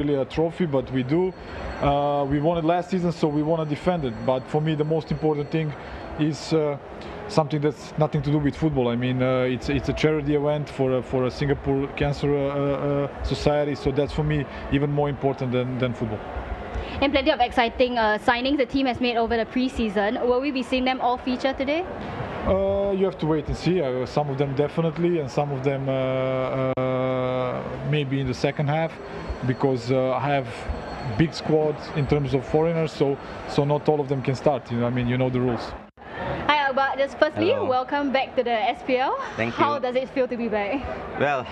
really a trophy, but we do. We won it last season, so we want to defend it. But for me, the most important thing is something that's nothing to do with football. I mean, it's a charity event for a Singapore Cancer Society, so that's for me even more important than football. And plenty of exciting signings the team has made over the pre-season. Will we be seeing them all feature today? You have to wait and see. Some of them definitely, and some of them maybe in the second half, because I have big squads in terms of foreigners, so not all of them can start. I mean, you know the rules. Hi, but just firstly, welcome back to the SPL. Thank you. How does it feel to be back? Well,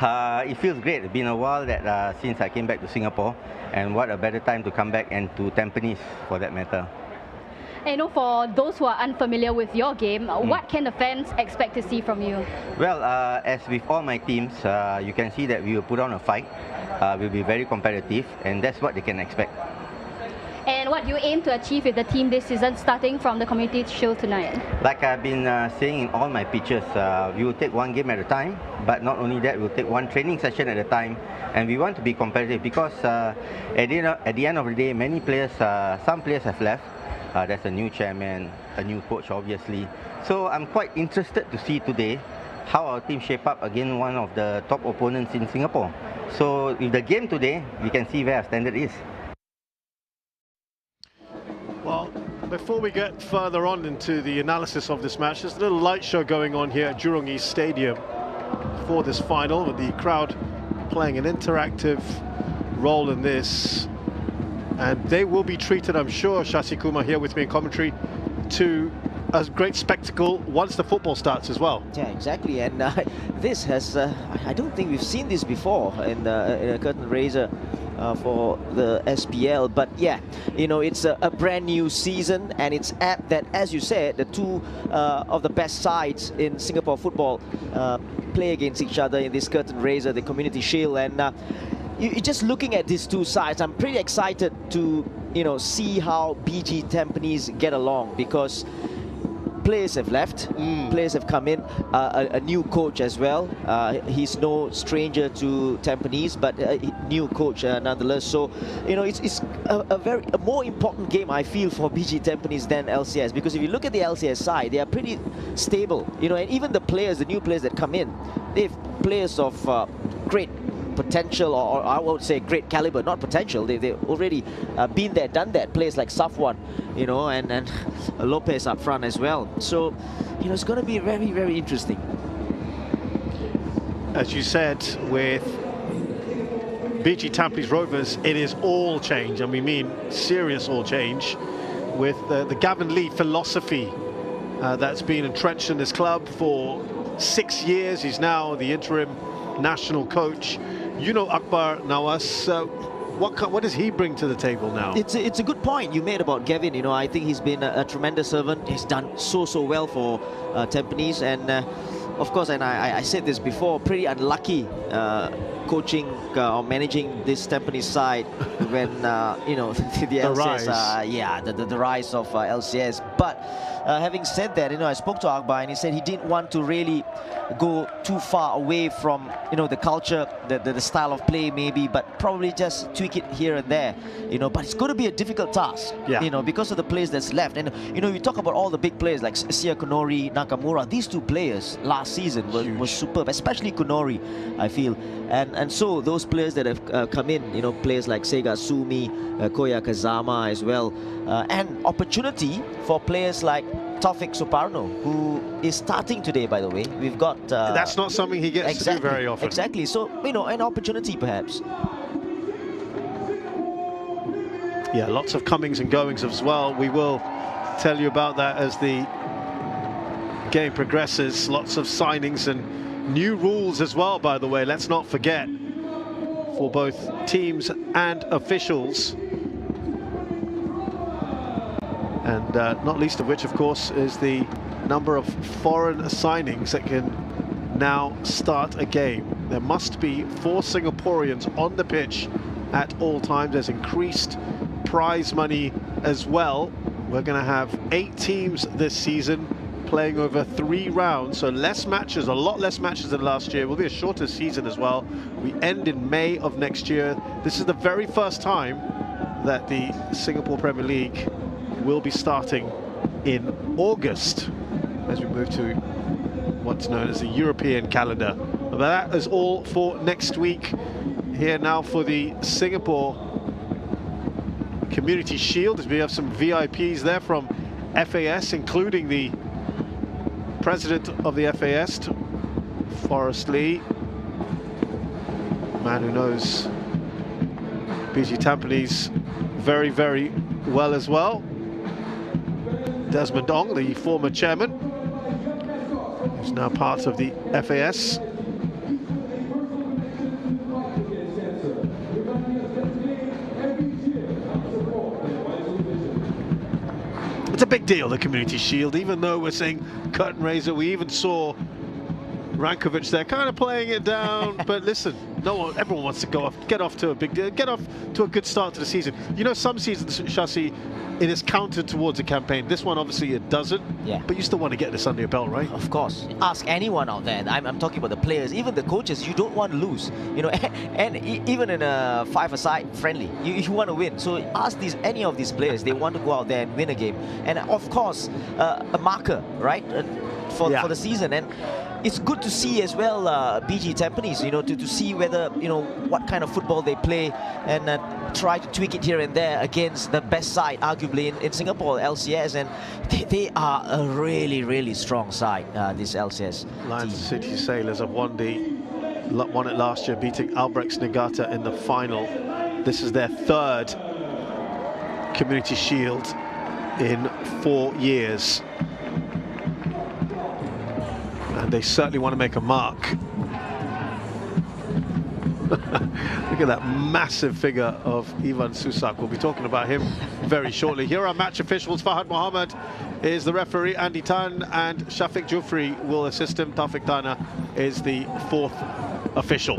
it feels great. It's been a while that since I came back to Singapore, and what a better time to come back and to Tampines for that matter. And for those who are unfamiliar with your game, what can the fans expect to see from you? Well, as with all my teams, you can see that we will put on a fight. We'll be very competitive, and that's what they can expect. And what you aim to achieve with the team this season, starting from the Community Shield tonight? Like I've been saying in all my pitches, we will take one game at a time, but not only that, we'll take one training session at a time, and we want to be competitive because at the end of the day, many players, some players have left. There's a new chairman, a new coach obviously. So I'm quite interested to see today how our team shape up against one of the top opponents in Singapore. So with the game today, we can see where our standard is. Well, before we get further on into the analysis of this match, there's a little light show going on here at Jurong East Stadium for this final, with the crowd playing an interactive role in this. And they will be treated, I'm sure, Shashi Kumar here with me in commentary, to a great spectacle once the football starts as well. Yeah, exactly. And this has, I don't think we've seen this before in a curtain raiser for the SPL. But yeah, it's a brand new season, and it's apt that, as you said, the two of the best sides in Singapore football play against each other in this curtain raiser, the Community Shield. And you're just looking at these two sides, I'm pretty excited to see how BG Tampines get along, because players have left, players have come in, a new coach as well. He's no stranger to Tampines, but a new coach nonetheless. So it's a more important game, I feel, for BG Tampines than LCS, because if you look at the LCS side, they are pretty stable. And even the players, the new players that come in, they've players of great potential, or I would say great caliber, not potential. They've already been there, done that. Players like Safwan, and Lopez up front as well. So, it's going to be very, very interesting. As you said, with BG Tampines Rovers, it is all change, and we mean serious all change, with the Gavin Lee philosophy that's been entrenched in this club for 6 years. He's now the interim national coach. Akbar Nawas, what does he bring to the table now? It's a good point you made about Gavin. I think he's been a tremendous servant. He's done so well for Tampines, and of course, and I said this before, pretty unlucky coaching or managing this Tampines side when the LCS, the rise of LCS. But having said that, I spoke to Akbar, and he said he didn't want to really go too far away from the culture, the style of play maybe, but probably just tweak it here and there. But it's going to be a difficult task. Because of the players that's left. And you talk about all the big players like Sia Konori, Nakamura. These two players last season were superb, especially Konori, I feel. And so those players that have come in, players like Sega Sumi, Koya Kazama as well, and opportunity for players like Taufik Suparno, who is starting today, by the way. We've got... that's not something he gets to do very often. Exactly. So, an opportunity perhaps. Yeah, lots of comings and goings as well. We will tell you about that as the game progresses. Lots of signings and new rules as well, by the way. Let's not forget, for both teams and officials. And not least of which, of course, is the number of foreign signings that can now start a game. There must be 4 Singaporeans on the pitch at all times. There's increased prize money as well. We're going to have 8 teams this season, playing over 3 rounds, so less matches, a lot less matches than last year. It will be a shorter season as well. We end in May of next year. This is the very first time that the Singapore Premier League will be starting in August as we move to what's known as the European calendar. But that is all for next week. Here now for the Singapore Community Shield, as we have some VIPs there from FAS, including the president of the FAS, Forrest Lee, man who knows BG Tampines very, very well as well. Desmond Ong, the former chairman, who's now part of the FAS. It's a big deal, the Community Shield, even though we're saying curtain raiser. We even saw Rankovic there kind of playing it down. But listen, everyone wants to get off to a big deal, get off to a good start to the season. You know, some seasons, Shasi, it is counted towards a campaign. This one, obviously, it doesn't. Yeah. But you still want to get this under your belt, right? Of course. Ask anyone out there. I'm talking about the players, even the coaches. You don't want to lose. You know, and even in a 5-a-side friendly, you want to win. So ask any of these players. They want to go out there and win a game. And of course, a marker, right, for the season. And it's good to see as well, BG Tampines, you know, to see whether, you know, what kind of football they play and try to tweak it here and there against the best side, arguably, in Singapore, LCS. And they are a really, really strong side, this LCS Lions team. City Sailors have won it last year, beating Albrechts Niigata in the final. This is their 3rd Community Shield in 4 years. And they certainly want to make a mark. Look at that massive figure of Ivan Susak. We'll be talking about him very shortly. Here are match officials. Fahad Mohammed is the referee. Andy Tan and Shafiq Jufri will assist him. Taufik Tana is the 4th official.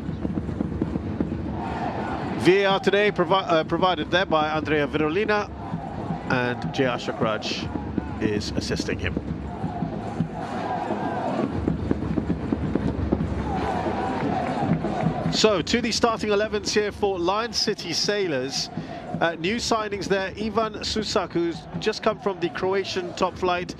VAR today provided there by Andrea Virolina, and J.R. Shakraj is assisting him. So, to the starting 11s here for Lions City Sailors. New signings there. Ivan Susak, who's just come from the Croatian top flight.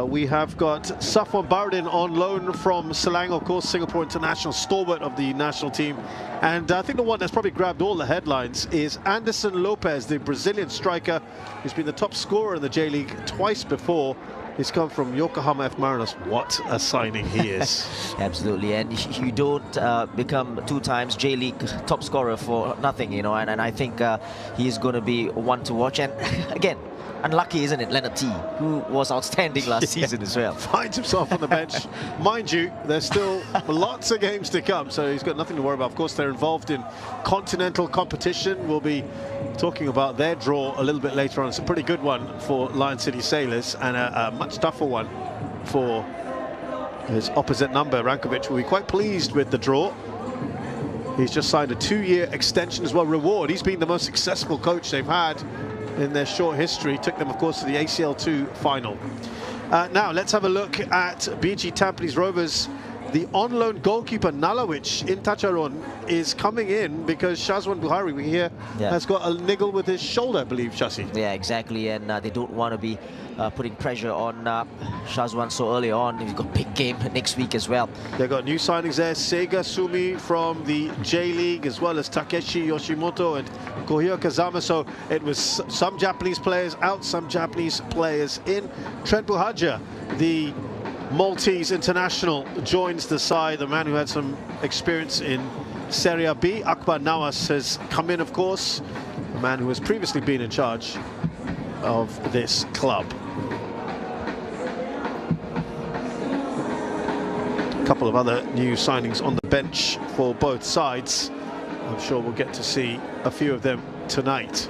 We have got Safwan Bardin on loan from Selangor, of course, Singapore international stalwart of the national team. And I think the one that's probably grabbed all the headlines is Anderson Lopez, the Brazilian striker, who's been the top scorer in the J-League twice before. He's come from Yokohama F. Mariners. What a signing he is. Absolutely, and you don't become 2 times J-League top scorer for nothing, you know, and I think he's going to be one to watch. And again, unlucky, isn't it, Leonard T, who was outstanding last season as well. Finds himself on the bench. Mind you, there's still lots of games to come, so he's got nothing to worry about. Of course, they're involved in continental competition. We'll be talking about their draw a little bit later on. It's a pretty good one for Lion City Sailors, and a much tougher one for his opposite number. Rankovic will be quite pleased with the draw. He's just signed a 2-year extension as well. Reward, he's been the most successful coach they've had in their short history. Took them, of course, to the ACL2 final. Now, let's have a look at BG Tampines Rovers. The on-loan goalkeeper, Nalawich, in Tacharon, is coming in because Shazwan Buhari, we hear, has got a niggle with his shoulder, I believe, Shasi. Yeah, exactly, and they don't want to be putting pressure on Shazwan so early on. He's got a big game next week as well. They've got new signings there, Seiga Sumi from the J-League, as well as Takeshi Yoshimoto and Kohio Kazama. So it was some Japanese players out, some Japanese players in. Trent Buhaja, the Maltese international, joins the side, the man who had some experience in Serie B. Akbar Nawas has come in, of course, the man who has previously been in charge of this club. A couple of other new signings on the bench for both sides. I'm sure we'll get to see a few of them tonight.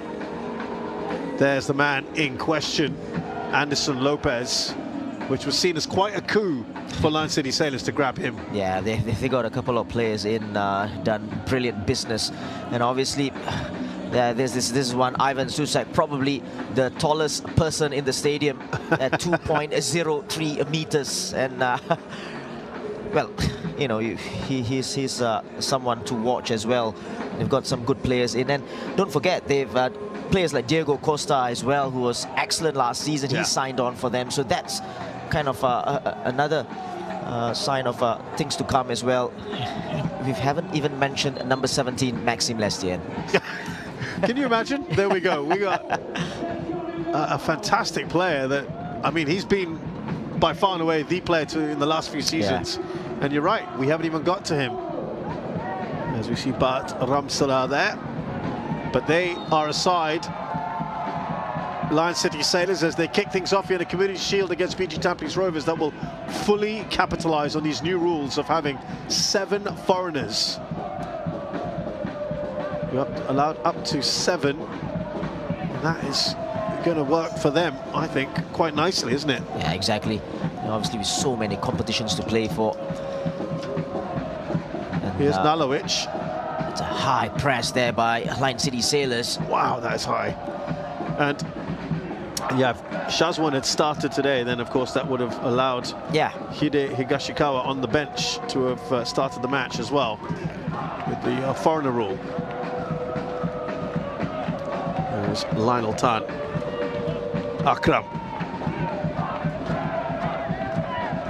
There's the man in question, Anderson Lopez, which was seen as quite a coup for Lion City Sailors to grab him. Yeah, they got a couple of players in, done brilliant business, and obviously Yeah, this is one. Ivan Susak, probably the tallest person in the stadium at 2.03 meters. And, well, you know, he's someone to watch as well. They've got some good players in. And don't forget, they've players like Diego Costa as well, who was excellent last season. Yeah. He signed on for them. So that's kind of another sign of things to come as well. We haven't even mentioned number 17, Maxime Lestienne. Can you imagine? There we go. We got a fantastic player that, I mean, he's been by far and away the player in the last few seasons. Yeah. And you're right, we haven't even got to him. As we see Bart Ramsala there. But they are aside. Lion City Sailors, as they kick things off here in the Community Shield against BG Tampines Rovers, that will fully capitalise on these new rules of having 7 foreigners. You're allowed up to 7. And that is going to work for them, I think, quite nicely, isn't it? Yeah, exactly. You know, obviously, with so many competitions to play for. And, here's Nalovic. It's a high press there by Lion City Sailors. Wow, that is high. And yeah, if Shazwan had started today, then of course that would have allowed Hide Higashikawa on the bench to have started the match as well with the foreigner rule. There's Lionel Tan. Akram.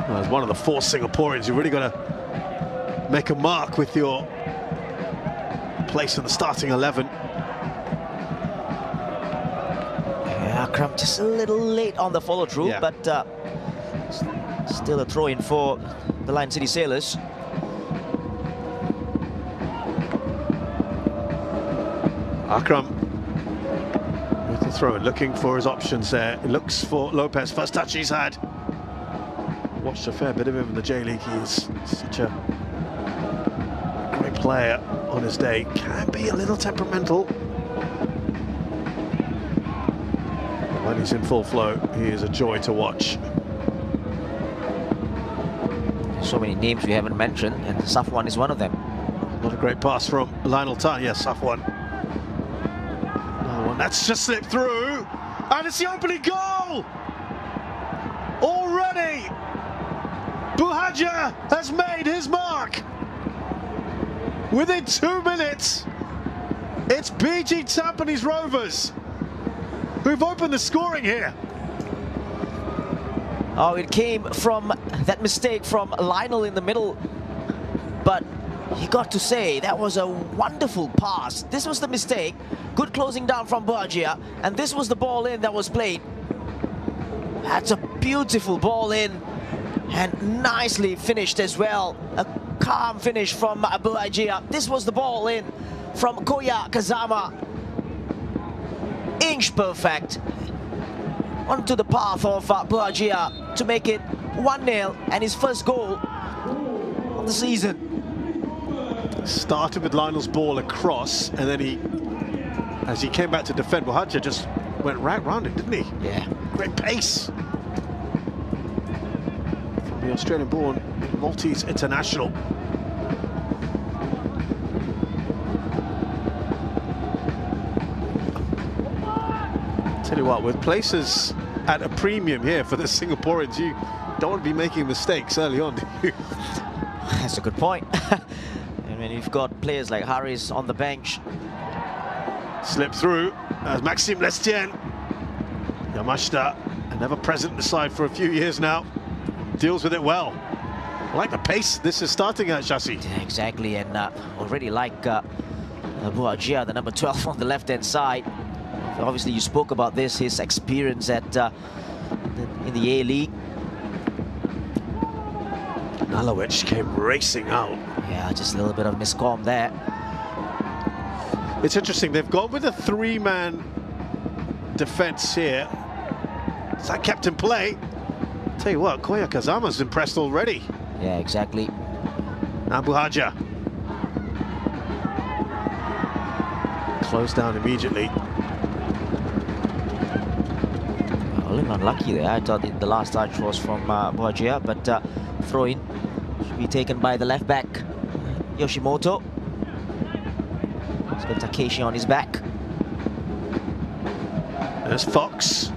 Well, as one of the 4 Singaporeans, you've really got to make a mark with your place in the starting 11. Akram just a little late on the follow-through, but still a throw-in for the Lion City Sailors. Akram with the throw, looking for his options there. It looks for Lopez. First touch he's had. Watched a fair bit of him in the J-League. He is such a great player on his day. Can be a little temperamental. When he's in full flow, he is a joy to watch. So many names we haven't mentioned, and Safwan is one of them. What a great pass from Lionel Tan. Yes, Safwan. Another one that's just slipped through, and it's the opening goal! Already, Buhaja has made his mark. Within 2 minutes, it's BG Tampines Rovers who've opened the scoring here. Oh, it came from that mistake from Lionel in the middle. But he got to say that was a wonderful pass. This was the mistake. Good closing down from Buhagia. And this was the ball in that was played. That's a beautiful ball in. And nicely finished as well. A calm finish from Buhagia. This was the ball in from Koya Kazama. Inch perfect onto the path of Buhagia to make it 1-0 and his first goal of the season. Started with Lionel's ball across, and then as he came back to defend, Buhagia just went right round it, didn't he? Yeah. Great pace. From the Australian-born Maltese international. Tell you what, with places at a premium here for the Singaporeans, you don't want to be making mistakes early on, do you? That's a good point. I mean, you've got players like Haris on the bench. Slip through as Maxime Lestienne. Yamashita, never present in the side for a few years now, deals with it well. I like the pace this is starting at, Shasi. Yeah, exactly, and already like Buhagia, the number 12 on the left-hand side. Obviously, you spoke about this, his experience at in the A-League. Nalovic came racing out. Yeah, just a little bit of miscom there. It's interesting, they've gone with a 3-man defense here. Is that kept in play? Tell you what, Koya Kazama's impressed already. Yeah, exactly. Now Buhagia. Closed down immediately. A little unlucky there. I thought the last touch was from Buhagia, but throw-in should be taken by the left-back, Yoshimoto. He's got Takeshi on his back. There's Fox.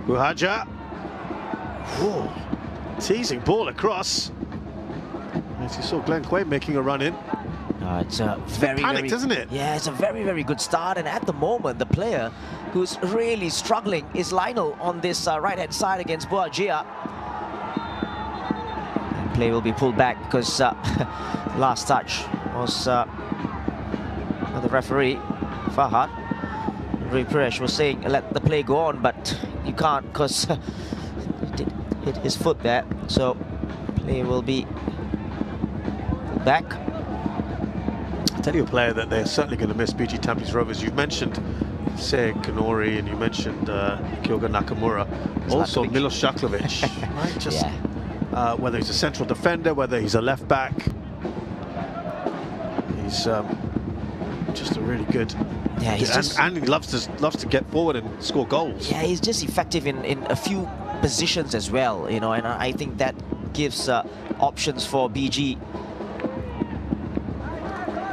Buhaja. Oh, teasing ball across. As you saw Glenn Quaid making a run in. It's a very panicked, isn't it? Yeah, it's a very good start, and at the moment the player who's really struggling is Lionel on this right-hand side against Buhaja. Play will be pulled back because last touch was the referee Fahad. Represh was saying let the play go on, but you can't because he did hit his foot there. So play will be pulled back. I'll tell you a player that they're certainly going to miss, BG Tampines Rovers. You've mentioned Seg Kanori and you mentioned Kyoga Nakamura. Also Milos Jaklovic. Right? Just, yeah. Whether he's a central defender, whether he's a left back. He's just a really good... Yeah, he's and he loves to get forward and score goals. Yeah, he's just effective in a few positions as well, you know, and I think that gives options for BG.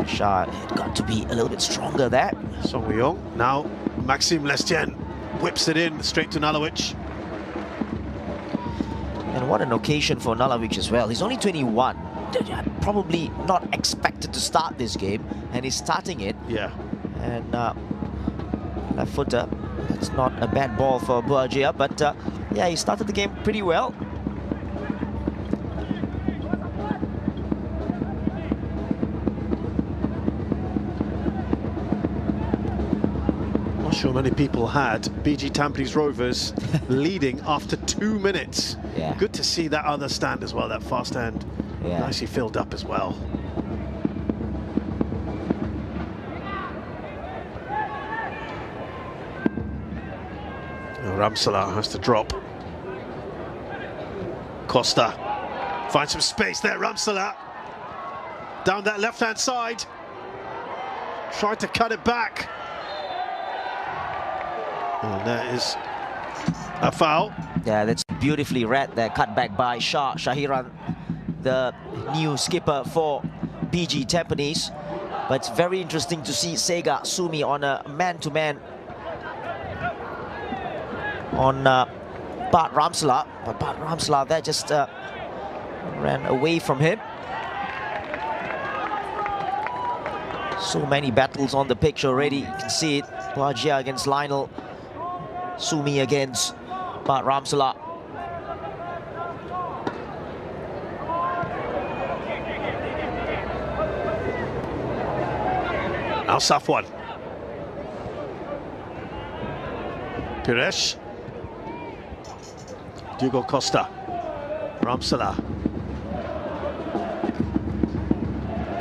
Shah had got to be a little bit stronger there. Song Woo-young. Now Maxime Lestienne whips it in straight to Nalovic. And what an occasion for Nalovic as well. He's only 21. Probably not expected to start this game, and he's starting it. Yeah. And left footer. That's not a bad ball for Buhaja, but yeah, he started the game pretty well. Not sure many people had BG Tampines Rovers leading after 2 minutes. Yeah. Good to see that other stand as well, that far stand. Yeah. Nicely filled up as well. Ramsala has to drop. Costa finds some space there. Ramsala down that left-hand side. Tried to cut it back. And that is a foul. Yeah, that's beautifully read there. Cut back by Shahiran, the new skipper for BG Tampines. But it's very interesting to see Sega Sumi on a man-to-man on Bart Ramsala, but Bart Ramsala there just ran away from him. So many battles on the pitch already, you can see it. Buhaja against Lionel, Sumi against Bart Ramsala. Now Safwan. Pires. Diogo Costa. Ramsala.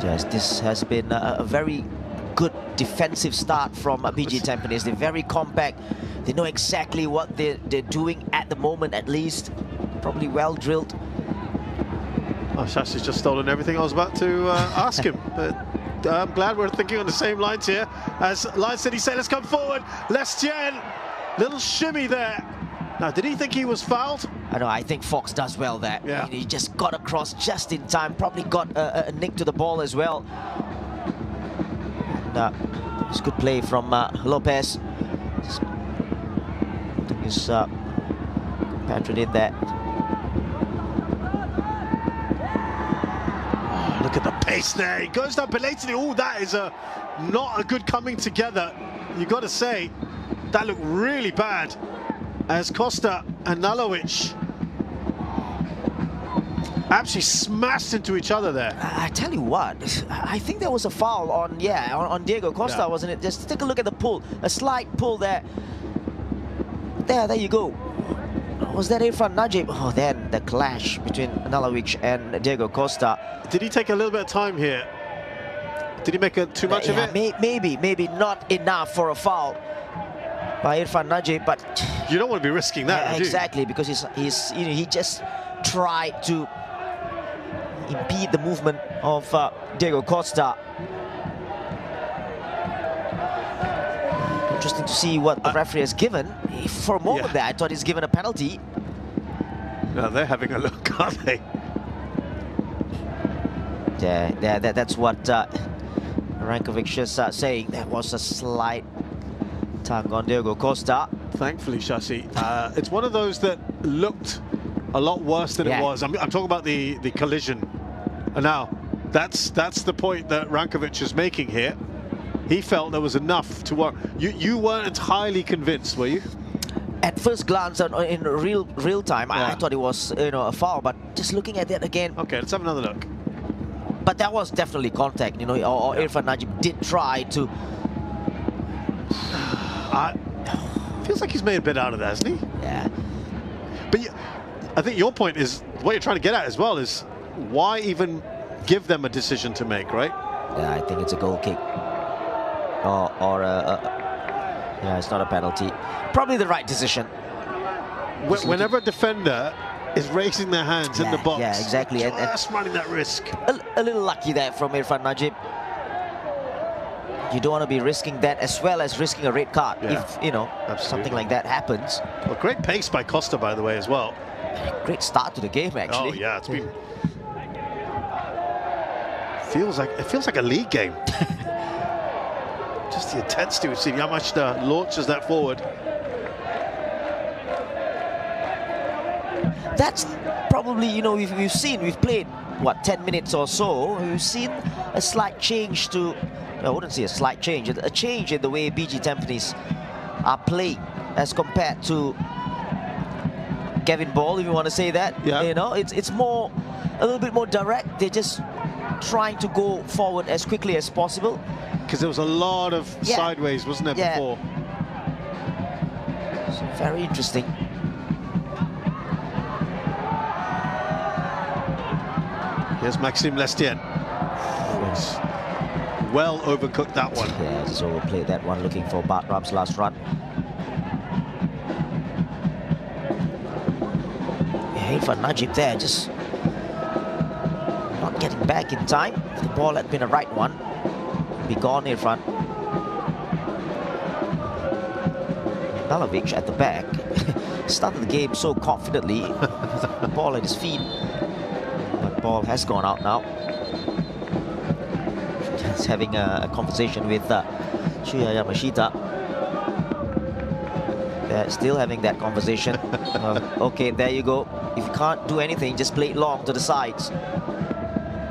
Yes, this has been a very good defensive start from BG Tampines. They're very compact. They know exactly what they're doing at the moment, at least. Probably well drilled. Oh, Shashi's just stolen everything I was about to ask him. But I'm glad we're thinking on the same lines here. As Lion City sailors come forward. Lestienne, little shimmy there. Now, did he think he was fouled? I know, I think Fox does well there. Yeah. He just got across just in time, probably got a nick to the ball as well. And it's good play from Lopez. Just putting his compatriot in there. Look at the pace there. He goes down belatedly. Oh, that is not a good coming together. You got to say, that looked really bad. As Costa and Nalovic actually smashed into each other there. I tell you what, I think there was a foul on Diego Costa, wasn't it? Just take a look at the pull, a slight pull there. There you go. Was that Irfan Najib? Oh, then the clash between Nalovic and Diego Costa. Did he take a little bit of time here? Did he make too much of it? Maybe not enough for a foul by Irfan Najib, but you don't want to be risking that, exactly, because he just tried to impede the movement of Diego Costa. Interesting to see what the referee has given. For a moment there, I thought he's given a penalty. No, they're having a look, aren't they? Yeah, that's what Rankovic is saying. That was a slight tug on Diego Costa. Thankfully, Shashi, it's one of those that looked a lot worse than it was. I'm talking about the collision. And now, that's the point that Rankovic is making here. He felt there was enough to work. You weren't entirely convinced, were you? At first glance, in real time, I thought it was a foul. But just looking at that again. Okay, let's have another look. But that was definitely contact, or Irfan Najib did try to. Feels like he's made a bit out of that, hasn't he? Yeah. But I think your point is, what you're trying to get at as well is, why even give them a decision to make, right? Yeah, I think it's a goal kick. Yeah, it's not a penalty. Probably the right decision. Whenever a defender is raising their hands in the box, yeah, exactly, just running that risk. A little lucky there from Irfan Najib. You don't want to be risking that as well as risking a red card if something like that happens. Well, great pace by Costa, by the way, as well. Great start to the game, actually. Oh yeah, it's been. Feels like a league game. Just the intensity we've seen. Yamashita launches that forward. That's probably, we've played, what, 10 minutes or so. We've seen a slight change to, I wouldn't say a slight change, a change in the way BG Tampines are playing as compared to Kevin Ball, if you want to say that. Yeah. It's a little bit more direct. They're just trying to go forward as quickly as possible. Because there was a lot of sideways, wasn't there, before? So very interesting. Here's Maxime Lestien. Well overcooked that one. Yeah, just overplayed that one, looking for Bartram's last run. Irfan Najib there, just not getting back in time. If the ball had been a right one, be gone in front. Balovic at the back started the game so confidently, with the ball at his feet. But ball has gone out now. Just having a conversation with Shuya Yamashita. They're still having that conversation. Okay, there you go. If you can't do anything, just play it long to the sides.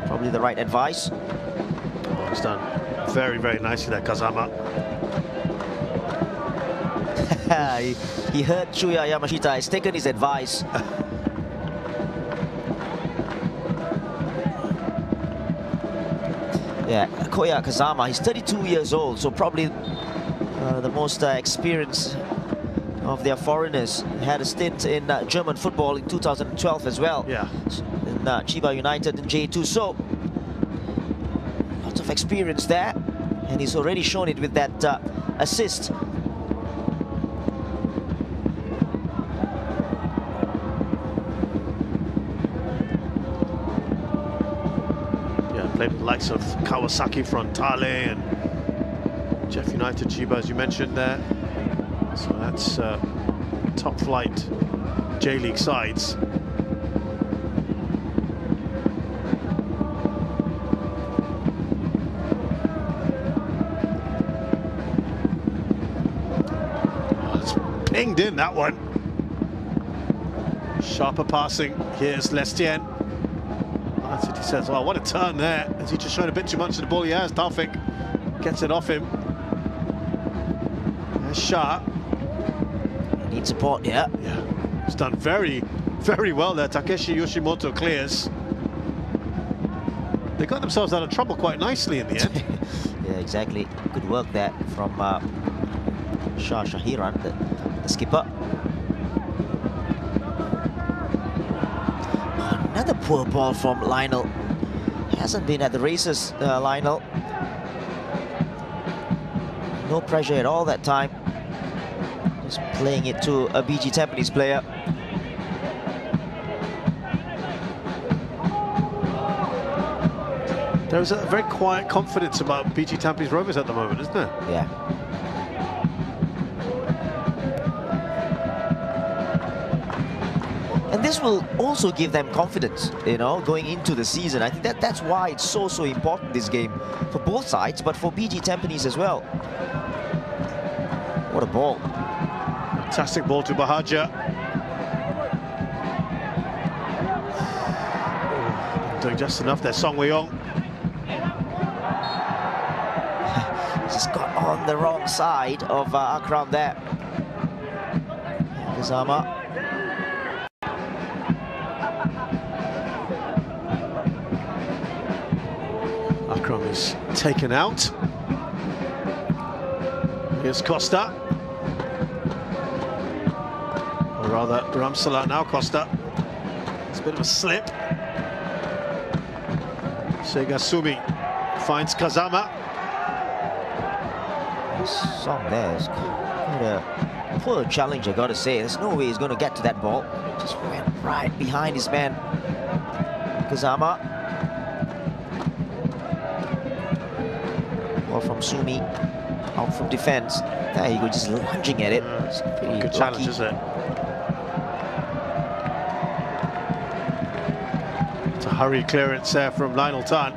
Probably the right advice. Oh, it's done very, very nicely there, Kazama. he heard Shuya Yamashita has taken his advice. Yeah, Koya Kazama, he's 32 years old, so probably the most experienced of their foreigners. He had a stint in German football in 2012 as well. Yeah. In Chiba United in J2, so lots of experience there, and he's already shown it with that assist. Played with the likes of Kawasaki Frontale and Jeff United Chiba, as you mentioned there. So that's top flight J-League sides. Oh, it's pinged in, that one. Sharper passing. Here's Lestien. That's what he says. Oh, what a turn there. Has he just shown a bit too much of the ball? He has. Taufik gets it off him. There's Shah. Need support here. Yeah. It's done very, very well there. Takeshi Yoshimoto clears. They got themselves out of trouble quite nicely in the end. Yeah, exactly. Good work there from Shah Shahiran, the skipper. Another poor ball from Lionel. Hasn't been at the races, Lionel. No pressure at all that time. Just playing it to a BG Tampines player. There's a very quiet confidence about BG Tampines Rovers at the moment, isn't there? Yeah. And this will also give them confidence, you know, going into the season. I think that's why it's so important, this game, for both sides, but for BG Tampines as well. What a ball. Fantastic ball to Bahagia. Doing just enough there, Song Wei-yong. Just got on the wrong side of Akram there. Kazama. Akram is taken out. Here's Costa. Or rather, Ramsala, now Costa. It's a bit of a slip. Segasumi finds Kazama. Song there is quite a poor challenge, I gotta say. There's no way he's going to get to that ball. Just went right behind his man, Kazama. Ball from Sumi, out from defense. There you go, just lunging at it. It's pretty good challenge, isn't it? It's a hurry clearance there from Lionel Tan.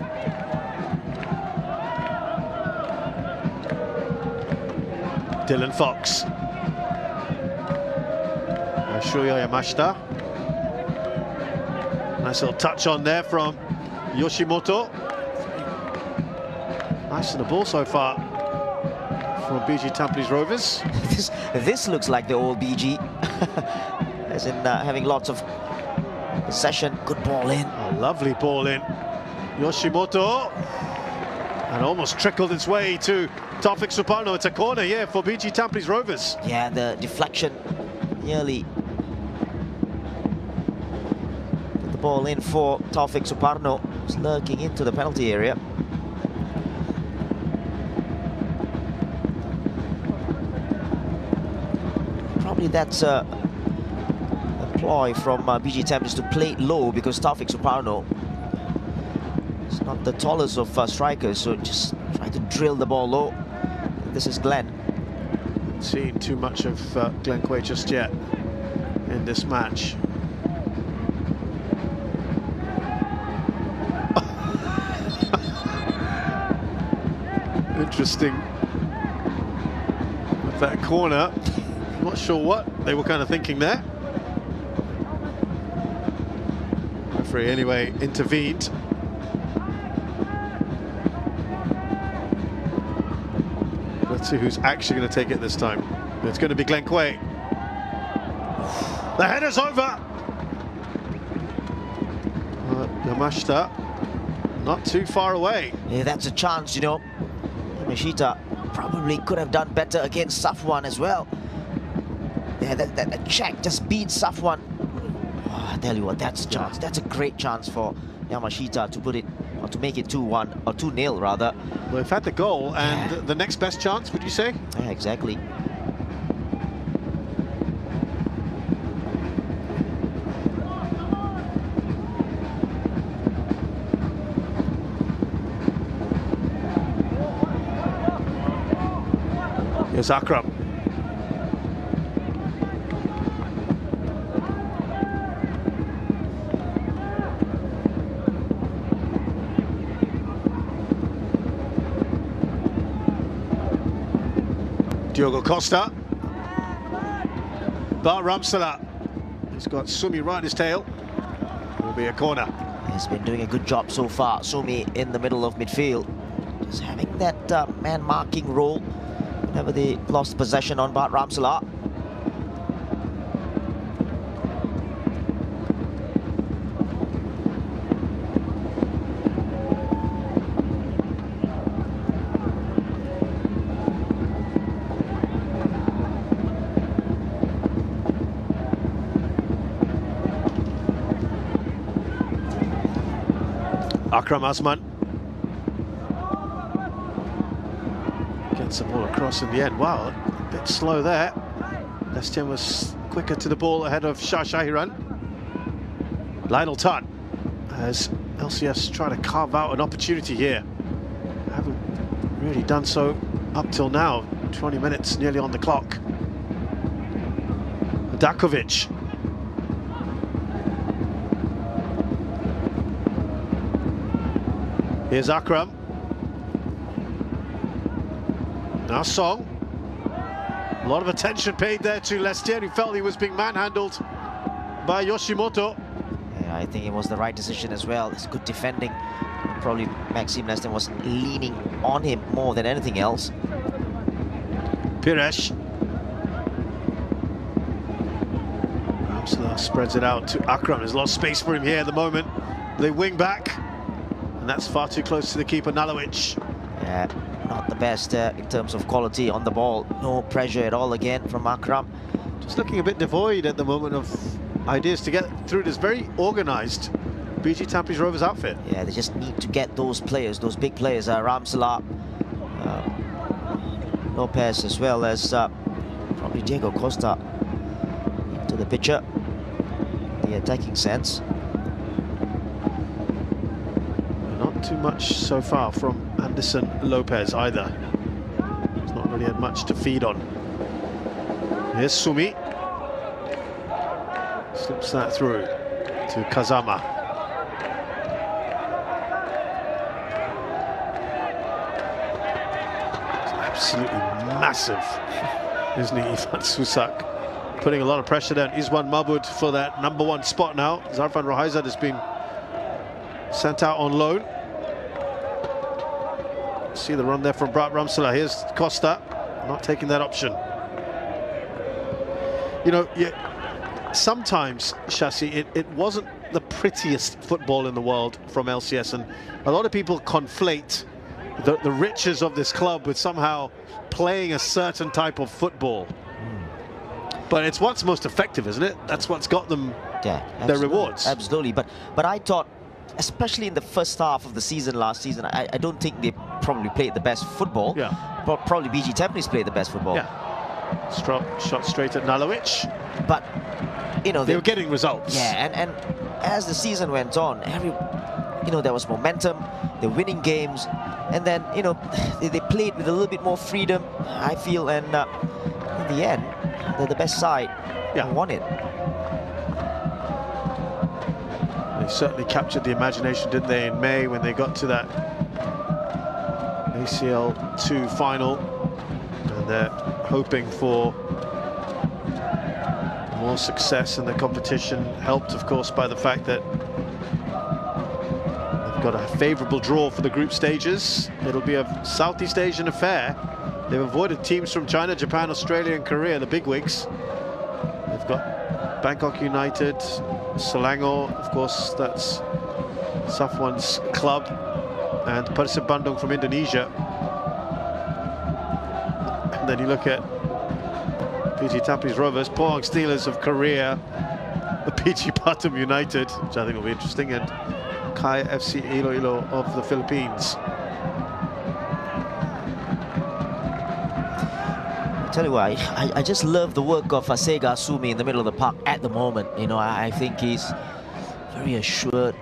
Dylan Fox. Shuya Yamashita. Nice little touch on there from Yoshimoto. Nice in the ball so far from BG Tampines Rovers. This looks like the old BG, as in having lots of possession. Good ball in. A lovely ball in. Yoshimoto. And almost trickled its way to Taufik Suparno. It's a corner, yeah, for BG Tampines Rovers. Yeah, the deflection nearly put the ball in for Taufik Suparno, who's lurking into the penalty area. Probably that's a ploy from BG Tampines to play low, because Taufik Suparno is not the tallest of strikers, so just try to drill the ball low. This is Glenn. Seen too much of Glenn Quay just yet in this match. Interesting with that corner. Not sure what they were kind of thinking there. Referee anyway intervened. Let's see who's actually going to take it this time. It's going to be Glenn Quay. The header's over. Yamashita not too far away. Yeah, that's a chance, you know. Yamashita probably could have done better against Safwan as well. Yeah, that check just beats Safwan. Oh, I tell you what, that's a chance. That's a great chance for Yamashita to put it, or to make it 2-1, or 2-0 rather. Well, they've had the goal, and the next best chance, would you say? Yeah, exactly. Here's Akram. Diogo Costa. Bart Ramsala. He's got Sumi right in his tail. Will be a corner. He's been doing a good job so far. Sumi in the middle of midfield, just having that man marking role whenever they lost possession on Bart Ramsala. Akram Asman gets the ball across in the end. Wow, a bit slow there. Lestienne was quicker to the ball ahead of Shah Shahiran. Lionel Tan as LCS trying to carve out an opportunity here. Haven't really done so up till now. 20 minutes nearly on the clock. Dakovic. Here's Akram. Now Song. A lot of attention paid there to Lestienne, who felt he was being manhandled by Yoshimoto. Yeah, I think it was the right decision as well. It's good defending. Probably Maxime Lestienne was leaning on him more than anything else. Pires. Ramselaar spreads it out to Akram. There's a lot of space for him here at the moment. They wing back, and that's far too close to the keeper, Nalovic. Yeah, not the best in terms of quality on the ball. No pressure at all again from Akram. Just looking a bit devoid at the moment of ideas to get through this very organised BG Tampines Rovers outfit. Yeah, they just need to get those players, those big players, Ramselaar, Lopez, as well as probably Diego Costa into the picture, the attacking sense. Not too much so far from Anderson Lopez either. He's not really had much to feed on. Here's Sumi. Slips that through to Kazama. It's absolutely massive, isn't he, Ivan Susak? Putting a lot of pressure down. Izwan Mahmoud for that #1 spot now. Zarfan Rohaizad has been sent out on loan. See the run there from Brat Ramselaar. Here's Costa, not taking that option. You know, sometimes, Shasi, it wasn't the prettiest football in the world from LCS, and a lot of people conflate the riches of this club with somehow playing a certain type of football. But it's what's most effective, isn't it? That's what's got them their rewards. Absolutely, but I thought, especially in the first half of the season last season, I don't think they probably played the best football. Yeah. But probably BG Tampines played the best football. Yeah. Shot straight at Nalovic. But you know, they were getting results. Yeah, and as the season went on, there was momentum. They're winning games, and then they played with a little bit more freedom, I feel, and in the end, they're the best side. Won it. They certainly captured the imagination, didn't they, in May when they got to that ACL 2 final, and they're hoping for more success in the competition, helped of course by the fact that they've got a favourable draw for the group stages. It'll be a Southeast Asian affair. They've avoided teams from China, Japan, Australia and Korea, the bigwigs. They've got Bangkok United, Selangor, of course, that's Safwan's club, and Persib Bandung from Indonesia. And then you look at PG Tampines Rovers, Pohang Steelers of Korea, the PG Batam United, which I think will be interesting, and Kai FC Iloilo of the Philippines. Tell you what, I just love the work of Sega Sumi in the middle of the park at the moment. I think he's very assured,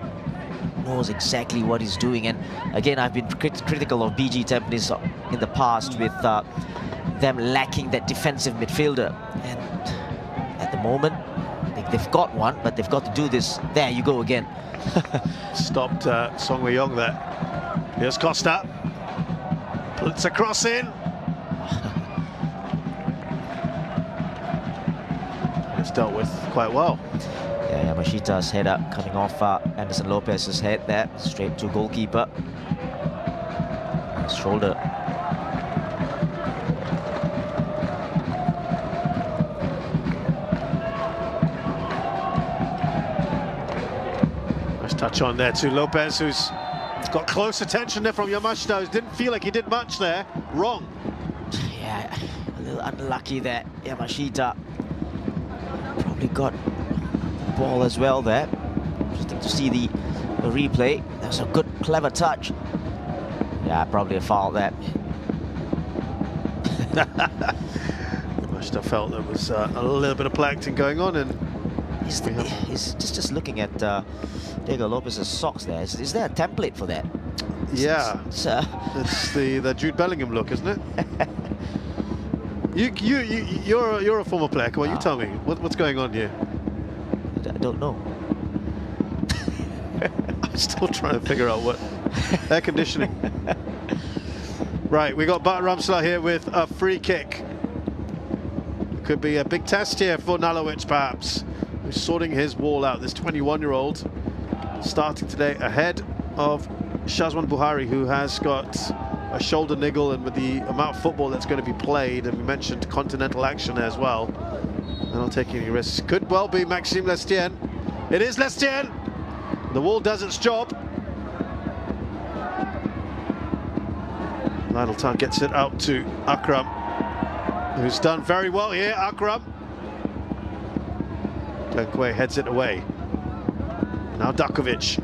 knows exactly what he's doing. And again, I've been critical of BG Tampines in the past with them lacking that defensive midfielder. And at the moment, I think they've got one, but they've got to do this. There you go again. Stopped Song Wei-yong there. Here's Costa. Puts a cross in. It's dealt with quite well. Yeah, Yamashita's header coming off Anderson Lopez's head there, straight to goalkeeper. Shoulder. Nice touch on there to Lopez, who's got close attention there from Yamashita, who didn't feel like he did much there. Wrong. Yeah, a little unlucky there, Yamashita. Probably got the ball as well there. Interesting to see the replay. That's a good, clever touch. Yeah, probably a foul there. Yamashita felt there was a little bit of play acting going on, and he's just looking at Diego Lopez's socks there. Is there a template for that? Yeah, it's the Jude Bellingham look, isn't it? You're a former player. Come on, you tell me what's going on here. I don't know. Still trying to figure out what air conditioning. Right, we got Bart Ramselaar here with a free kick. Could be a big test here for Nalovic, perhaps. Who's sorting his wall out. This 21-year-old starting today ahead of Shazwan Buhari, who has got a shoulder niggle, and with the amount of football that's going to be played, and we mentioned continental action as well, they're not taking any risks. Could well be Maxime Lestienne. It is Lestienne. The wall does its job. Lionel Tan gets it out to Akram, who's done very well here. Akram. Glenn Quay heads it away. Now Dakovic.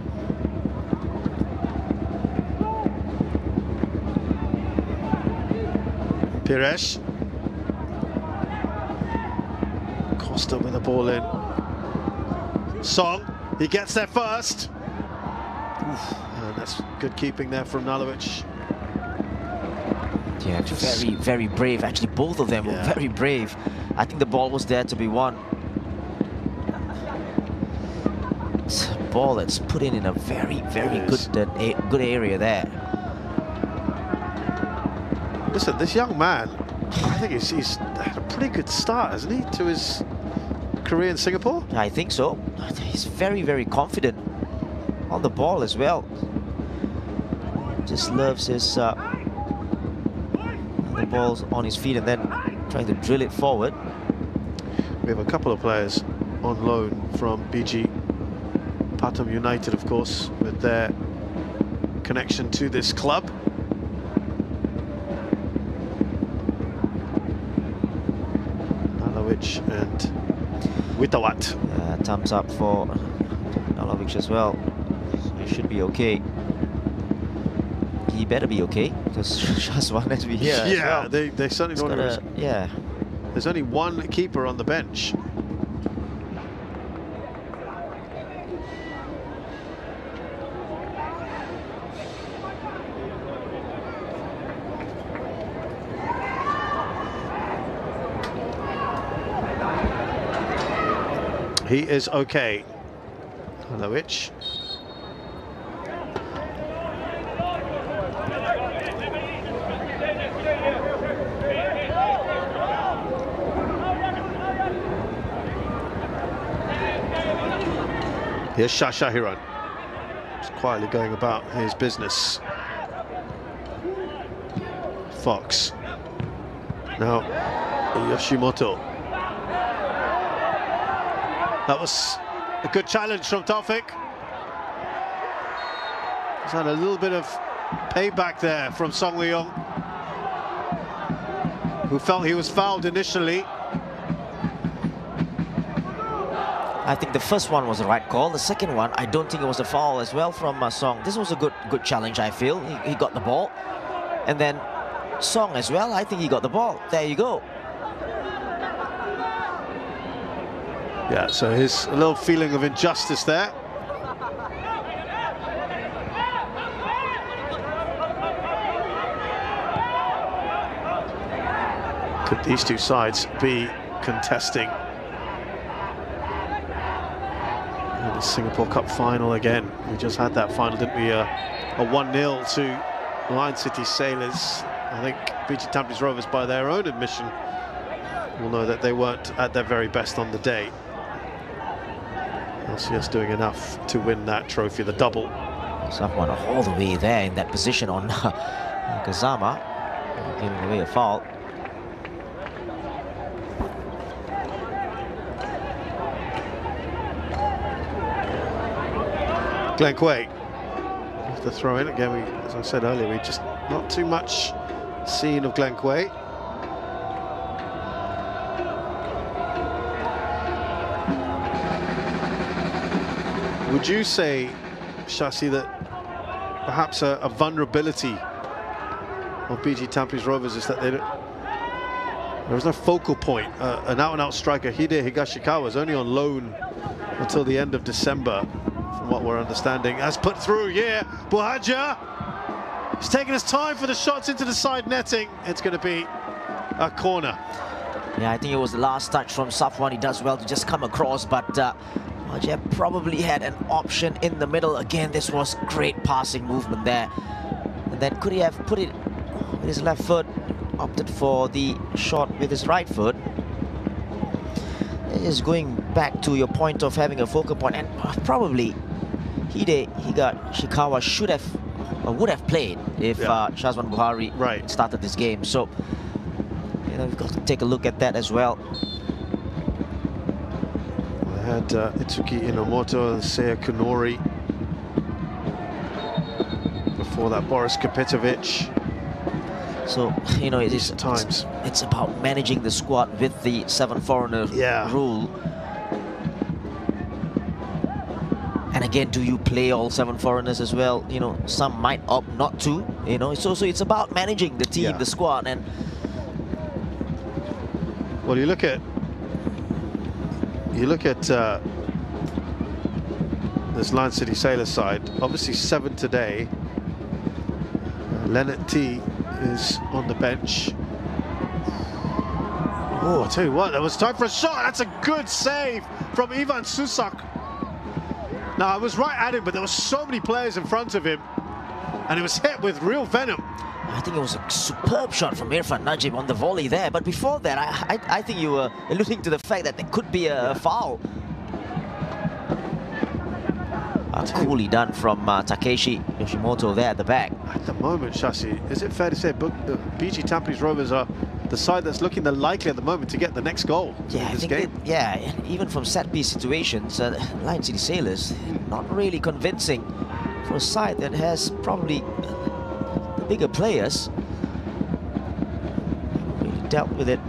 Pires. Costa with the ball in. Song, he gets there first. And that's good keeping there from Nalovic. Yeah, very, very brave. Actually, both of them were very brave. I think the ball was there to be won. It's a ball that's put in a very, very good area there. Listen, this young man, I think he's had a pretty good start, hasn't he, to his career in Singapore? I think so. He's very, very confident on the ball as well. Just loves his the balls on his feet and then trying to drill it forward. We have a couple of players on loan from BG Pathum United, of course, with their connection to this club. Nalovic and Witawat. Thumbs up for Nalovic as well. He should be okay. He better be okay, because Shazwan has to be here. Yeah, well. they certainly don't want to. Yeah. There's only one keeper on the bench. He is okay. Nalovic. Here's Shah Shahiran, just quietly going about his business. Fox. Now, Yoshimoto. That was a good challenge from Taufik. He's had a little bit of payback there from Song Wei-yong, who felt he was fouled initially. I think the first one was the right call. The second one, I don't think it was a foul as well from Song. This was a good challenge, I feel. He got the ball. And then Song as well, I think he got the ball. There you go. Yeah, so his a little feeling of injustice there. Could these two sides be contesting in the Singapore Cup final again? We just had that final, didn't we? A 1-0 to Lion City Sailors. I think BG Tampines Rovers, by their own admission, will know that they weren't at their very best on the day. LCS doing enough to win that trophy, the double. Someone all the way there in that position on Kazama, giving away a foul. Glenn Quay with the throw in again. As I said earlier, we just not too much seen of Glenn Quay. Would you say, Shasi, that perhaps a vulnerability of BG Tampines Rovers is that there was no focal point? An out-and-out striker, Hide Higashikawa, was only on loan until the end of December, from what we're understanding. Has put through, Buhaja. He's taking his time for the shots into the side netting. It's going to be a corner. Yeah, I think it was the last touch from Safwan. He does well to just come across, but Jeb probably had an option in the middle. Again, this was great passing movement there. And then could he have put it with his left foot? Opted for the shot with his right foot. Just going back to your point of having a focal point, and probably Shikawa should have or would have played if Shazwan Buhari started this game. So we've got to take a look at that as well. We had Itsuki Inomoto and Seiya Kunori. Before that, Boris Kapitovic. So, it's about managing the squad with the 7 foreigner rule. And again, do you play all 7 foreigners as well? Some might opt not to. It's about managing the team, the squad. And well, you look at this Lion City Sailors side. Obviously, 7 today. Leonard T is on the bench. Oh, I'll tell you what, there was time for a shot. That's a good save from Ivan Susak. Now, I was right at him, but there were so many players in front of him, and it was hit with real venom. I think it was a superb shot from Irfan Najib on the volley there. But before that, I think you were alluding to the fact that there could be a foul. Coolly done from Takeshi Yoshimoto there at the back. At the moment, Shashi, is it fair to say BG Tampines Rovers are the side that's looking the likely at the moment to get the next goal in this game? Even from set-piece situations, Lion City Sailors, not really convincing for a side that has probably the bigger players. Really dealt with it.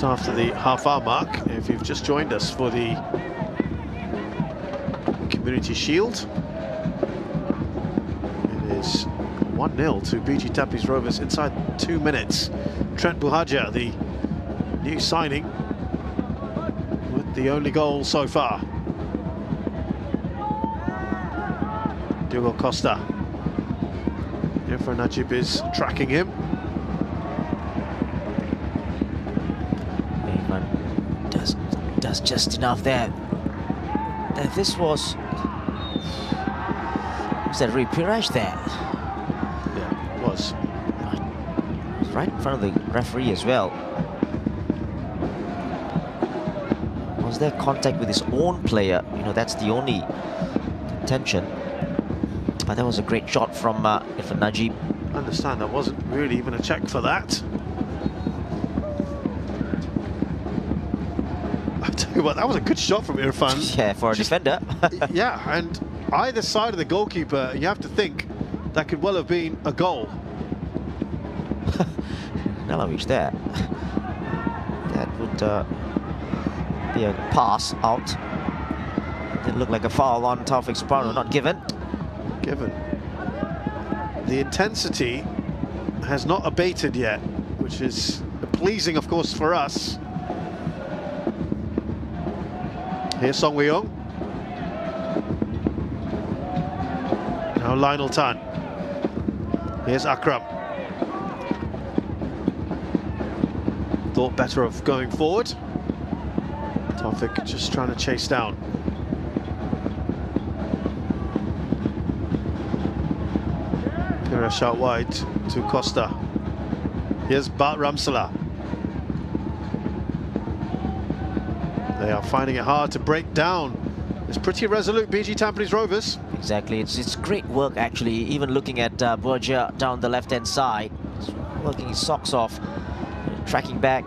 After the half-hour mark, if you've just joined us for the Community Shield, it is 1-0 to BG Tampines Rovers inside 2 minutes. Trent Buhaja, the new signing, with the only goal so far. Diogo Costa. Irfan Najib is tracking him. Does just enough there. This was that Piraj there? Yeah, it was. Right in front of the referee as well. Was there contact with his own player? That's the only tension. But that was a great shot from Irfan Najib. I understand that wasn't really even a check for that. Well, that was a good shot from Irfan. Yeah, for a defender. Yeah, and either side of the goalkeeper, you have to think that could well have been a goal. Nelavic there. That would be a pass out. Didn't look like a foul on Taufik Suparno, not given. Given. The intensity has not abated yet, which is pleasing, of course, for us. Here's Song Wei-young. Now Lionel Tan. Here's Akram. Thought better of going forward. Taufik just trying to chase down. Pirash out wide to Costa. Here's Bart Ramsala. They are finding it hard to break down. It's pretty resolute BG Tampines Rovers. Exactly, it's great work actually, even looking at Borgia down the left-hand side. He's working his socks off, tracking back,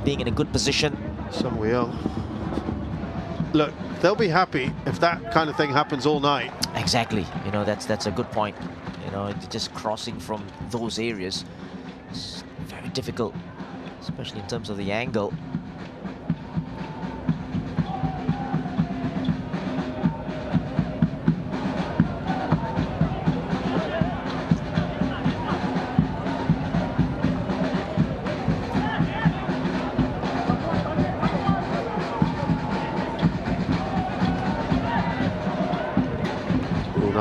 being in a good position. Song Wei-young. Look, they'll be happy if that kind of thing happens all night. Exactly, that's a good point. Just crossing from those areas is very difficult, especially in terms of the angle.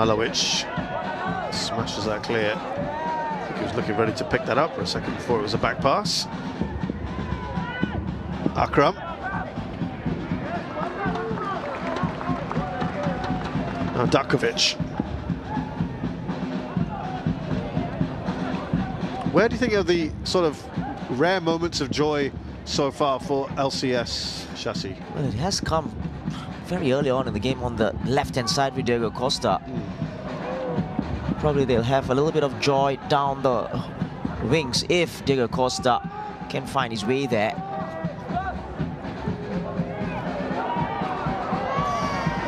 Malovic smashes that clear. I think he was looking ready to pick that up for a second before it was a back pass. Akram. Now Dakovic. Where do you think are the sort of rare moments of joy so far for LCS, Shasi? Well, it has come very early on in the game on the left-hand side with Diego Costa. Probably they'll have a little bit of joy down the wings if Diego Costa can find his way there.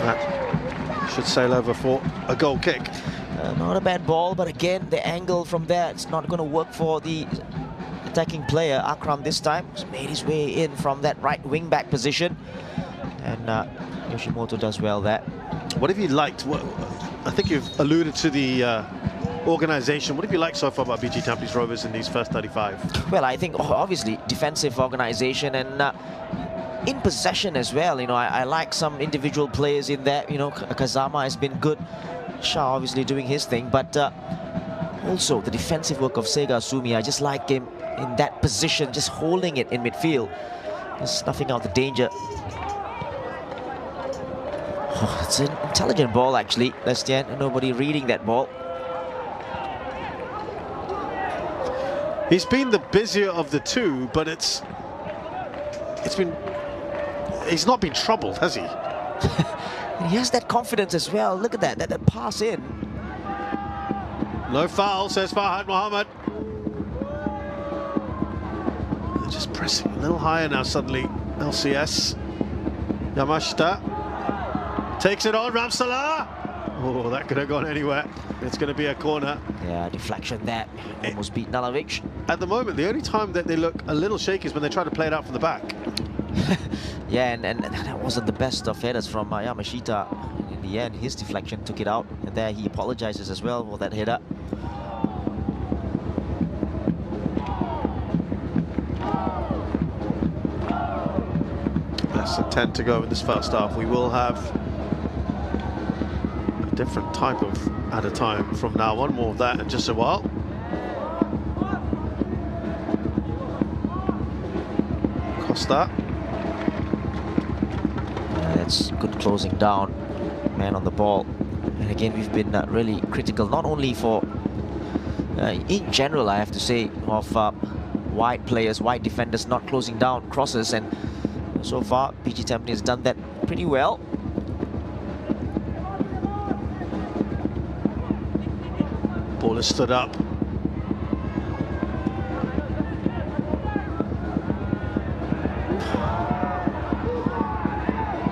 That should sail over for a goal kick. Not a bad ball, but again, the angle from there, it's not going to work for the attacking player. Akram this time has made his way in from that right wing-back position. And Yoshimoto does well there. What have you liked? I think you've alluded to the organisation. What have you liked so far about BG Tampines Rovers in these first 35? Well, I think obviously defensive organisation and in possession as well. You know, I like some individual players in there. You know, Kazama has been good. Shah obviously doing his thing, but also the defensive work of Sega Sumi. I just like him in that position, just holding it in midfield, just snuffing out the danger. Oh, it's an intelligent ball actually, Lestienne, and nobody reading that ball. He's been the busier of the two, but he's not been troubled, has he? And he has that confidence as well. Look at that pass in. No foul, says Farhad Mohammed. They're just pressing a little higher now suddenly, LCS. Yamashita takes it on, Ramsalah. Oh, that could have gone anywhere. It's going to be a corner. Yeah, deflection there. Almost beat Nalovic. At the moment, the only time that they look a little shaky is when they try to play it out from the back. Yeah, and that wasn't the best of headers from Yamashita. In the end, his deflection took it out, and there he apologizes as well for that header. Less than 10 to go in this first half. We will have a different type of at a time from now on. More of that in just a while. Costa. That's good closing down, man on the ball. And again, we've been really critical, not only for, in general, I have to say, of wide players, wide defenders not closing down crosses. And so far, BG Tampines has done that pretty well. Ball is stood up.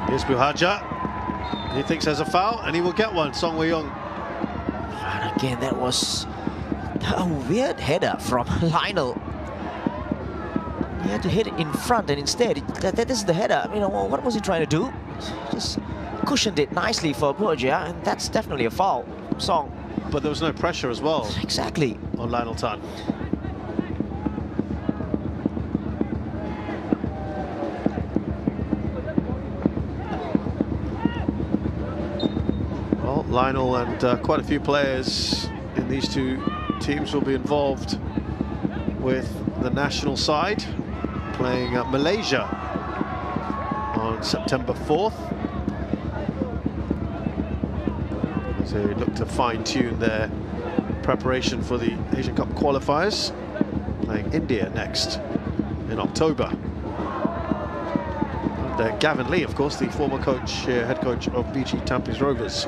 Here's Buhaja. He thinks there's a foul, and he will get one. Song Wei-young. And again, that was a weird header from Lionel. He had to hit it in front, and instead, that is the header. I mean, what was he trying to do? Just cushioned it nicely for Buhaja, and that's definitely a foul. Song. But there was no pressure as well. Exactly. On Lionel Tan. Lionel and quite a few players in these two teams will be involved with the national side, playing Malaysia on September 4th. So they look to fine-tune their preparation for the Asian Cup qualifiers, playing India next in October. And Gavin Lee, of course, the former coach, head coach of BG Tampines Rovers.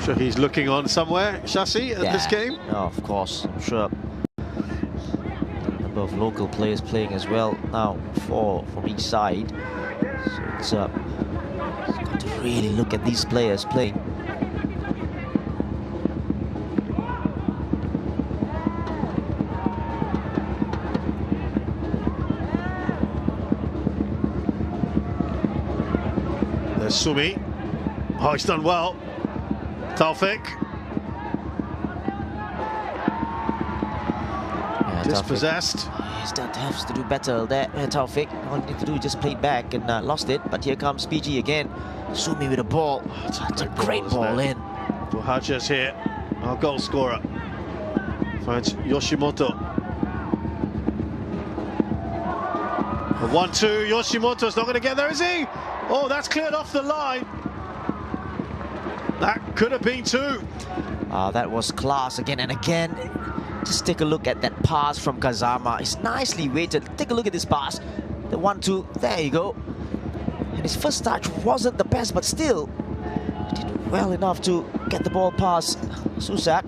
Sure he's looking on somewhere, Shasi, at this game? No, of course, I'm sure. A number of local players playing as well now, 4 from each side. So it's got to really look at these players playing. There's Sumi. Oh, he's done well. Taufik. Yeah, dispossessed. Taufik, he has to do better there. Taufik, all he needs to do is just play it back and lost it. But here comes PG again. Sumi with a ball. It's a great ball in. Buhaja's here, our goal scorer. Finds Yoshimoto. A 1-2, Yoshimoto's not going to get there, is he? Oh, that's cleared off the line. That could have been 2. That was class again and again. Just take a look at that pass from Kazama. It's nicely weighted. Take a look at this pass. The 1-2, there you go. And his first touch wasn't the best, but still he did well enough to get the ball past Susak.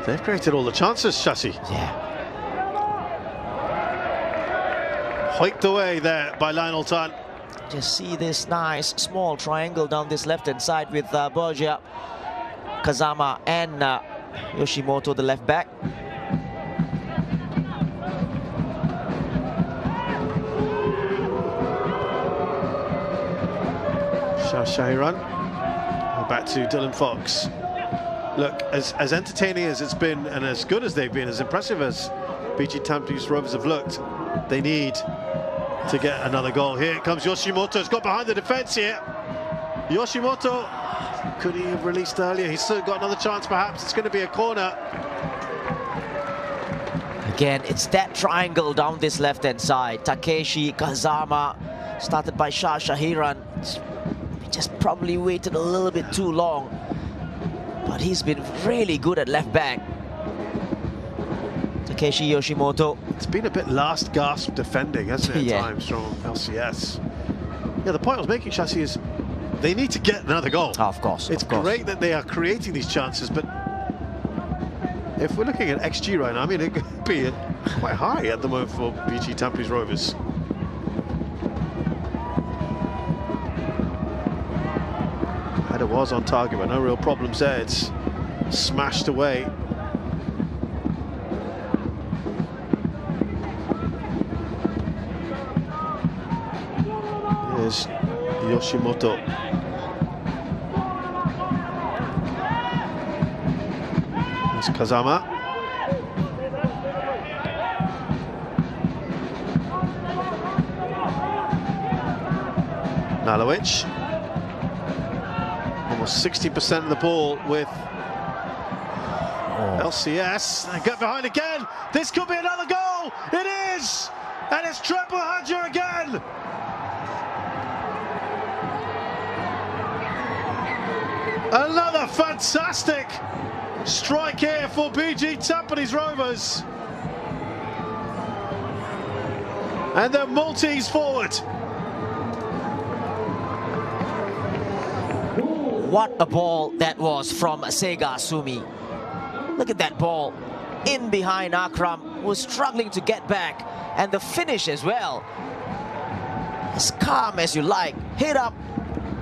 They've created all the chances, Shashi. Yeah. Hoiked away there by Lionel Tan. Just see this nice small triangle down this left-hand side with Borgia, Kazama and Yoshimoto, the left back. Shahiran. Back to Dylan Fox. Look, as entertaining as it's been and as good as they've been, as impressive as BG Tampines Rovers have looked, they need to get another goal. Here comes Yoshimoto. It's got behind the defence here. Yoshimoto, could he have released earlier? He's still got another chance perhaps. It's going to be a corner. Again, it's that triangle down this left-hand side. Takeshi, Kazama, started by Shahiran. He just probably waited a little bit too long. But he's been really good at left back. Takeshi Yoshimoto. It's been a bit last gasp defending, hasn't it, at times from LCS. Yeah, the point I was making, Shashi, is they need to get another goal. Oh, of course. It's great that they are creating these chances, but if we're looking at XG right now, I mean, it could be quite high at the moment for BG Tampines Rovers. Header was on target, but no real problems there. It's smashed away. Here's Yoshimoto. Here's Kazama. Nalovic. Almost 60% of the ball with LCS. They get behind again. This could be another goal. It is! And it's Trent Buhaja again! Another fantastic strike here for BG Tampines Rovers. And they're Maltese forward. What a ball that was from Sega Sumi. Look at that ball. In behind Akram, was struggling to get back. And the finish as well. As calm as you like. Hit up.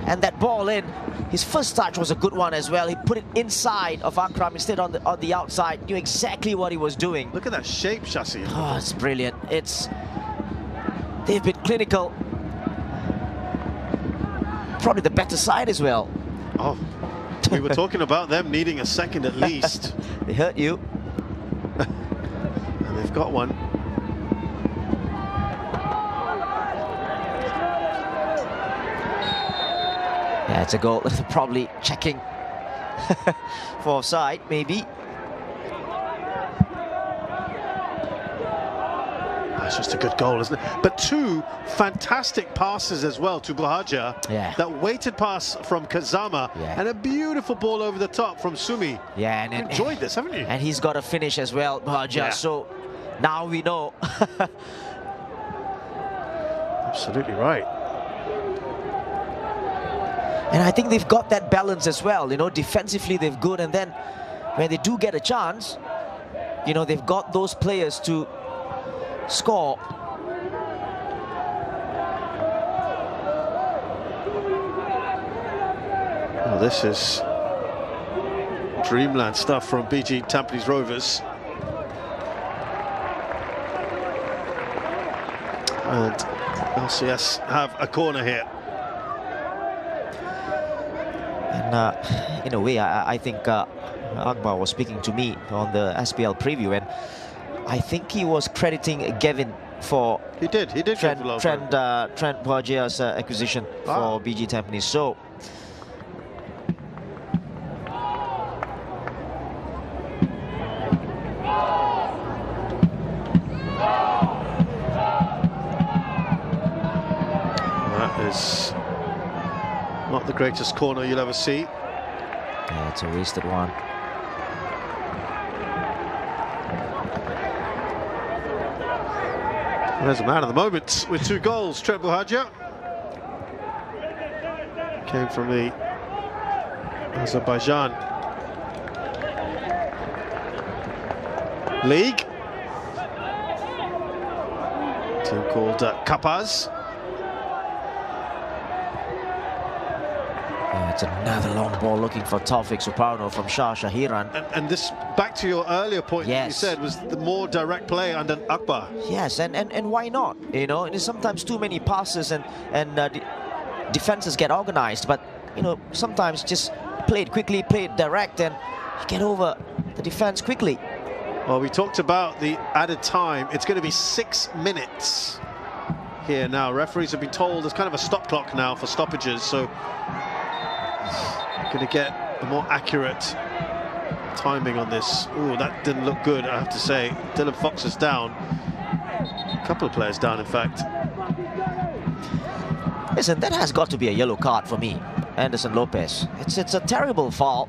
And that ball in. His first touch was a good one as well. He put it inside of Akram instead on the outside. Knew exactly what he was doing. Look at that shape, Shashi. Oh, it's brilliant. They've been clinical. Probably the better side as well. Oh, we were talking about them needing a second at least. They hurt you. And they've got one. Yeah, it's a goal. Probably checking for offside, maybe. That's just a good goal, isn't it? But two fantastic passes as well to Buhaja. Yeah. That weighted pass from Kazama and a beautiful ball over the top from Sumi. Yeah, and you enjoyed this, haven't you? And he's got a finish as well, Buhaja. Yeah. So now we know. Absolutely right. And I think they've got that balance as well. You know, defensively they're good, and then when they do get a chance, you know, they've got those players to score. Well, this is dreamland stuff from BG Tampines Rovers. And LCS have a corner here. And in a way, I think Akbar was speaking to me on the SPL preview, and I think he was crediting Gavin for He did go for low. Trent Bourgia's acquisition for BG Tampines. So that is not the greatest corner you'll ever see. yeah, it's a wasted one. There's a man of the moment with 2 goals. Trent Bourgia came from the Azerbaijan League. Team called Kapaz. Yeah, it's another long ball looking for Taufik Suparno from Shah Shahiran. And this, back to your earlier point that you said, was the more direct play under Akbar. Yes, and why not? You know, there's sometimes too many passes and defenses get organized, but you know, sometimes just play it quickly, play it direct, and you get over the defense quickly. Well, we talked about the added time. It's going to be 6 minutes here now. Referees have been told there's kind of a stop clock now for stoppages, so going to get a more accurate timing on this. Oh, that didn't look good, I have to say. Dylan Fox is down. A couple of players down, in fact. Listen, that has got to be a yellow card for me, Anderson Lopez. It's a terrible foul.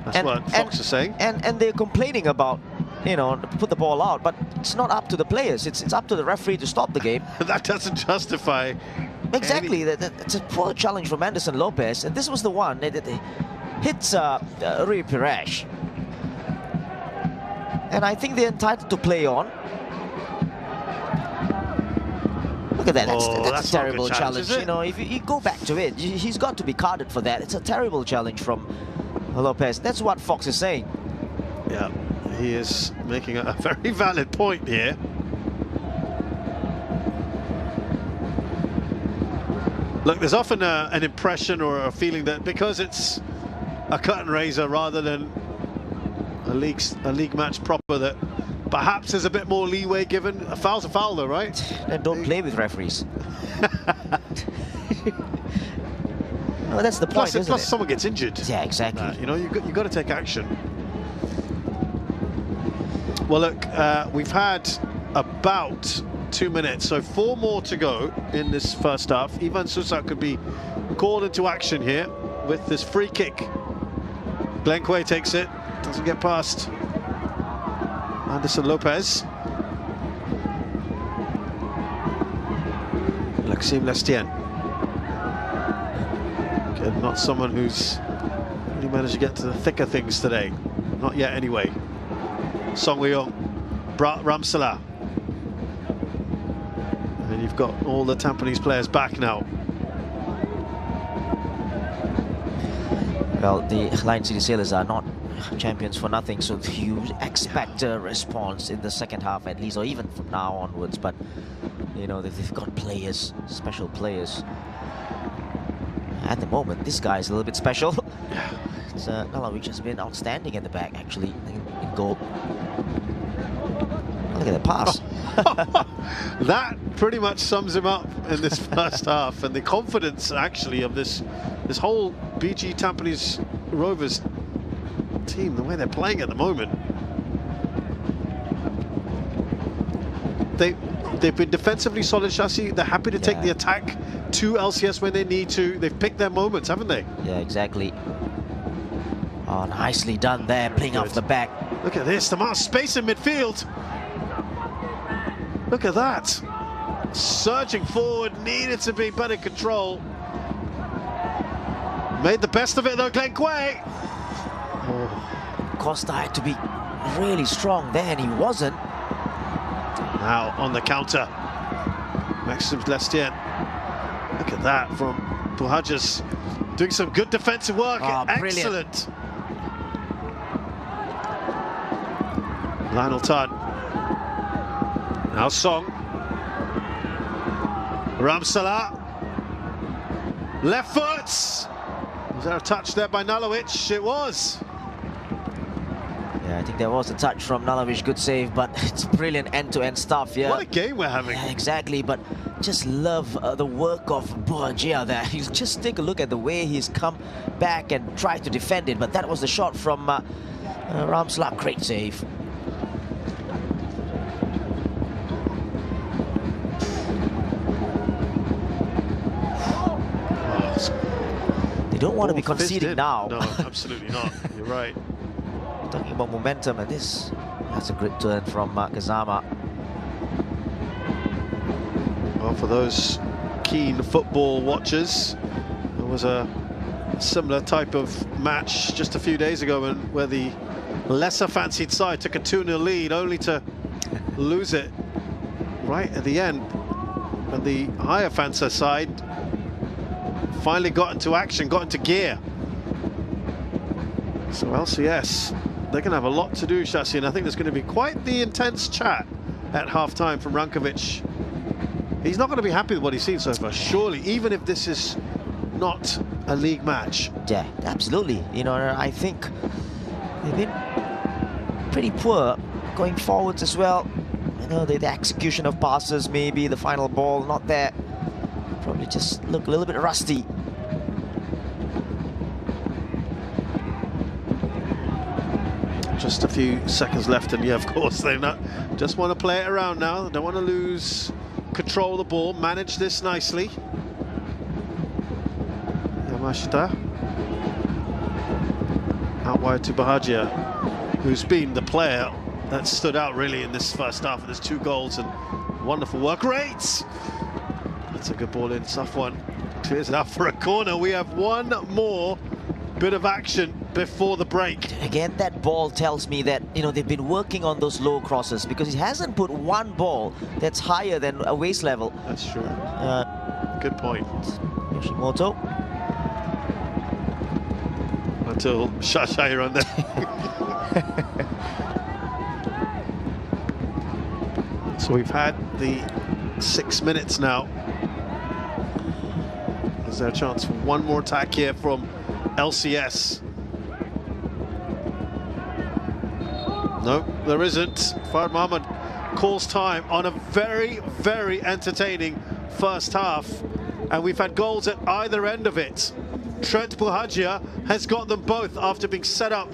That's what Fox is saying. And they're complaining about, you know, put the ball out, but it's not up to the players. It's up to the referee to stop the game. That doesn't justify. Exactly. It's a poor challenge from Anderson Lopez, and this was the one that hits Rui Pires. And I think they're entitled to play on. Look at that. That's a terrible challenge. You know, if you go back to it, he's got to be carded for that. It's a terrible challenge from Lopez. That's what Fox is saying. Yeah, he is making a very valid point here. Look, there's often an impression or a feeling that because it's a curtain raiser rather than a league match proper, that perhaps there's a bit more leeway given. A foul's a foul, though, right? And don't play with referees. Well, that's the point, isn't plus it? someone gets injured. Yeah, exactly. You know, you've got to take action. Well, look, we've had about 2 minutes, so 4 more to go in this first half. Ivan Susak could be called into action here with this free kick. Glenn Quay takes it, doesn't get past Anderson Lopez. Maxime Lestien. Again, not someone who's really managed to get to the thicker things today. Not yet, anyway. Song Wei-yong, Ramsala. And you've got all the Tampines players back now. Well, the Lion City Sailors are not champions for nothing, so you expect a response in the second half at least, or even from now onwards. But you know, they've got players, special players. At the moment, this guy is a little bit special. Nalawich has been outstanding at the back, actually, in goal. Look at the pass. That pretty much sums him up in this first half, and the confidence actually of this whole BG Tampines Rovers team, the way they're playing at the moment. They've been defensively solid, Shasi. They're happy to take the attack to LCS when they need to. They've picked their moments, haven't they? Yeah, exactly. Oh, nicely done there, playing off the back. Look at this, the amount of space in midfield. Look at that. Surging forward, needed to be better control. Made the best of it though, Glenn Quay. Costa had to be really strong there, and he wasn't. Now on the counter, Maxime Lestien. Look at that from Buhajas, doing some good defensive work. Excellent. Lionel Tan. Now Song. Ramsala. Left foot. Was there a touch there by Nalawich? It was. Yeah, I think there was a touch from Nalavish, good save, but it's brilliant end-to-end stuff. Yeah, What a game we're having. yeah, exactly. But just love the work of Boajia there. You just take a look at the way he's come back and tried to defend it. But that was the shot from Ramslak. Great save. They don't want to be conceding now. No, absolutely not. You're right. Talking about momentum, and that's a great turn from Kazama. Well, for those keen football watchers, there was a similar type of match just a few days ago where the lesser fancied side took a 2-0 lead only to lose it right at the end. And the higher fancied side finally got into action, got into gear. So LCS, they're going to have a lot to do, Shasi, and I think there's going to be quite the intense chat at half-time from Rankovic. He's not going to be happy with what he's seen so far, surely, even if this is not a league match. Yeah, absolutely. You know, I think they've been pretty poor going forwards as well. You know, the execution of passes, maybe the final ball, not there. Probably just look a little bit rusty. Just a few seconds left, and yeah, of course, they just want to play it around now. They don't want to lose control of the ball, manage this nicely. Yamashita out wide to Bahajia, who's been the player that stood out really in this first half. There's 2 goals and wonderful work rate. That's a good ball in, tough one. Clears it out for a corner. We have one more bit of action before the break. Again, that ball tells me that, you know, they've been working on those low crosses, because he hasn't put one ball that's higher than a waist level. That's true. Good point. Yoshimoto. Until Shashai on there. So we've had the 6 minutes now. Is there a chance for one more attack here from LCS? No, there isn't. Farad Mohammed calls time on a very, very entertaining first half. And we've had goals at either end of it. Trent Buhajia has got them both after being set up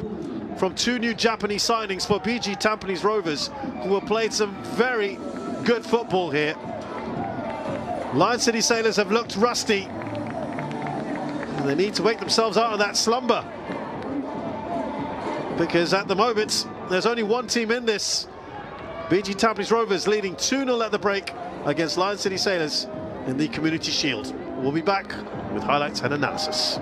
from 2 new Japanese signings for BG Tampines Rovers, who have played some very good football here. Lion City Sailors have looked rusty, and they need to wake themselves out of that slumber, because at the moment there's only one team in this. BG Tampines Rovers leading 2-0 at the break against Lion City Sailors in the Community Shield. We'll be back with highlights and analysis.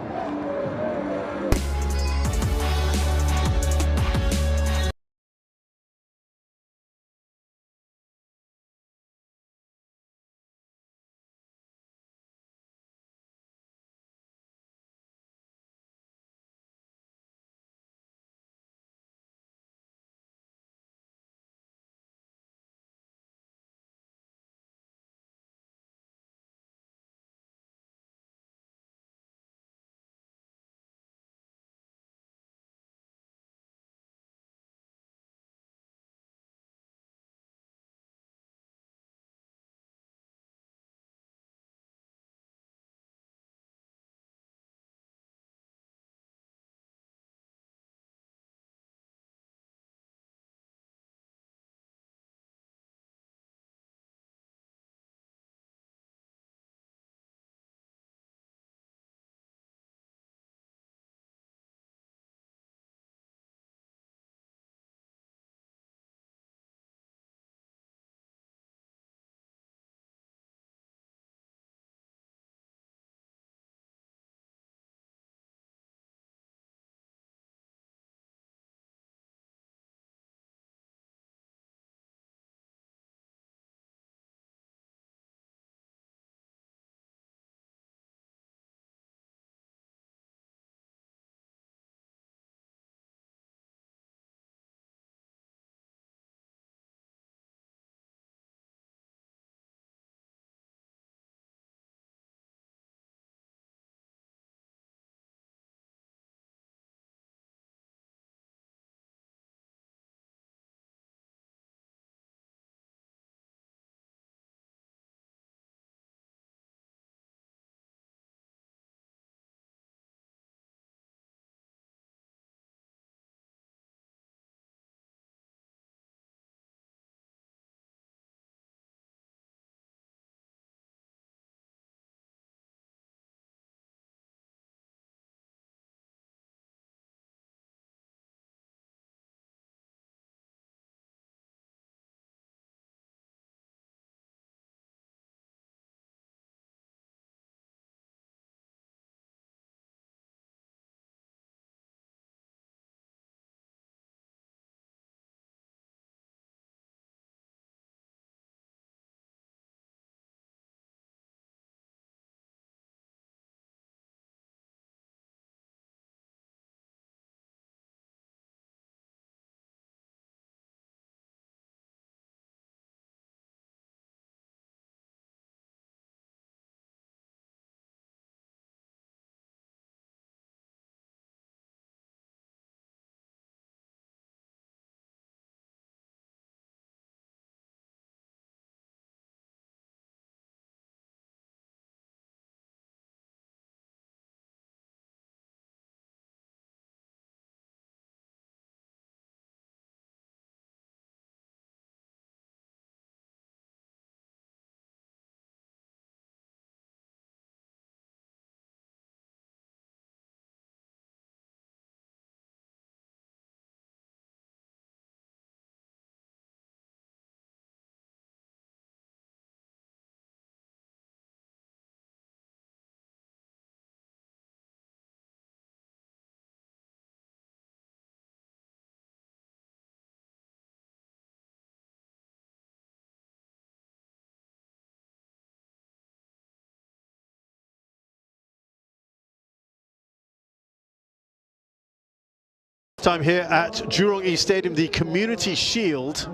Time here at Jurong East Stadium, the Community Shield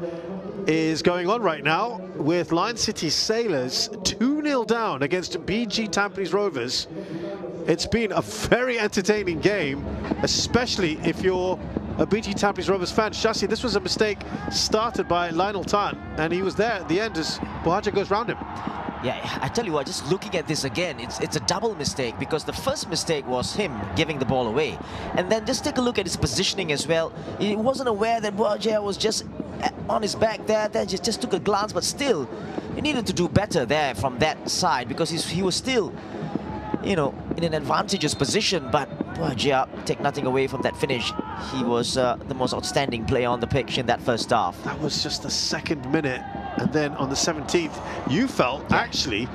is going on right now with Lion City Sailors 2-0 down against BG Tampines Rovers. It's been a very entertaining game, especially if you're a BG Tampines Rovers fan. Shasi, this was a mistake started by Lionel Tan, and he was there at the end as Bohaja goes round him. Yeah, I tell you what, just looking at this again, it's a double mistake, because the first mistake was him giving the ball away. And then just take a look at his positioning as well. He wasn't aware that Bohaja was just on his back there, then just took a glance, but still, he needed to do better there from that side, because he was still, you know, in an advantageous position. But Bohaja, take nothing away from that finish. He was the most outstanding player on the pitch in that first half. That was just the second minute. And then on the 17th, you felt actually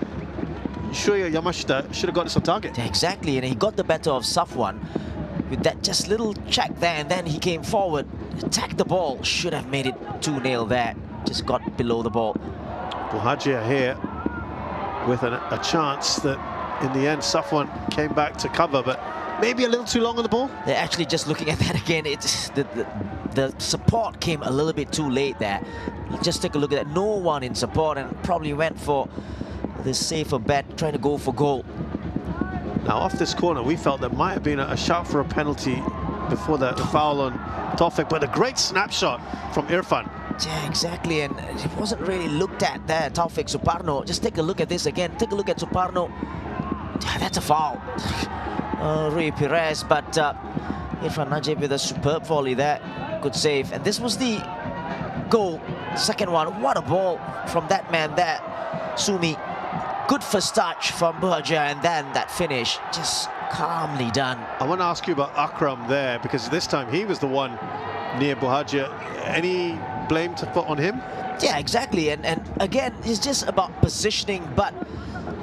Shuya Yamashita should have got this on target. Yeah, exactly, and he got the better of Safwan with that just little check there, and then he came forward, attacked the ball, should have made it 2-0 there, just got below the ball. Bohaja here with a chance that in the end Safwan came back to cover, but maybe a little too long on the ball. They're actually just looking at that again. It's the support came a little bit too late there. Just take a look at that. No one in support, and probably went for the safer bet, trying to go for goal. Now off this corner, we felt there might have been a shout for a penalty before the foul on Taufik, but a great snapshot from Irfan. Yeah, exactly, and it wasn't really looked at there. Taufik Suparno. Just take a look at this again. Take a look at Suparno. Yeah, that's a foul. Rui Perez, but Irfan Najib with a superb volley there. Good save. And this was the goal. Second one. What a ball from that man there, Sumi. Good first touch from Bohaja, and then that finish. Just calmly done. I want to ask you about Akram there, because this time he was the one near Bohaja. Any blame to put on him? Yeah, exactly. And again, it's just about positioning, but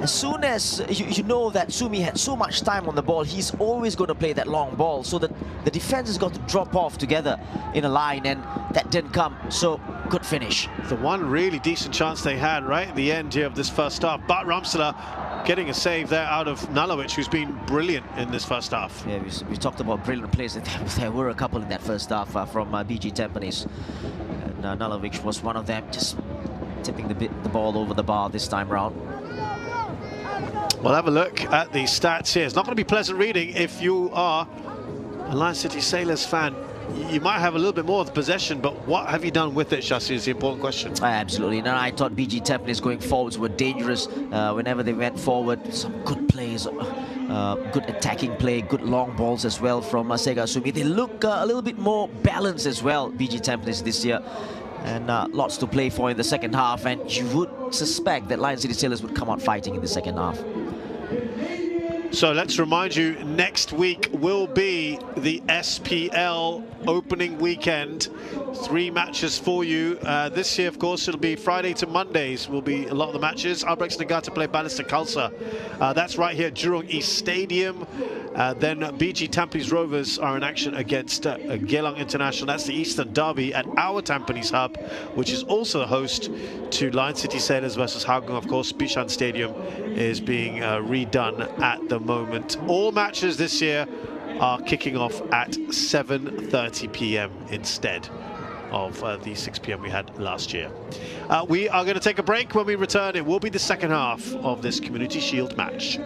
as soon as you know that Sumi had so much time on the ball, he's always going to play that long ball, so that the defense has got to drop off together in a line, and that didn't come. So good finish. The one really decent chance they had right at the end here of this first half, but Ramsala getting a save there out of Nalovic, who's been brilliant in this first half. Yeah, we talked about brilliant plays. There were a couple in that first half from BG Tampines, and Nalovic was one of them, just tipping the ball over the bar this time round. We'll have a look at the stats here. It's not going to be pleasant reading if you are a Lion City Sailors fan. You might have a little bit more of the possession, but what have you done with it, Shasi, is the important question. Absolutely. No, I thought BG Tampines going forwards were dangerous whenever they went forward. Some good plays, good attacking play, good long balls as well from Sega Sumi. They look a little bit more balanced as well, BG Tampines this year. And lots to play for in the second half, and you would suspect that Lion City Sailors would come out fighting in the second half. So let's remind you, next week will be the SPL opening weekend. 3 matches for you. This year, of course, it'll be Friday to Mondays will be a lot of the matches. Albrecht Nagata play Ballister Khalsa. That's right here at Jurong East Stadium. Then BG Tampines Rovers are in action against Geylang International. That's the Eastern Derby at our Tampines hub, which is also the host to Lion City Sailors versus Hougang. Of course, Bishan Stadium is being redone at the moment. All matches this year are kicking off at 7:30 p.m. instead of the 6 p.m. we had last year. We are going to take a break. When we return, it will be the second half of this Community Shield match.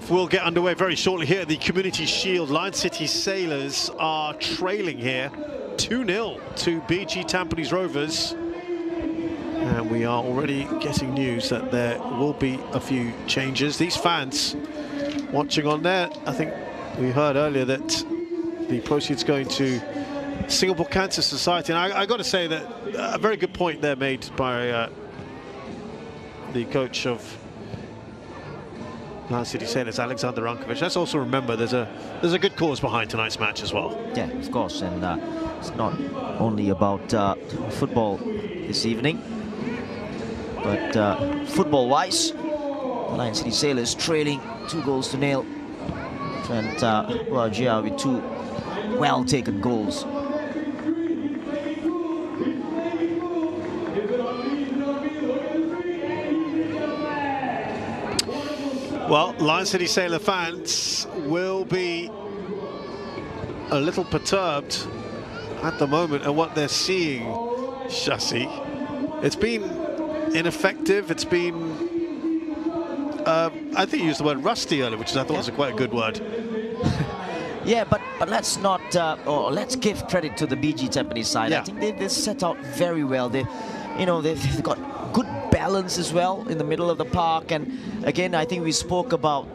We'll get underway very shortly here at the Community Shield. Lion City Sailors are trailing here 2-0 to BG Tampines Rovers. And we are already getting news that there will be a few changes. These fans watching on there, I think we heard earlier that the proceeds going to Singapore Cancer Society. And I got to say that a very good point there made by the coach of Lion City Sailors, Alexander Rankovic. Let's also remember there's a good cause behind tonight's match as well. Yeah, of course, and it's not only about football this evening, but football-wise, Lion City Sailors trailing 2-0. And Raja with 2 well-taken goals. Well, Lion City Sailor fans will be a little perturbed at the moment at what they're seeing, Shasi. It's been ineffective. It's been, I think you used the word rusty earlier, which I thought was quite a good word. Yeah, but let's not, or let's give credit to the BG Tampines side. Yeah. I think they set out very well. They've got good balance as well in the middle of the park. And again, I think we spoke about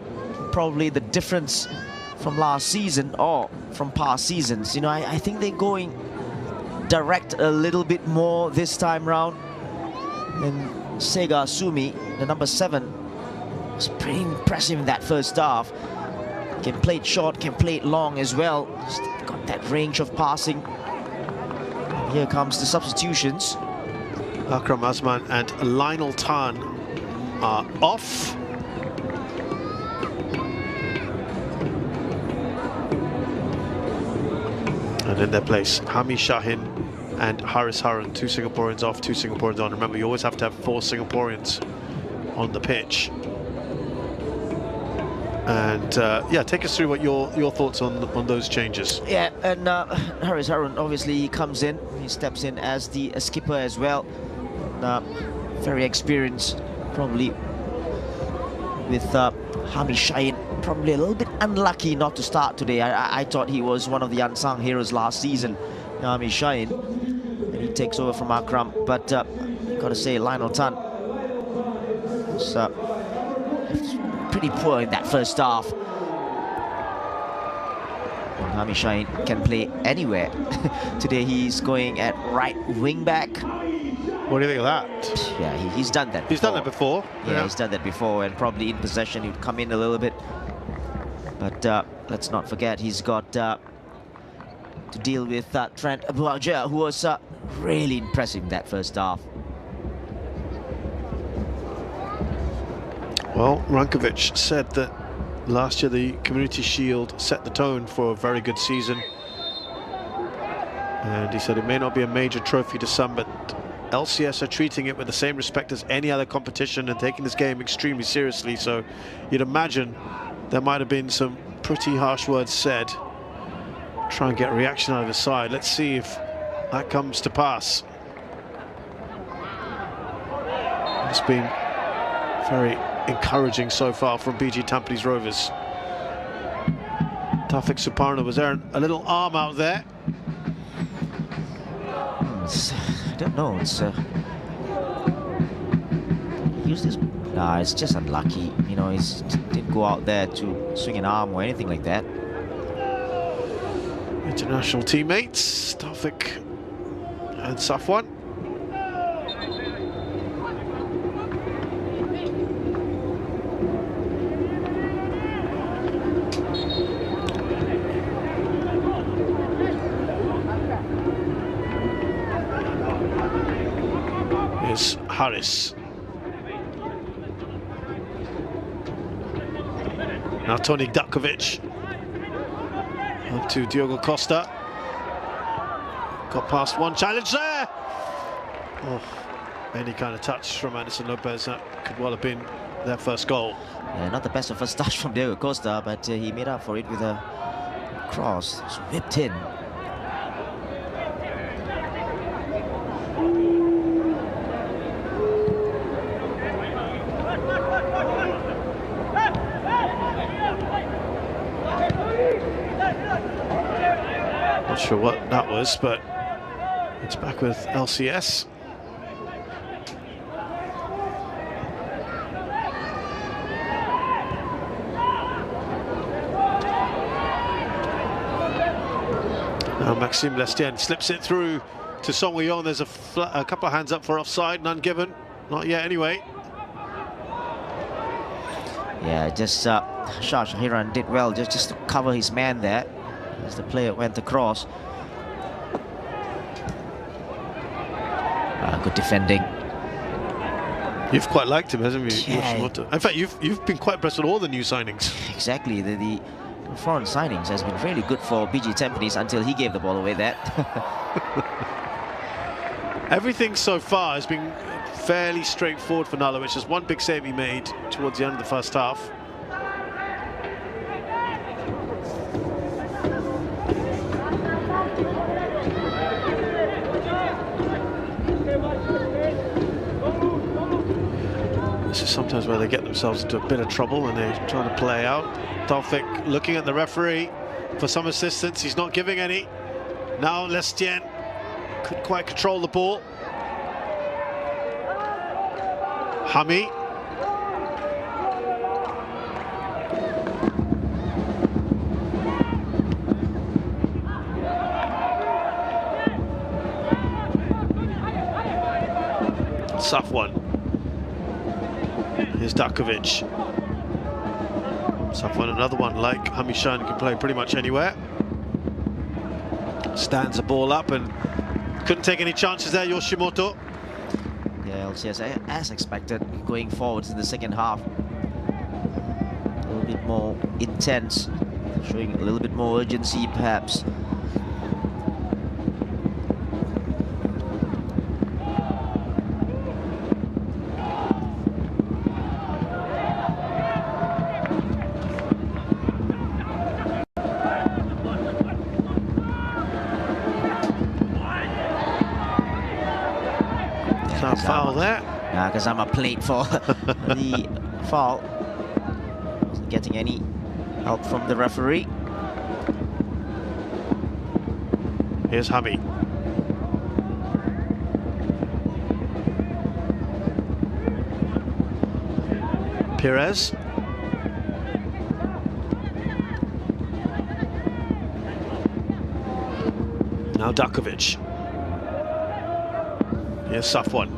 probably the difference from last season or from past seasons. I think they're going direct a little bit more this time round. And Sega Sumi, the number 7, was pretty impressive in that first half. Can play it short, can play it long as well. Just got that range of passing. And here comes the substitutions. Akram Azman and Lionel Tan are off. And in their place, Hami Shahin and Haris Haran, 2 Singaporeans off, 2 Singaporeans on. Remember, you always have to have 4 Singaporeans on the pitch. And yeah, take us through what your thoughts on those changes. Yeah, and Haris Haran, obviously he comes in, he steps in as the skipper as well. Very experienced, probably with Hami Shahin, probably a little bit unlucky not to start today. I thought he was one of the unsung heroes last season, Hami Shahin, and he takes over from Akram. But got to say, Lionel Tan was pretty poor in that first half. And Hami Shahin can play anywhere. Today he's going at right wing back. What do you think of that? Yeah, he's done that. He's done that before. Yeah, he's done that before, and probably in possession he'd come in a little bit. But let's not forget he's got to deal with Trent Abuaja, who was really impressive in that first half. Well, Rankovic said that last year the Community Shield set the tone for a very good season. And he said it may not be a major trophy to some, but LCS are treating it with the same respect as any other competition and taking this game extremely seriously. So you'd imagine there might have been some pretty harsh words said. Try and get a reaction out of his side. Let's see if that comes to pass. It's been very encouraging so far from BG Tampines Rovers. Tafik Suparna was there, a little arm out there. I don't know, it's it's just unlucky, he didn't go out there to swing an arm or anything like that. International teammates, Tafik and Safwan. Here's Haris. Now Tony Dakovic. Up to Diogo Costa. Got past one challenge there. Oh, any kind of touch from Anderson Lopez, that could well have been their first goal. Yeah, not the best of first touch from Diogo Costa, but he made up for it with a cross. It's whipped in. Not sure what that was, but it's back with LCS. Now Maxime Lestienne slips it through to Song Woo-yong. There's a couple of hands up for offside, none given. Not yet anyway. Yeah, just Shah Shahiran did well just to cover his man there as the player went across. Good defending. You've quite liked him, hasn't you? Yeah. In fact, you've been quite impressed with all the new signings. Exactly. The foreign signings has been really good for BG Tampines until he gave the ball away there. Everything so far has been fairly straightforward for Nala, which is one big save he made towards the end of the first half. This is sometimes where they get themselves into a bit of trouble when they try to play out. Taufik looking at the referee for some assistance. He's not giving any. Now Lestienne couldn't quite control the ball. Hami. Safwan. Here's Dakovic. Safwan, another one like Hamishan, can play pretty much anywhere. Stands the ball up and couldn't take any chances there, Yoshimoto. Yeah, LCS, as expected, going forwards in the second half. A little bit more intense, showing a little bit more urgency, perhaps. Foul there. Kazama played for the foul. Wasn't getting any help from the referee. Here's Hami. Perez. Now Dakovic. Here's Safwan.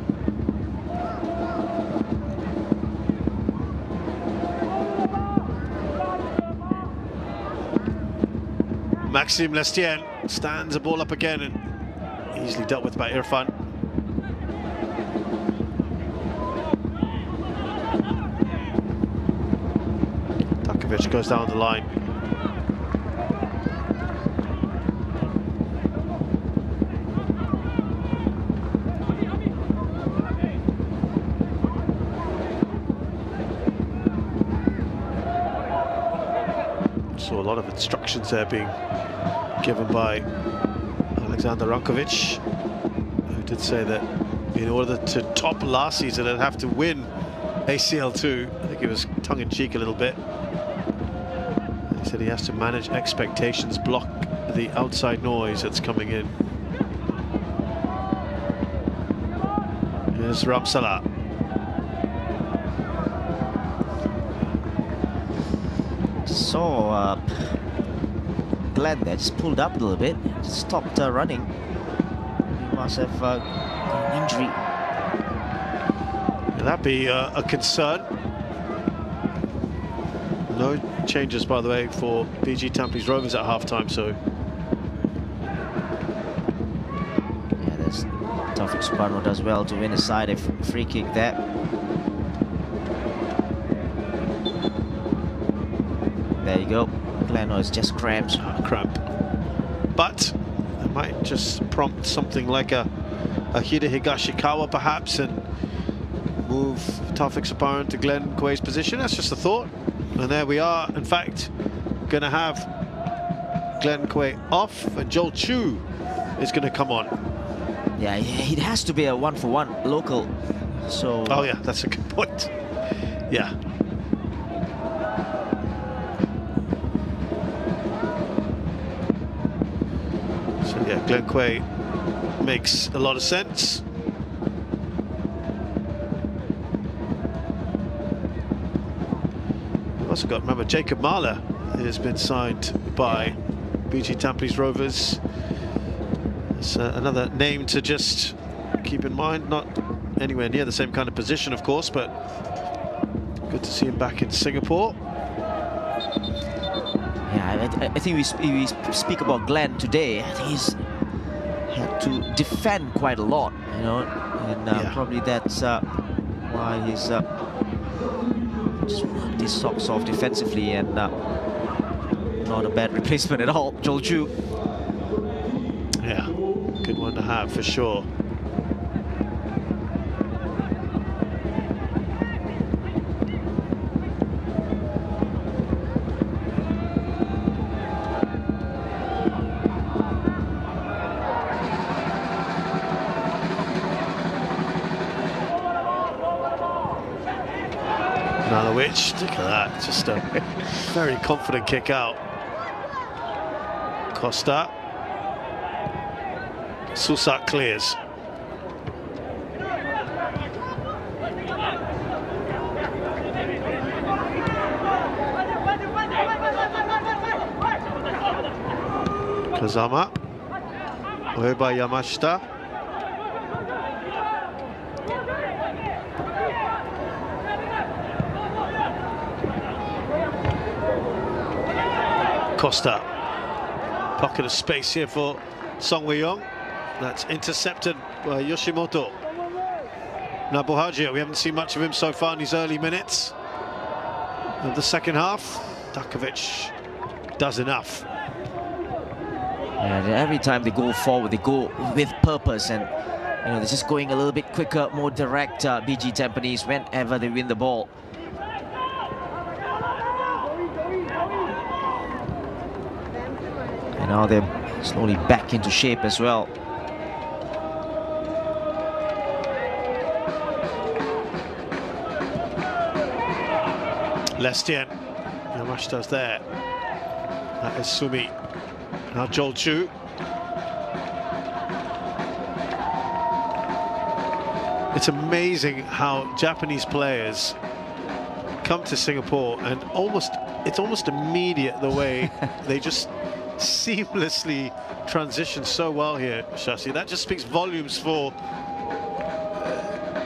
Maxime Lestienne stands the ball up again and easily dealt with by Irfan. Dakovic goes down the line. Saw a lot of instructions there being given by Alexander Rankovic, who did say that in order to top last season they'd have to win ACL2. I think it was tongue-in-cheek a little bit. He said he has to manage expectations, block the outside noise that's coming in. Here's Ramsala. Saw Glenn there just pulled up a little bit, just stopped running. He must have got an injury. Will that be a concern? No changes, by the way, for BG Tampines Rovers at half-time, so... Yeah, there's Taufik Subarno does well to win aside a free kick there. There you go. Gleno is just cramps. Cramp. But it might just prompt something like a Hida Higashikawa perhaps and move Taufik Subarno to Glenn Kuei's position. That's just a thought. And there we are, in fact, going to have Glenn Kuei off and Joel Chu is going to come on. Yeah, it has to be a one-for-one local. So. Oh yeah, that's a good point. Yeah. So yeah, Glenn Quay makes a lot of sense. We've also got, remember, Jacob Mahler has been signed by BG Tampines Rovers. It's another name to just keep in mind, not anywhere near the same kind of position, of course, but good to see him back in Singapore. Yeah, I think we speak about Glenn today. I think he's had to defend quite a lot, you know, and probably that's why he's just worked his socks off defensively, and not a bad replacement at all, Joel Chu. Yeah, good one to have for sure. Look at that, just a very confident kick out. Costa. Susak clears. Kazama. Away by Yamashita. Costa, pocket of space here for Song Wei-yong. That's intercepted by Yoshimoto. Now Bohajia, we haven't seen much of him so far in his early minutes of the second half. Dakovic does enough. And every time they go forward, they go with purpose, and you know, they're just going a little bit quicker, more direct. BG Tampines whenever they win the ball. And now they're slowly back into shape as well. Lestienne, Yamashita's there. That is Sumi. Now Joel Chu. It's amazing how Japanese players come to Singapore and it's almost immediate the way they just seamlessly transition so well here, Shashi. That just speaks volumes for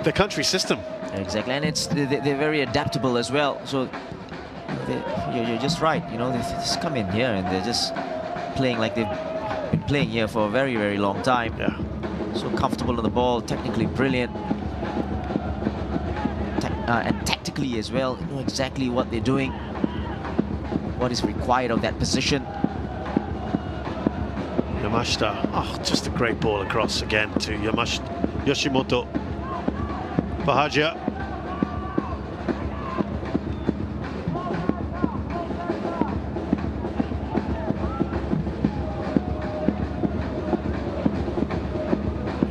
the country system. Exactly, and they're very adaptable as well. So you're just right. You know, they just come in here and they're just playing like they've been playing here for a very, very long time. Yeah. So comfortable on the ball, technically brilliant, and tactically as well. You know exactly what they're doing, what is required of that position. Yamashita, oh, just a great ball across again to Yoshimoto. Bahajia.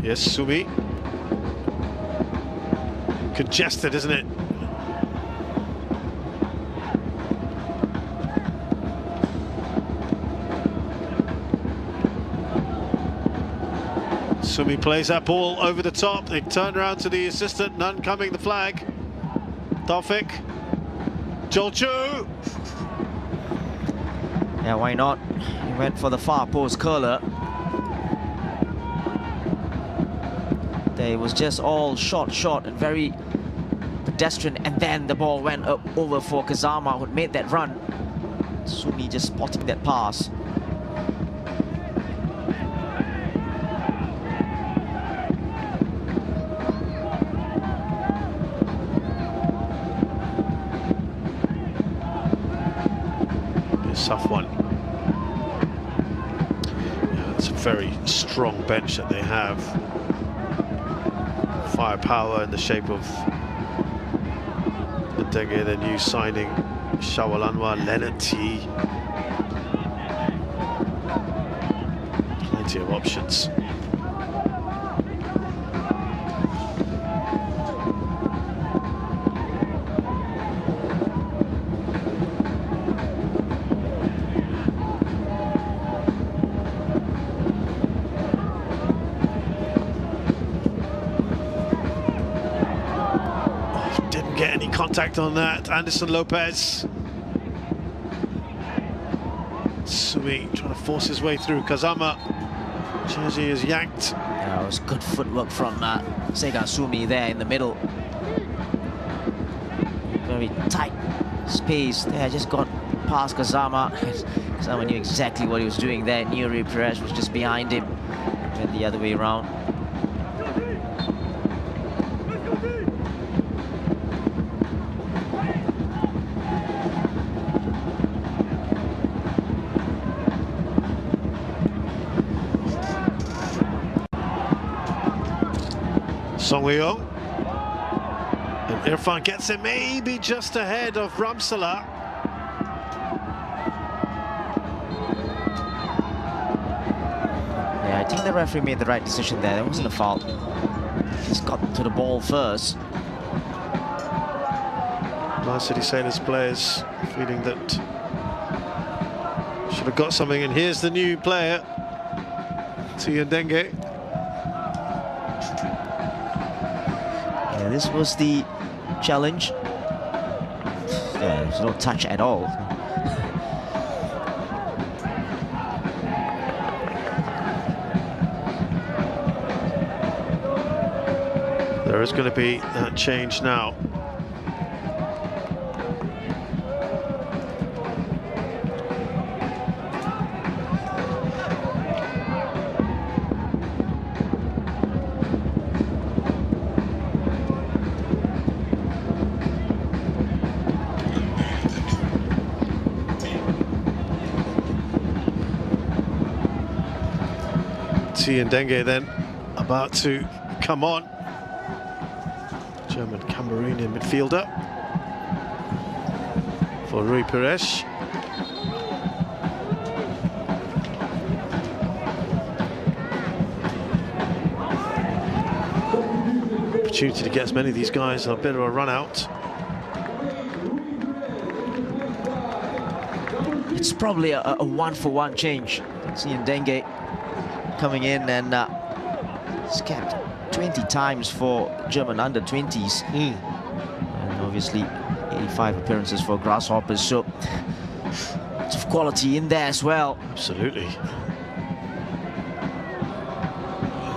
Yes, Sumi. Congested, isn't it? Sumi plays that ball over the top. They turn around to the assistant, none coming, the flag. Taufik. Joel Chu. Yeah, why not? He went for the far post curler. It was just all short and very pedestrian, and then the ball went up over for Kazama, who made that run. Sumi just spotting that pass. Tough one. Yeah, it's a very strong bench that they have. Firepower in the shape of Ndege, the new signing, Shawalanwa, Leonard T. Plenty of options. get any contact on that. Anderson Lopez. Sumi trying to force his way through. Kazama. Jersey is yanked. Yeah, it was good footwork from Sega Sumi there in the middle. Very tight space there, just got past Kazama. Kazama knew exactly what he was doing there. Rovers Perez was just behind him. Went the other way around. Song Wei-Yong. And Irfan gets it maybe just ahead of Ramsala. Yeah, I think the referee made the right decision there. There wasn't a foul. He's got to the ball first. Man City Sailors players feeling that should have got something. And here's the new player, Tiendenge. Yeah, this was the challenge. Yeah, there's no touch at all. There is going to be that change now. Tiendenge then about to come on. German Cameroonian midfielder for Rui Perez. Opportunity to get as many of these guys a bit of a run out. It's probably a one-for-one change. Tiendenge coming in and he's capped 20 times for German under-20s. And obviously 85 appearances for Grasshoppers, so lots of quality in there as well. Absolutely.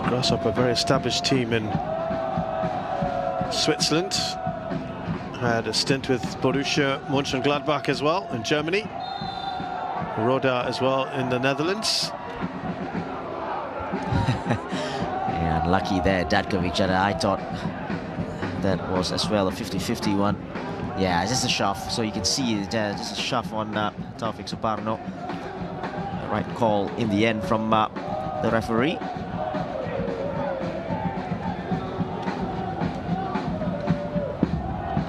Grasshopper, a very established team in Switzerland. Had a stint with Borussia Mönchengladbach as well in Germany. Roda as well in the Netherlands. Yeah, unlucky there, Datkovic. I thought that was as well a 50-50 one. Yeah, just a shove. So you can see just a shove on Taufik Suparno. Right call in the end from the referee.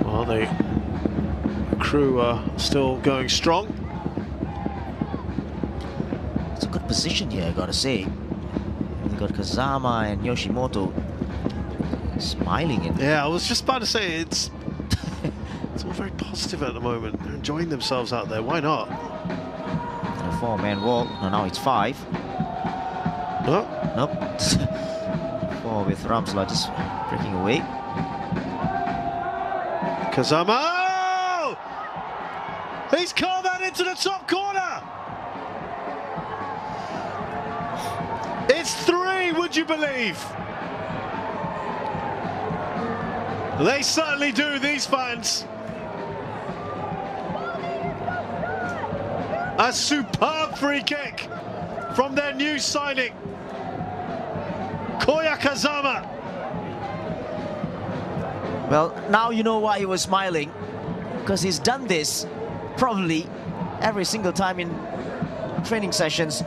Well, the crew are still going strong. It's a good position here, I gotta say. We've got Kazama and Yoshimoto smiling in. Yeah, I was just about to say it's all very positive at the moment. They're enjoying themselves out there. Why not? And a four-man wall. No, now it's five. No? Nope. Four with Ramsala just breaking away. Kazama! He's called that into the top corner! It's 3, would you believe? They certainly do, these fans. A superb free kick from their new signing, Koya Kazama. Well, now you know why he was smiling, because he's done this probably every single time in training sessions.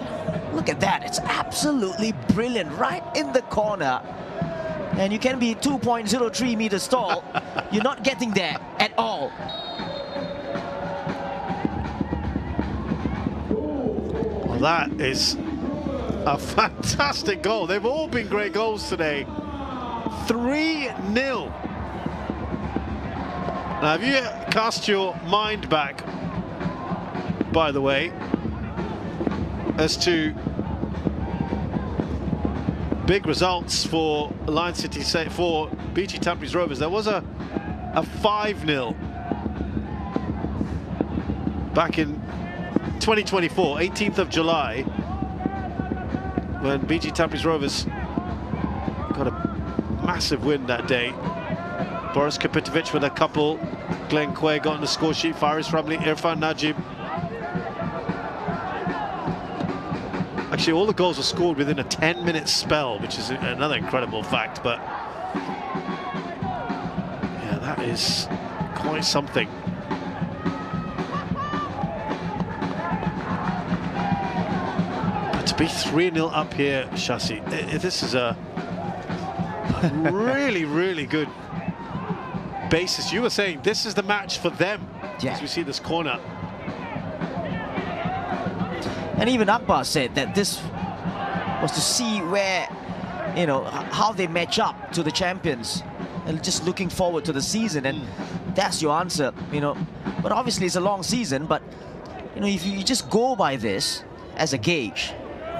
Look at that, it's absolutely brilliant, right in the corner. And you can be 2.03 meters tall, you're not getting there at all. Well, that is a fantastic goal. They've all been great goals today. 3-0. Now, have you cast your mind back, by the way, as to big results for Lion City, for BT Tampines Rovers? There was a a 5-0 back in 2024, 18th of July, when BG Tampines Rovers got a massive win that day. Boris Kapitovic with a couple, Glenn Quay got on the score sheet, Faris Ramli, Irfan Najib. Actually, all the goals were scored within a 10-minute spell, which is another incredible fact, but yeah, that is quite something. But to be 3-0 up here, Shasi, this is a really, really good basis. You were saying this is the match for them, as we see this corner. And even Akbar said that this was to see where, you know, how they match up to the champions, and just looking forward to the season. And that's your answer, you know. But obviously it's a long season, but, you know, if you just go by this as a gauge,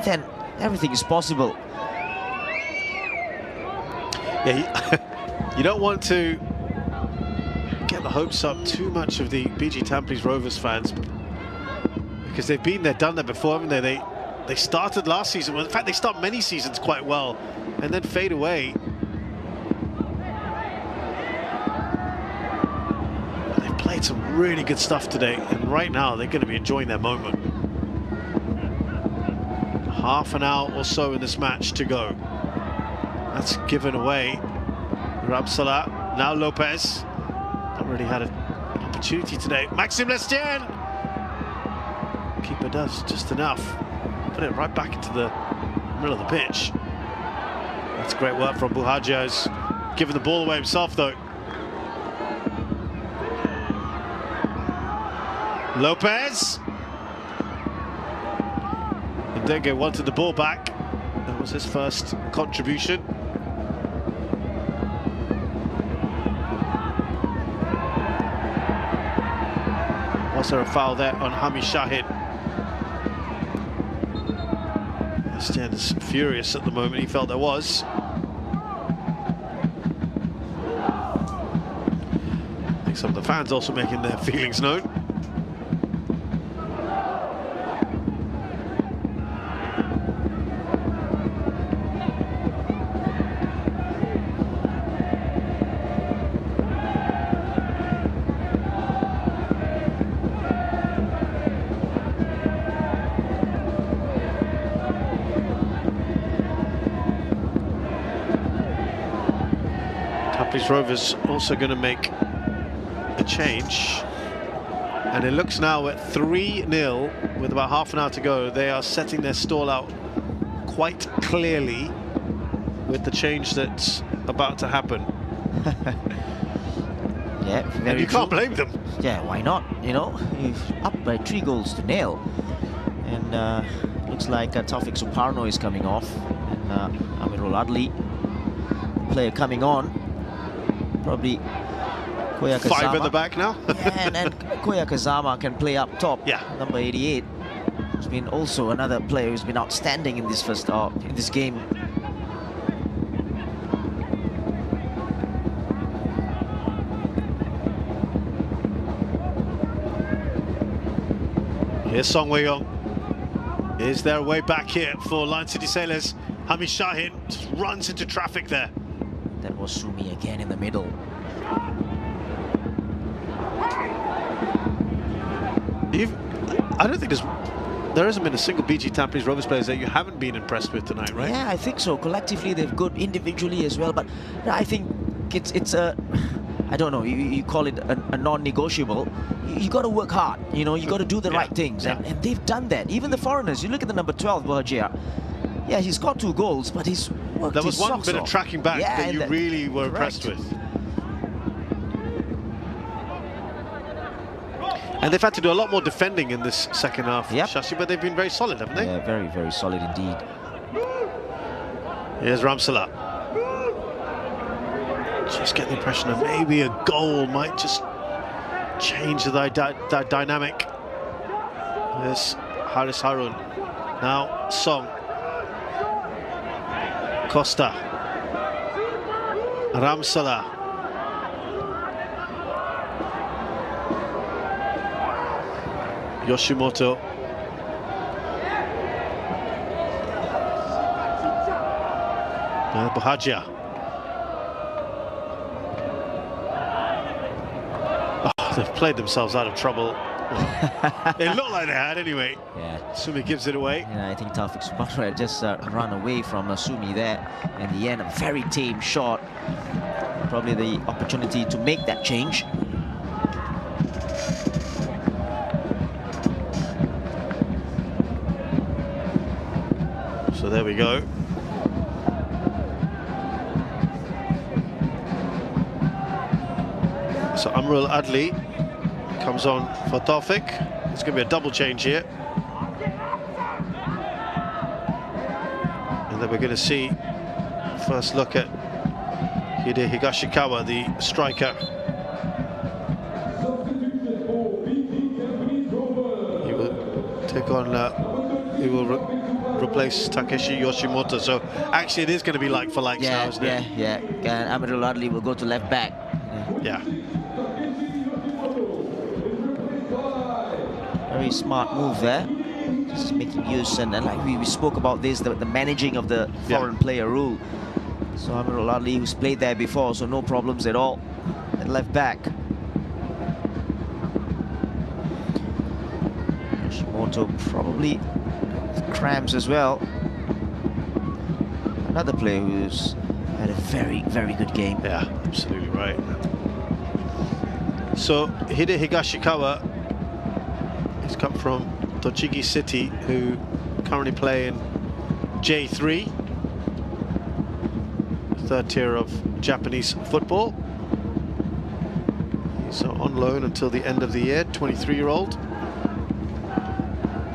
then everything is possible. Yeah, you don't want to get the hopes up too much of the BG Tampines Rovers fans, because they've been there, done that before, haven't they? They started last season, well, in fact, they start many seasons quite well and then fade away. But they've played some really good stuff today, and right now they're going to be enjoying their moment. Half an hour or so in this match to go. That's given away. Ramsala, now Lopez. Not really had an opportunity today. Maxime Lestienne! Keeper does just enough. Put it right back into the middle of the pitch. That's great work from Buhagia. He's given the ball away himself, though. Lopez. Ndege wanted the ball back. That was his first contribution. Was there a foul there on Hami Shahid? Lestienne is furious at the moment. He felt there was. I think some of the fans also making their feelings known. Rovers also going to make a change, and it looks now at 3-0 with about half an hour to go. They are setting their stall out quite clearly with the change that's about to happen. Yeah, and you can't blame them. Yeah, why not? You know, you're up by 3-0, and looks like Taufik Suparno is coming off, and Amirul Adli, player coming on. Probably Koya Kazama. 5 at the back now. Yeah, and Koya Kazama can play up top. Yeah. Number 88. Who's been also another player who's been outstanding in this in this game. Here's Song Wei-yong. Is there a way back here for Lion City Sailors? Hami Shahid just runs into traffic there. That was Sumi again in the middle. I don't think there hasn't been a single BG Tampines Rovers players that you haven't been impressed with tonight, right? Yeah, I think so. Collectively, they're good individually as well. But I think it's a, I don't know, you call it a non-negotiable. You got to work hard, you know, you got to do the right things. Yeah. And they've done that. Even the foreigners, you look at the number 12, Buhagia. Yeah, he's got 2 goals, but he's worked There was his one socks bit off. of tracking back that you really were impressed with. And they've had to do a lot more defending in this second half, Shashi, but they've been very solid, haven't they? Yeah, very, very solid indeed. Here's Ramsala. Just get the impression that maybe a goal might just change the dynamic. There's Haris Harun. Now Song. Costa. Ramsala. Yoshimoto. Buhagia. Oh, they've played themselves out of trouble. Well, it looked like they had anyway. Yeah. Sumi gives it away. Yeah, I think Taufik Subato had just run away from Sumi there. In the end, a very tame shot. Probably the opportunity to make that change. So there we go. So Amrul Adli comes on for Taufik. It's going to be a double change here. And then we're going to see first look at Hide Higashikawa, the striker. He will take on, he will replace Takeshi Yoshimoto. So actually it is going to be like for like now, isn't it? Yeah. And Amrul Adli will go to left back. Yeah. Very smart move there. Just making use, and like we spoke about this, the managing of the foreign player rule. So Amrul Adli, who's played there before, so no problems at all at left back. Yoshimoto probably cramps as well. Another player who's had a very, very good game. Yeah, absolutely right. So Hide Higashikawa, he's come from Tochigi City, who currently play in J3, third tier of Japanese football. He's on loan until the end of the year, 23-year-old.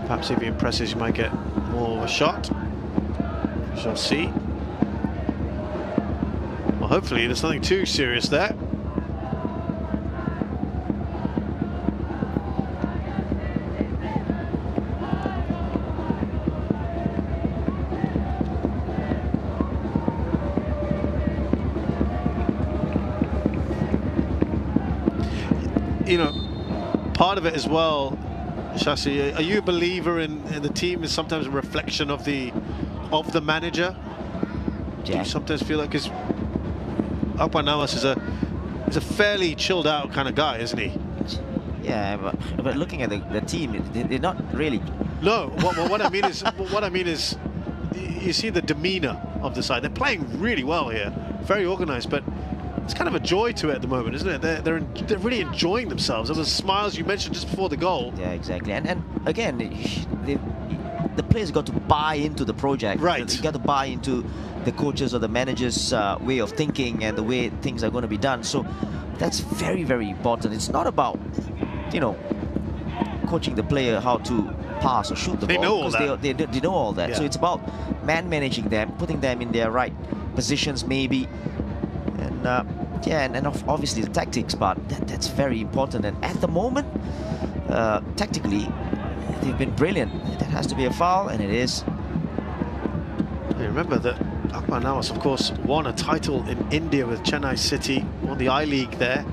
Perhaps if he impresses, he might get more of a shot. We shall see. Well, hopefully there's nothing too serious there. You know, part of it as well, Shasi, are you a believer in the team is sometimes a reflection of the manager? Yeah. Do you sometimes feel like, because Akbar Nawas is a fairly chilled out kind of guy, isn't he? Yeah, but looking at the team, they're not really. No, what I mean is, you see the demeanor of the side. They're playing really well here, very organised, but it's kind of a joy to it at the moment, isn't it? They're really enjoying themselves. There was smiles you mentioned just before the goal. Yeah, exactly. And again, the players got to buy into the project. Right. They got to buy into the coaches or the managers' way of thinking and the way things are going to be done. So that's very, very important. It's not about, you know, coaching the player how to pass or shoot the ball, because they know all that. Yeah. So it's about managing them, putting them in their right positions maybe. And and obviously the tactics part, that's very important. And at the moment, tactically, they've been brilliant. That has to be a foul, and it is. You remember that Akbar Nawas, of course, won a title in India with Chennai City, won the I-League there,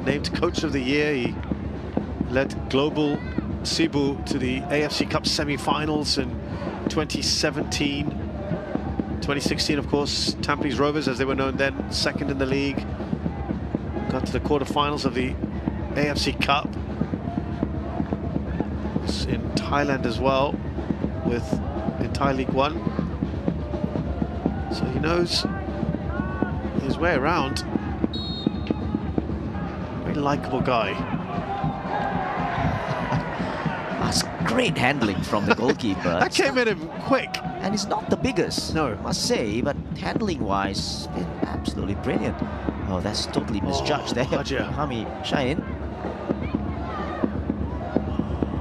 named Coach of the Year. He led Global Cebu to the AFC Cup semi-finals in 2017. 2016, of course, Tampines Rovers, as they were known then, second in the league. Got to the quarterfinals of the AFC Cup. Was in Thailand as well, in Thai League 1. So he knows his way around. Very likeable guy. That's great handling from the goalkeeper. That came at him quick. And he's not the biggest, no, I must say, but handling-wise, been absolutely brilliant. Oh, that's totally misjudged there. Hami Shahin.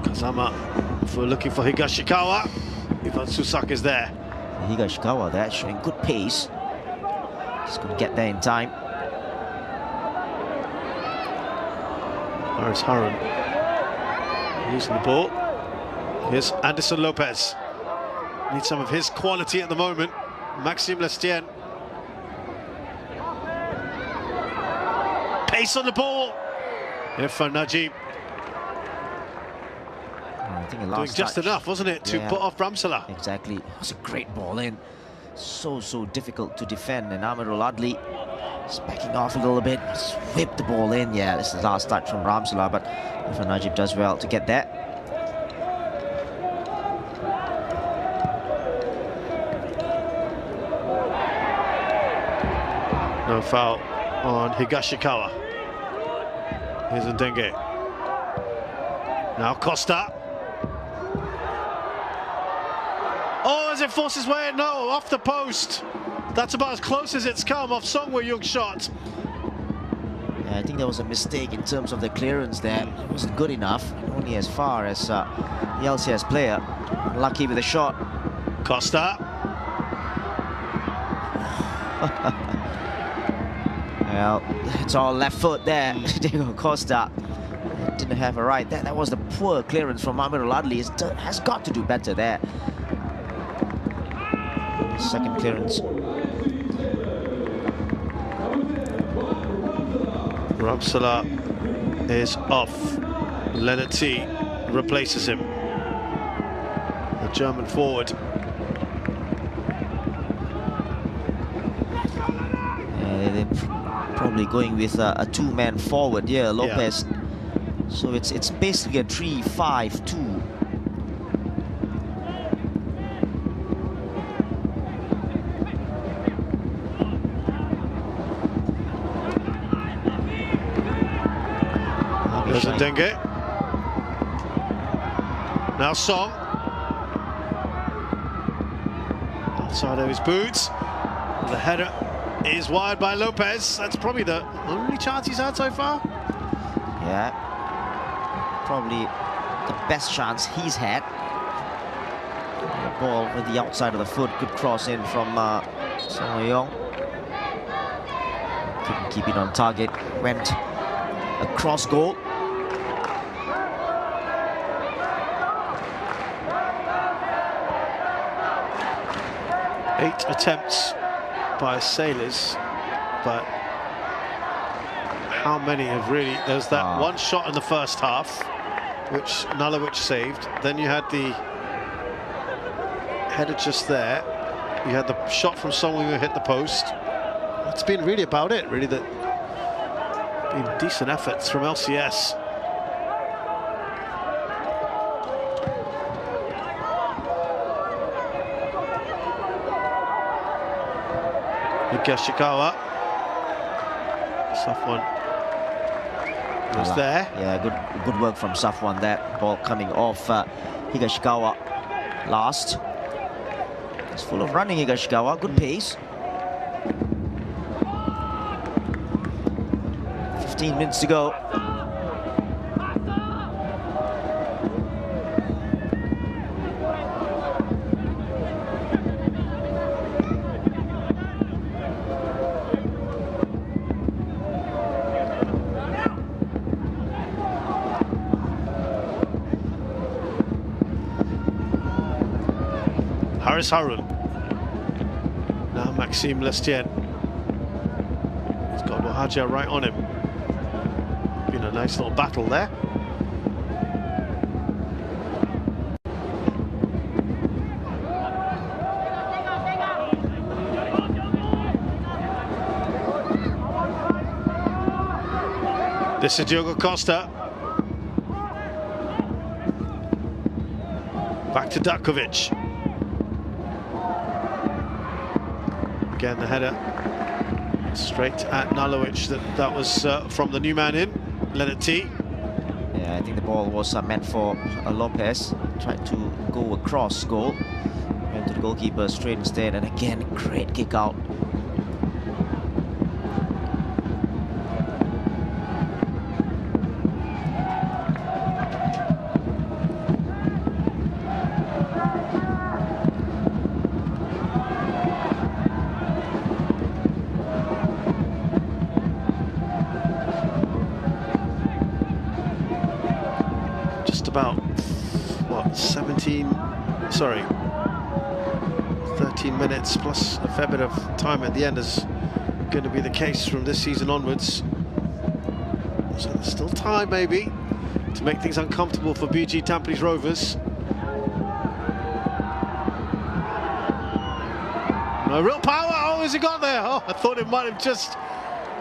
Kazama for looking for Higashikawa. Ivan Susak is there. Higashikawa there showing good pace. Just couldn't get there in time. Haris Harun losing the ball. Here's Anderson Lopez. Needs some of his quality at the moment. Maxime Lestien. Pace on the ball. Irfan Najib. I think Doing just enough, wasn't it, to put off Ramsala? Exactly. It was a great ball in. So difficult to defend, and Amirul Adli is backing off a little bit. Just whipped the ball in. Yeah, this is the last touch from Ramsala, but Irfan Najib does well to get that. No foul on Higashikawa. Here's Ndenge. Now Costa. Oh, as it forces way in, no, off the post. That's about as close as it's come off Song Wei-young's shot. Yeah, I think there was a mistake in terms of the clearance there. It wasn't good enough, only as far as the LCS player. Lucky with the shot. Costa. Well, it's all left foot there. Diego Costa didn't have a right. That was the poor clearance from Amirul Adli. He has got to do better there. Second clearance. Ramsala is off. Leonard T replaces him. The German forward. They're probably going with a two-man forward here, Lopez. Yeah. So it's basically a 3-5-2. There's Ndenge. Now Song. Outside of his boots. The header is wide by Lopez. That's probably the only chance he's had so far. Yeah. Probably the best chance he's had. The ball with the outside of the foot. Good cross in from Song Wei-young. Couldn't keep it on target. Went across goal. 8 attempts by Sailors, but how many have really... There's that one shot in the first half, which Nalowicz saved. Then you had the header just there. You had the shot from someone who hit the post. That's been really about it, really. That been decent efforts from LCS. Higashikawa. Safwan was there. Yeah, good work from Safwan. That ball coming off Higashikawa last. It's full of running, Higashikawa. Good pace. 15 minutes to go. Haris Harun. Now Maxime Lestienne. He's got Wahaja right on him. Been a nice little battle there. This is Diogo Costa. Back to Datkovic. Again, the header straight at Nalowicz. That was from the new man in, Leonard T. Yeah, I think the ball was meant for Lopez. Tried to go across goal. Went to the goalkeeper straight instead. And again, great kick out. About, what, 13 minutes plus a fair bit of time at the end is going to be the case from this season onwards. So there's still time, maybe. to make things uncomfortable for BG Tampines Rovers. No real power. Oh, has he got there? Oh, I thought it might have just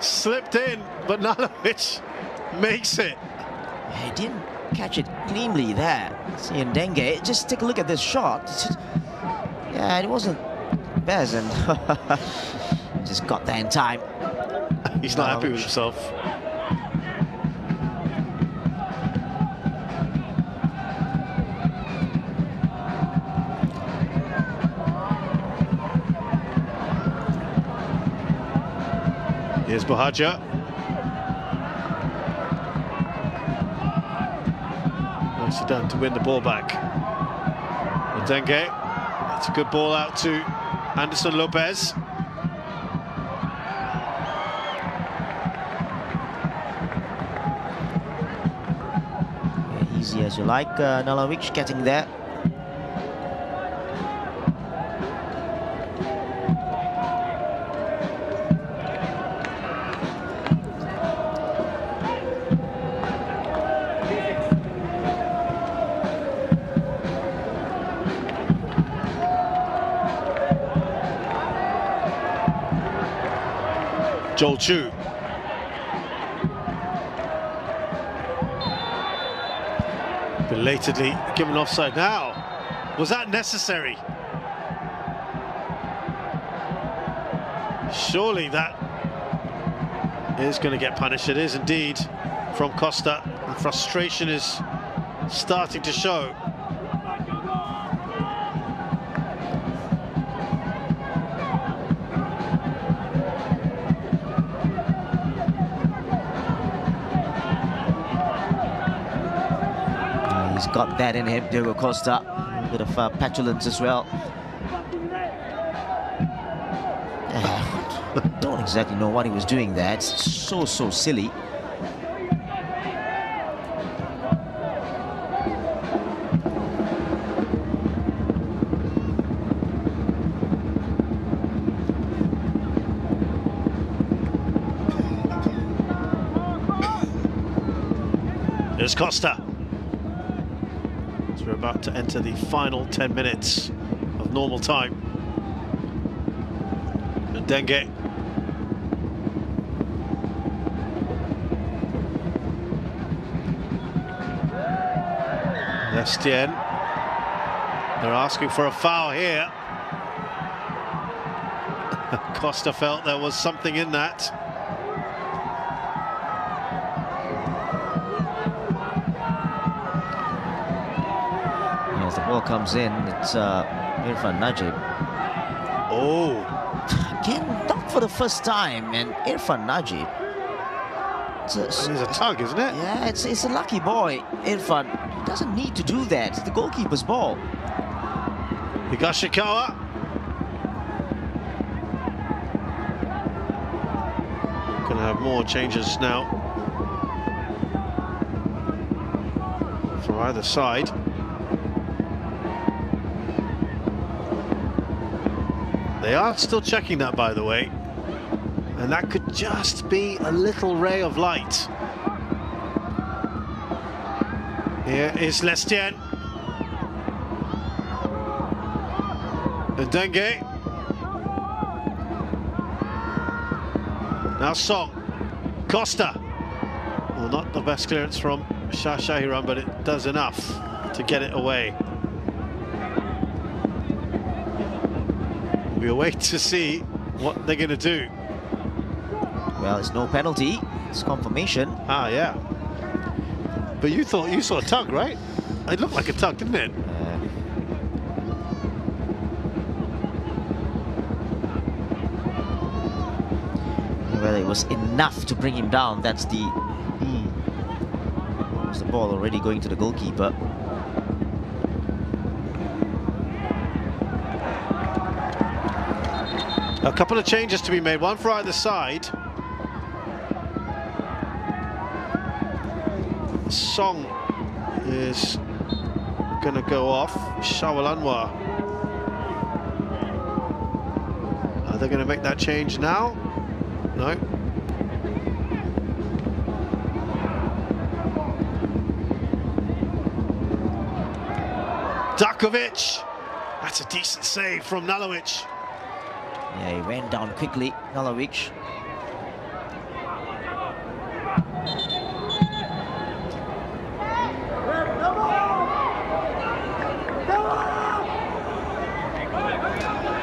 slipped in, but Nanovic makes it. He didn't catch it cleanly there. See, and Dengue, just take a look at this shot. Yeah, it wasn't best, and just got there in time. He's not happy with himself. Here's Bahaja. Nicely done to win the ball back. Dengue. It's a good ball out to Anderson Lopez. Easy as you like, Nalovic getting there. Joel Chu. Belatedly given offside now. Was that necessary? Surely that is going to get punished. It is indeed from Costa. And frustration is starting to show. Got that in him, Diego Costa. A bit of petulance as well. Don't exactly know what he was doing there. It's so silly. There's Costa. We're about to enter the final 10 minutes of normal time. And Dengue. Lestien. They're asking for a foul here. Costa felt there was something in that. Ball comes in, it's Irfan Najib. Oh, again, not for the first time, and Irfan Najib. It's a tug, isn't it? Yeah, it's a lucky boy. Irfan doesn't need to do that. It's the goalkeeper's ball. Higashikawa. Gonna have more changes now for either side. They are still checking that, by the way, and that could just be a little ray of light. Here is Lestien. And Dengue. Now Song. Costa. Well, not the best clearance from Shahiran, but it does enough to get it away. We'll wait to see what they're going to do. Well, it's no penalty. It's confirmation. Ah, yeah. But you thought you saw a tug, right? It looked like a tug, didn't it? Well, it was enough to bring him down. That's the... Was the ball already going to the goalkeeper? A couple of changes to be made, one for either side. Song is going to go off. Shawal Anwar. Are they going to make that change now? No. Dakovic. That's a decent save from Nalovic. Yeah, he ran down quickly, Nalovic.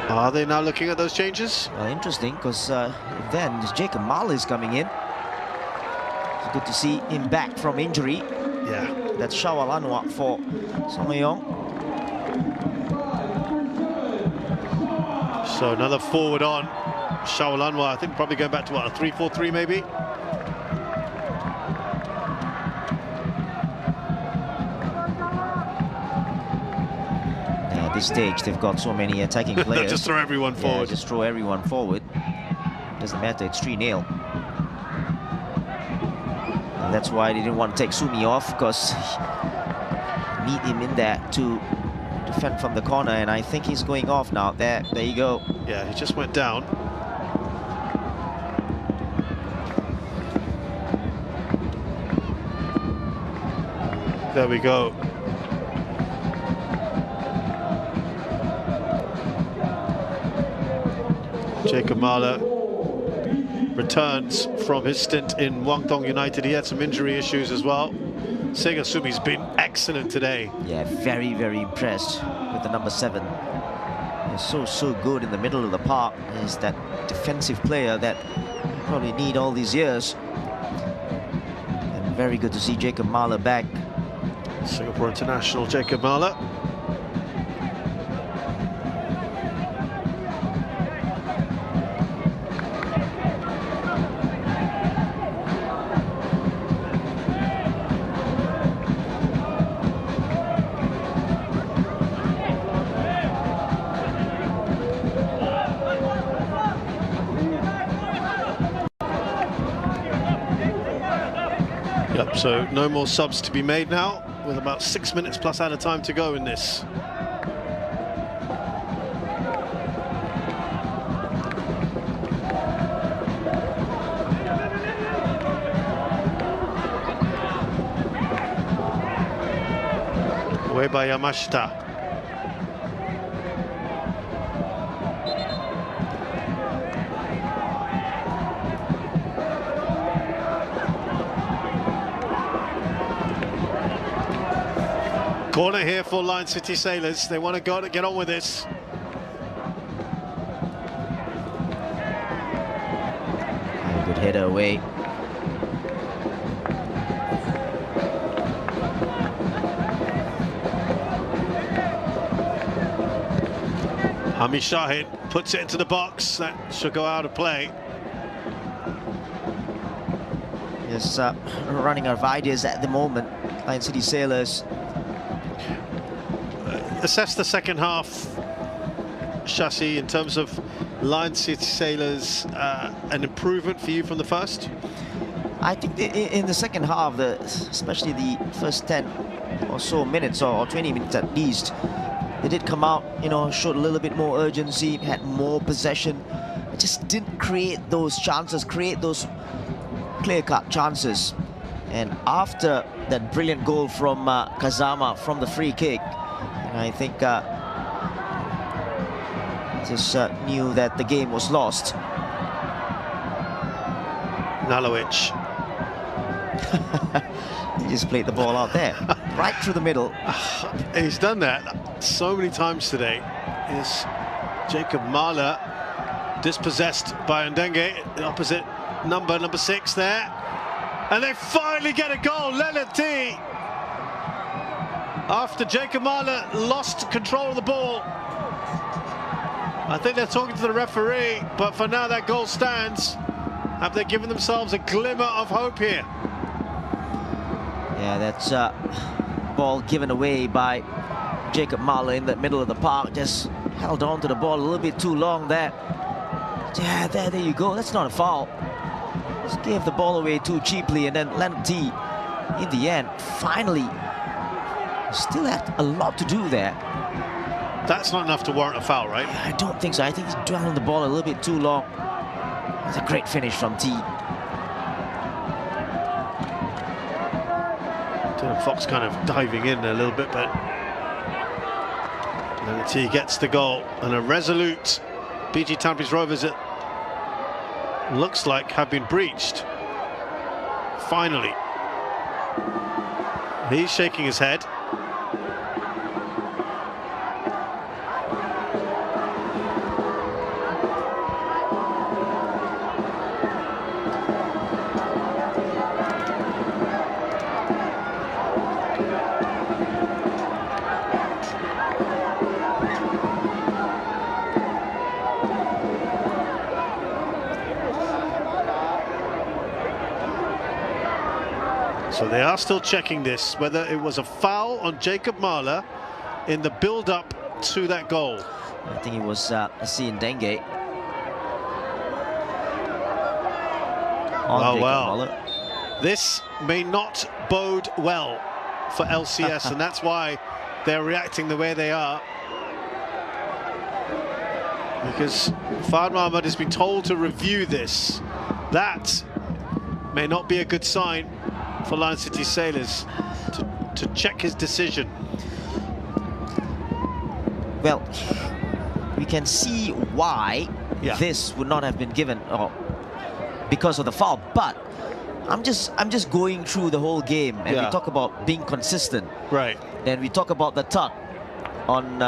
Are they now looking at those changes? Well, interesting, because then Jacob Marley is coming in. It's good to see him back from injury. Yeah. That's Shawalanwa for Songyeong. So another forward on. Shawalanwa, I think probably going back to what, a 3-4-3 maybe? At this stage, they've got so many attacking players. Just throw everyone forward. Yeah, just throw everyone forward. Doesn't matter, it's 3-0. And that's why they didn't want to take Sumi off, because need him in there to defend from the corner, and I think he's going off now. There you go. Yeah, he just went down. There we go. Jacob Mahler returns from his stint in Guangdong United. He had some injury issues as well. Sega Sumi's been excellent today. Yeah, very, very impressed with the number 7. He's so good in the middle of the park. He's that defensive player that you probably need all these years. And very good to see Jacob Mahler back. Singapore international Jacob Mahler. So no more subs to be made now, with about 6 minutes plus added time to go in this. Away by Yamashita. Corner here for Lion City Sailors. They want to go to get on with this. Good header away. Hami Shahid puts it into the box. That should go out of play. Yes, running out of ideas at the moment. Lion City Sailors. Assess the second half, Shashi, in terms of Lion City Sailors, an improvement for you from the first? I think in the second half, especially the first 10 or so minutes, or 20 minutes at least, they did come out, showed a little bit more urgency, had more possession, just didn't create those chances, create those clear-cut chances. And after that brilliant goal from Kazama from the free kick, I think just knew that the game was lost. Nalovic. He just played the ball out there, right through the middle. He's done that so many times today. Is Jacob Mahler dispossessed by Ndenge, the opposite number 6 there. And they finally get a goal, Leonard T. After Jacob Mahler lost control of the ball. I think they're talking to the referee, but for now that goal stands. Have they given themselves a glimmer of hope here? Yeah, that's ball given away by Jacob Mahler in the middle of the park. Just held on to the ball a little bit too long there. Yeah, there you go. That's not a foul. Just gave the ball away too cheaply, and then Leonard T, in the end, finally still had a lot to do there. That's not enough to warrant a foul, right? I don't think so. I think he's dwelling on the ball a little bit too long. It's a great finish from T. Dylan Fox kind of diving in a little bit, but And he gets the goal, and a resolute BG Tampines Rovers, it looks like, have been breached. Finally. He's shaking his head. So they are still checking this, whether it was a foul on Jacob Mahler in the build-up to that goal. I think it was Dengue. Oh, well. This may not bode well for LCS, and that's why they're reacting the way they are. Because Fahd Mohamed has been told to review this. That may not be a good sign for Lion City Sailors to check his decision. Well, we can see why this would not have been given, because of the foul. But I'm just going through the whole game, and we talk about being consistent, right? And we talk about the tuck on,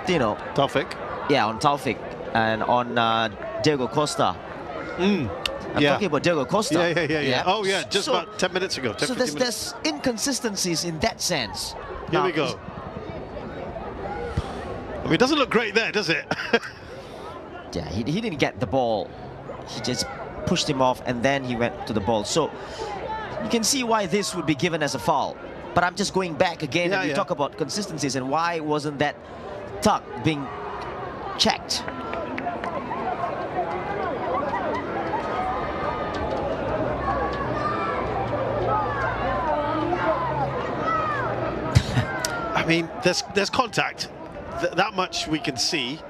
Taufik. Yeah, on Taufik and on Diego Costa. I'm talking about Diego Costa. Yeah. Oh, yeah, just about 10 minutes ago. So there's inconsistencies in that sense. Here we go. I mean, it doesn't look great there, does it? Yeah, he didn't get the ball. He just pushed him off, and then he went to the ball. So you can see why this would be given as a foul. But I'm just going back again, and we talk about consistencies and why wasn't that tuck being checked. I mean, there's contact. That much we can see.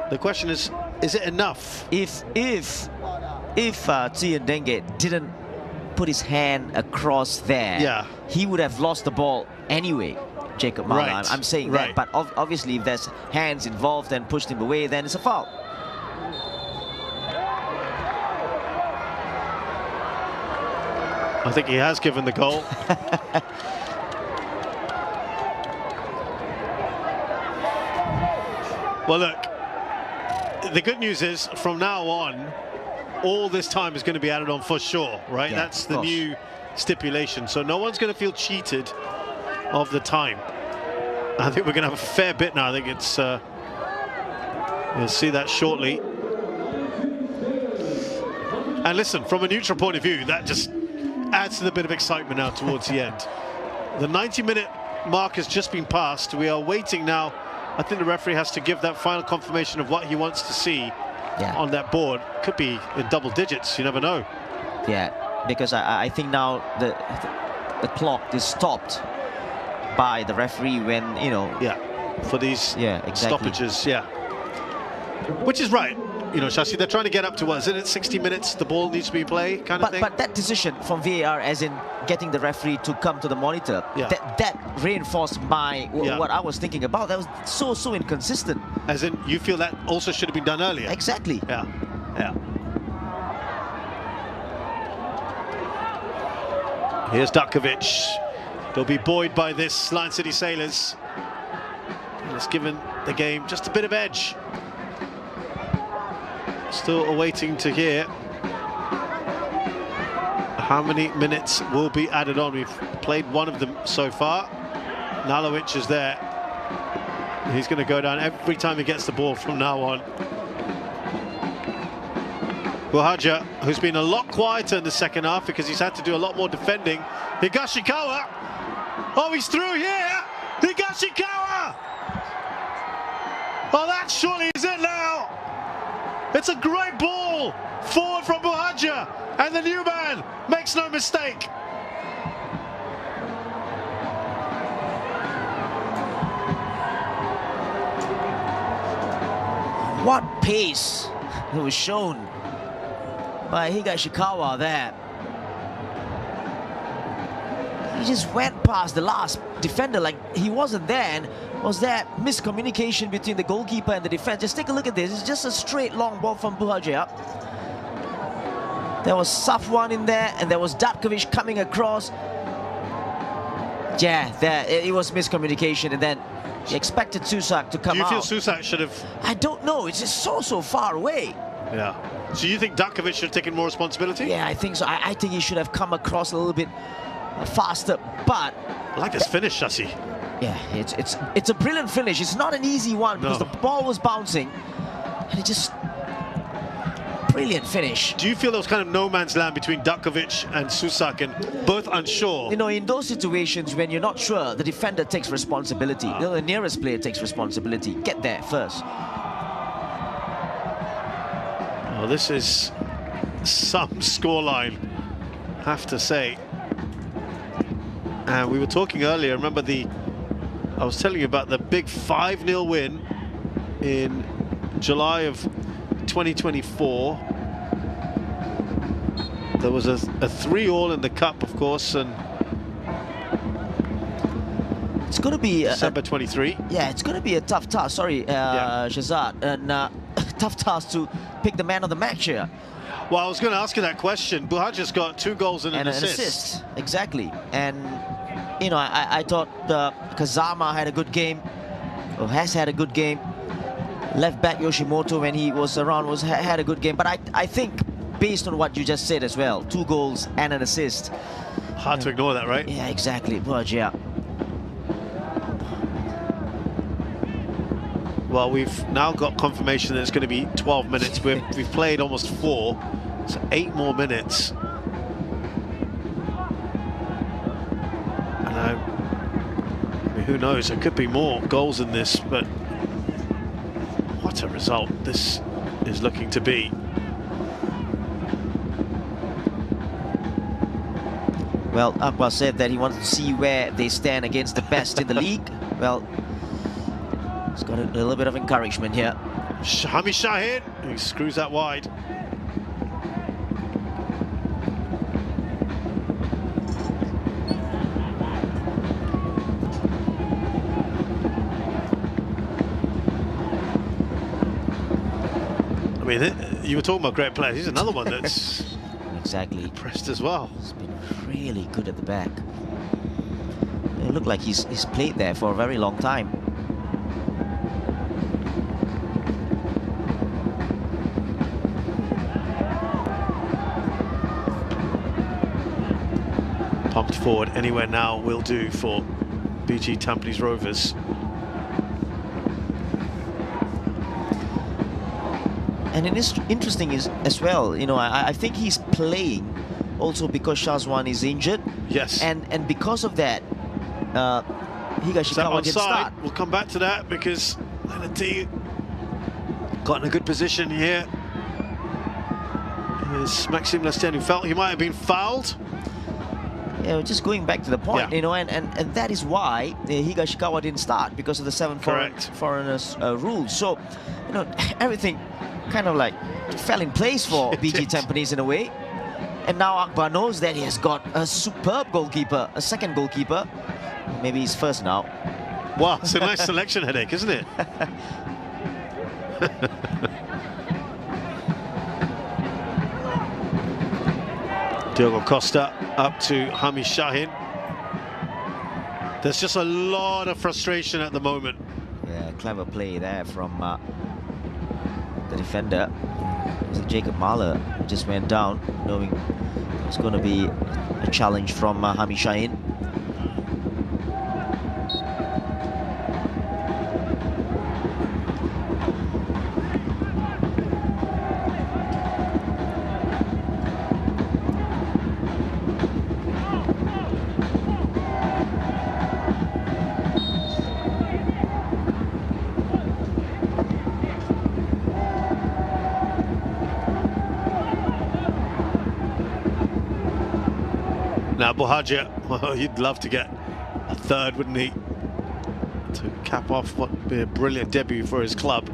The question is it enough? If Tian Dengue didn't put his hand across there, he would have lost the ball anyway. Jacob Mahler, right. I'm saying that. But obviously, if there's hands involved and pushed him away, then it's a foul. I think he has given the goal. Well, look, the good news is from now on, all this time is going to be added on for sure, right? Yeah, that's the new stipulation. So no one's going to feel cheated of the time. I think we're going to have a fair bit now. I think it's, you'll see that shortly. And listen, from a neutral point of view, that just adds to the bit of excitement now towards the end. The 90-minute mark has just been passed. We are waiting now. I think the referee has to give that final confirmation of what he wants to see on that board. Could be in double digits, you never know. Yeah, because I think now the clock is stopped by the referee when, for these stoppages, which is right. Shashi, they're trying to get up to, what is it, 60 minutes, the ball needs to be played, kind of thing? But that decision from VAR, as in getting the referee to come to the monitor, that reinforced what I was thinking about. That was so inconsistent. As in, you feel that also should have been done earlier? Exactly. Yeah. Here's Dakovic. They'll be buoyed by this Lion City Sailors. And it's given the game just a bit of edge. Still awaiting to hear how many minutes will be added on. We've played one of them so far. Nalovic is there. He's going to go down every time he gets the ball from now on. Buhaja, who's been a lot quieter in the second half because he's had to do a lot more defending. Higashikawa. Oh, he's through here. Higashikawa. Oh, that surely is it now. It's a great ball forward from Buhaja, and the new man makes no mistake. What pace was shown by Higashikawa there. he just went past the last defender like he wasn't there. And was there miscommunication between the goalkeeper and the defense? Just take a look at this. It's just a straight long ball from Buhagia. There was Safwan in there, and there was Datkovic coming across. Yeah, it was miscommunication, and then he expected Susak to come out. Do you feel Susak should have? I don't know. It's just so far away. Yeah. So you think Datkovic should have taken more responsibility? Yeah, I think so. I think he should have come across a little bit faster. But I like this finish, Shasi. yeah, it's a brilliant finish. It's not an easy one because the ball was bouncing, and it just brilliant finish. Do you feel there was kind of no man's land between Datkovic and Susak, and both unsure? You know, in those situations when you're not sure, the defender takes responsibility. You know, the nearest player takes responsibility. Get there first. Oh, this is some scoreline, I have to say. And we were talking earlier, remember I was telling you about the big 5-0 win in July of 2024. There was a 3-3 in the cup, of course, and it's going to be December 23. Yeah, it's going to be a tough task. Sorry, Shazad, and tough task to pick the man of the match here. Well, I was going to ask you that question. Buhagia's got 2 goals and an assist. Exactly. And you know, I thought Kazama had a good game, or has had a good game. Left back Yoshimoto, when he was around, had a good game. But I think, based on what you just said as well, 2 goals and an assist. Hard to ignore that, right? Yeah, exactly. Buhagia. Well, we've now got confirmation that it's going to be 12 minutes. We've played almost 4, so 8 more minutes. And I mean, who knows? There could be more goals in this, but what a result this is looking to be. Well, Akbar said that he wants to see where they stand against the best in the league. Well, he's got a little bit of encouragement here. Hami Shahid, he screws that wide. I mean, you were talking about great players. He's another one that's exactly impressed as well. He's been really good at the back. It looked like he's played there for a very long time. Pumped forward anywhere now will do for BG Tampines Rovers. And it is interesting as well, you know, I think he's playing also because Shazwan is injured. Yes. And because of that, Higashikawa didn't start. We'll come back to that because Lenati got in a good position here. Here's Maxime Lestienne, who felt he might have been fouled. Yeah, just going back to the point, you know, and that is why Higashikawa didn't start, because of the 7 foreigners rule. So, you know, everything kind of like fell in place for BG Tampines in a way. And now Akbar knows that he has got a superb goalkeeper, a second goalkeeper. Maybe he's first now. Wow, it's a nice selection headache, isn't it? Diogo Costa up to Hami Shahid. There's just a lot of frustration at the moment. Yeah, clever play there from the defender. Jacob Mahler just went down, knowing it's going to be a challenge from Hami Shahid. Now Buhagia, well, he'd love to get a third, wouldn't he? To cap off what would be a brilliant debut for his club.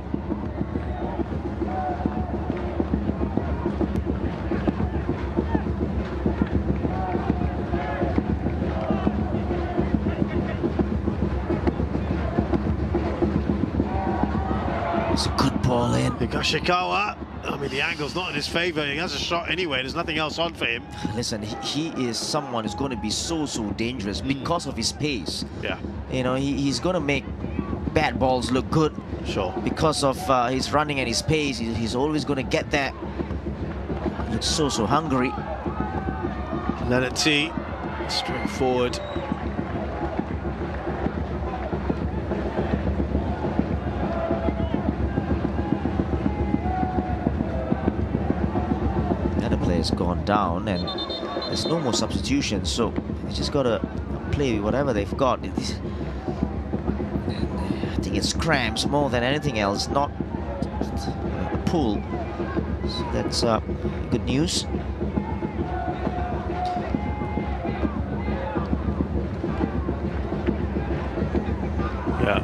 ball in. Higashikawa, I mean, the angle's not in his favour. He has a shot anyway. There's nothing else on for him. Listen, he is someone who's going to be so dangerous because of his pace. Yeah. You know, he's going to make bad balls look good. Sure. Because of his running and his pace, he's always going to get that. He looks so hungry. Leonard T, straight forward. The other player's gone down and there's no more substitutions, so they just got to play with whatever they've got. I think it's cramps more than anything else, not a pull. So that's good news. Yeah.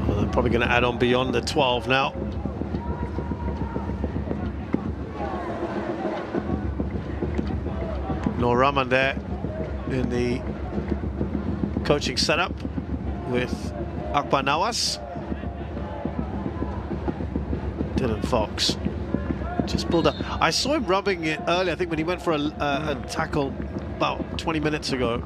Well, they're probably going to add on beyond the 12 now. Noor Rahman there in the coaching setup with Akbar Nawas. Dylan Fox just pulled up. I saw him rubbing it earlier, I think when he went for a tackle about 20 minutes ago.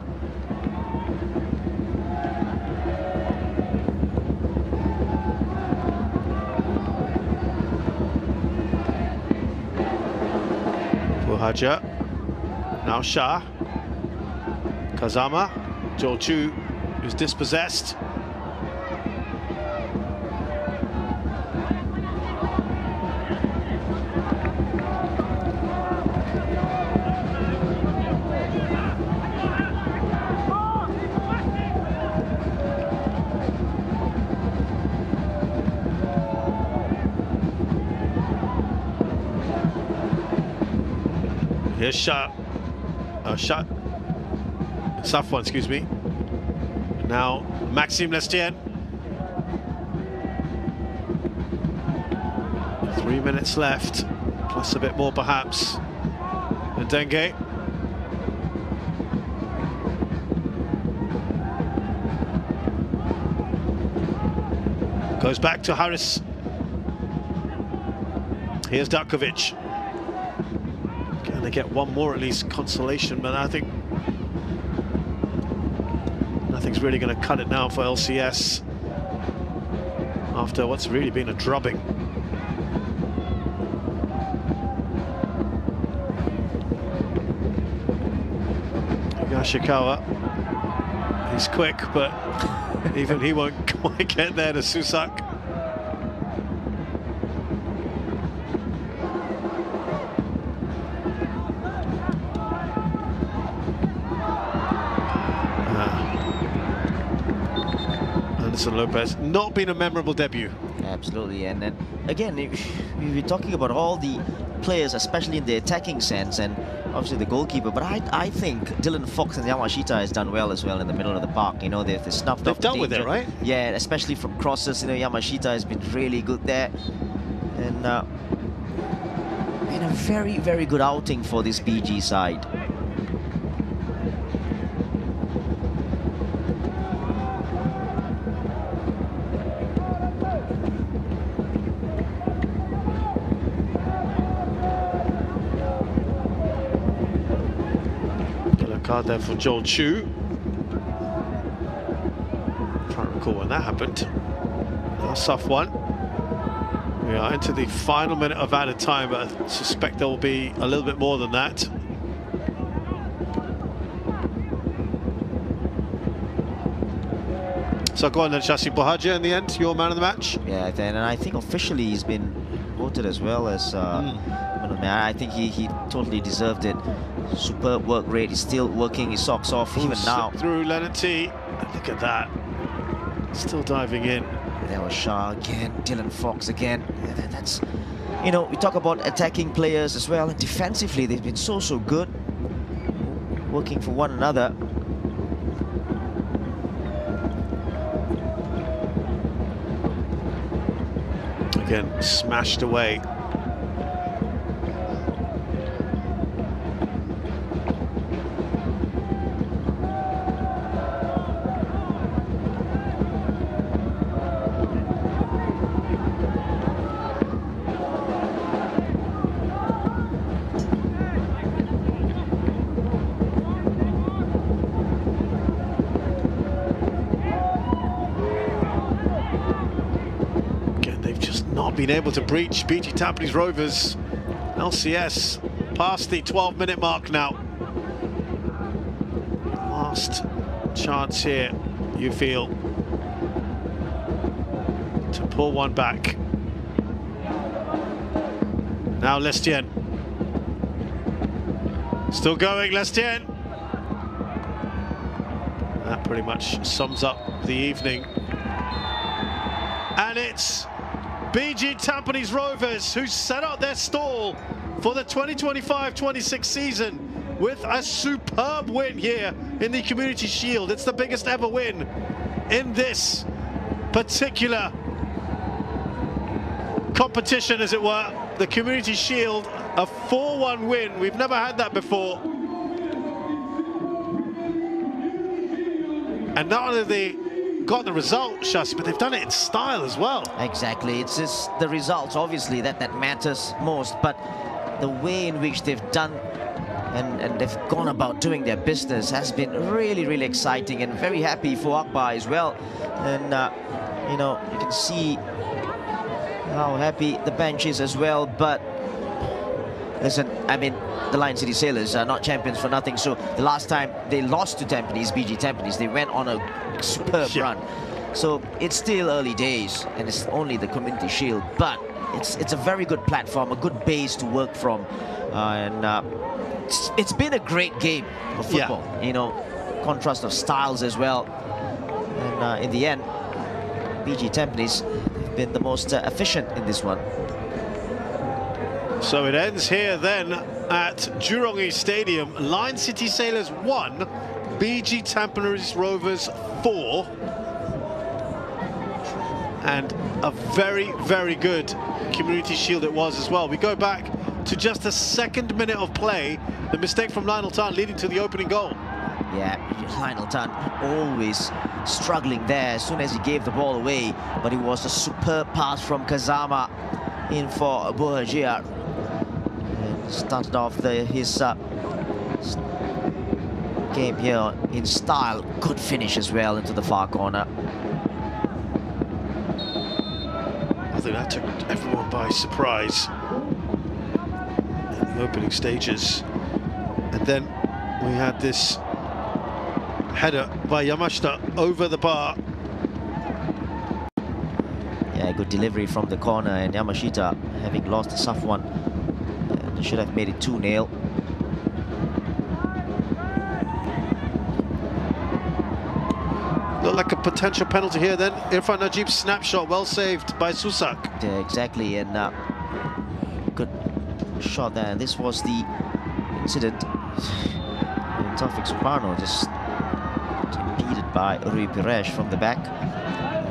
Haja, now Shah, Kazama, Joel Chu, who's dispossessed. Here's Safwan, excuse me. Now Maxime Lestienne. 3 minutes left, plus a bit more perhaps. And Dengue. Goes back to Harris. Here's Darkovic. Can they get one more at least consolation? But I think nothing's really going to cut it now for LCS after what's really been a drubbing. Higashikawa, he's quick, but even he won't quite get there to Susak. Anderson Lopez, not been a memorable debut. Absolutely, and then again, we're talking about all the players, especially in the attacking sense, and obviously the goalkeeper, but I think Dylan Fox and Yamashita has done well as well in the middle of the park. You know, they've snuffed They've off done the with it, danger. right? Yeah, especially from crosses. You know, Yamashita has been really good there, and been a very, very good outing for this BG side. Card there for Joel Chu. Can't recall when that happened. Now Safwan. We are into the final minute of added time, but I suspect there will be a little bit more than that. So go on then, Shasi Bohaja in the end, your man of the match. Yeah, and I think officially he's been voted as well as I think he totally deserved it. Superb work rate. He's still working his socks off even now. Through Leonard T. Look at that. Still diving in. There was Shah again, Dylan Fox again. That's, you know, we talk about attacking players as well, and defensively they've been so good, working for one another. Again, smashed away. not been able to breach BG Tampines Rovers. LCS past the 12-minute mark now. Last chance here, you feel, to pull one back. Now Lestienne. Still going, Lestienne. That pretty much sums up the evening. And it's BG Tampines Rovers who set out their stall for the 2025-26 season with a superb win here in the Community Shield. It's the biggest ever win in this particular competition, as it were. The Community Shield, a 4-1 win. We've never had that before. And not only have they got the result, Shasi, but they've done it in style as well. Exactly. It's just the results, obviously, that matters most. But the way in which they've done and they've gone about doing their business has been really, really exciting, and very happy for Akbar as well. And, you know, you can see how happy the bench is as well. But listen, I mean, the Lion City Sailors are not champions for nothing. So the last time they lost to Tampines, BG Tampines, they went on a superb run. So it's still early days, and it's only the Community Shield, but it's a very good platform, a good base to work from, and it's been a great game of football. You know, contrast of styles as well, and in the end, BG Tampines have been the most efficient in this one. So it ends here then at Jurong East Stadium. Lion City Sailors 1, BG Tampines Rovers 4. And a very, very good Community Shield it was as well. We go back to just the second minute of play. The mistake from Lionel Tan leading to the opening goal. Yeah, Lionel Tan always struggling there as soon as he gave the ball away. But it was a superb pass from Kazama in for Bohagia. Started off his game here in style. Good finish as well into the far corner. I think that took everyone by surprise in the opening stages. And then we had this header by Yamashita over the bar. Yeah, good delivery from the corner, and Yamashita, having lost the soft one, should have made it 2-0. Looked like a potential penalty here then. Irfan Najib's snapshot, well saved by Susak. Yeah, exactly, and good shot there. This was the incident. Taufik Suparno just impeded by Rui Pires from the back.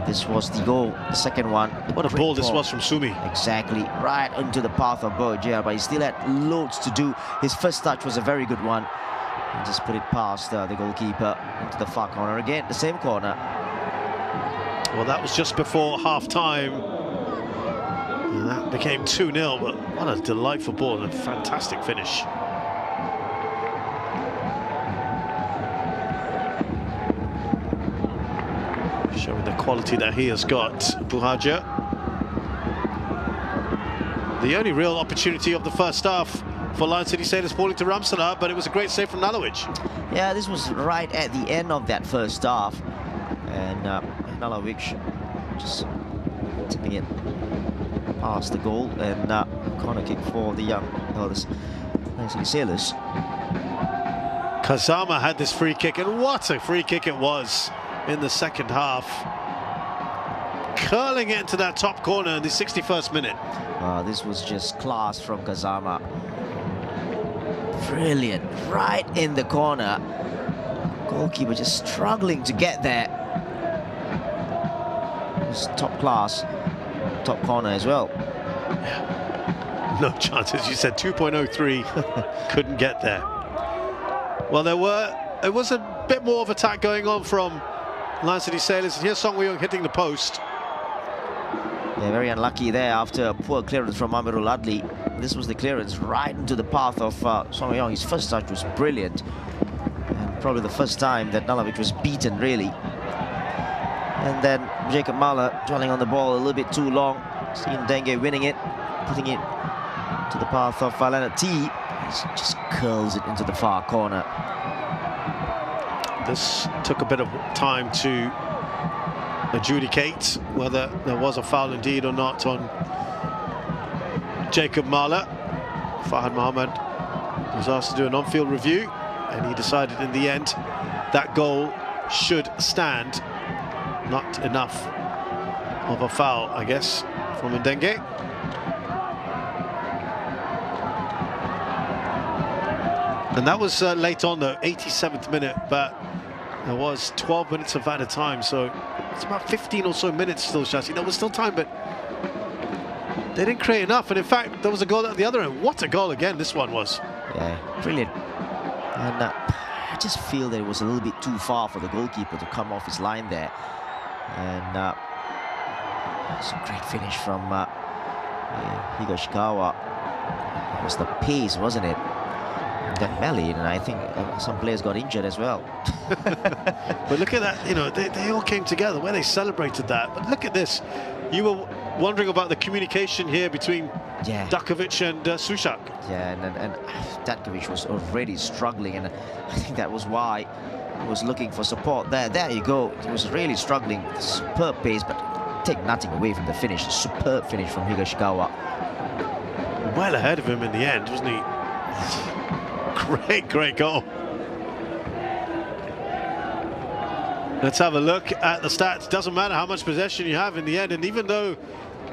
This was the goal, the second one. What a ball this was from Sumi. Exactly, right into the path of Bohagia, but he still had loads to do. His first touch was a very good one. And just put it past the goalkeeper into the far corner again, the same corner. Well, that was just before half-time. And that became 2-0, but what a delightful ball and a fantastic finish. Showing the quality that he has got, Bohagia. The only real opportunity of the first half for Lion City Sailors falling to Ramsala, but it was a great save from Nalovic. Yeah, this was right at the end of that first half, and Nalovic just tipping it past the goal, and corner kick for the Lion City Sailors. Kazama had this free kick, and what a free kick it was in the second half. Curling it into that top corner in the 61st minute. This was just class from Kazama. Brilliant, right in the corner. Goalkeeper just struggling to get there. It's top class, top corner as well. No chance, as you said, 2.03, couldn't get there. Well, it was a bit more of attack going on from Lion City Sailors, and here's Song Woo-young hitting the post. Yeah, very unlucky there after a poor clearance from Amirul Adli. This was the clearance right into the path of Song Woo-young. His first touch was brilliant, and probably the first time that Nalovic was beaten, really. And then Jacob Mahler dwelling on the ball a little bit too long. Seen Dengue winning it, putting it to the path of Leonard T. He just curls it into the far corner. This took a bit of time to adjudicate whether there was a foul indeed or not on Jacob Mahler. Fahad Mohammed was asked to do an on-field review, and he decided in the end that goal should stand. Not enough of a foul, I guess, from Ndenge. And that was late on, the 87th minute, but there was 12 minutes of added time, so it's about 15 or so minutes still, Shasi. There was still time, but they didn't create enough. And in fact, there was a goal at the other end. What a goal again this one was. Yeah, brilliant. And I just feel that it was a little bit too far for the goalkeeper to come off his line there. And it's a great finish from Higashikawa. It was the pace, wasn't it? Got bellied, and I think some players got injured as well. But look at that, you know, they all came together where they celebrated that. But look at this. You were wondering about the communication here between Dakovic and Sushak. Yeah, and Dakovic was already struggling, and I think that was why he was looking for support there. There you go. He was really struggling. Superb pace, but take nothing away from the finish. Superb finish from Higashikawa. Well ahead of him in the end, wasn't he? Great goal. Let's have a look at the stats. Doesn't matter how much possession you have in the end, and even though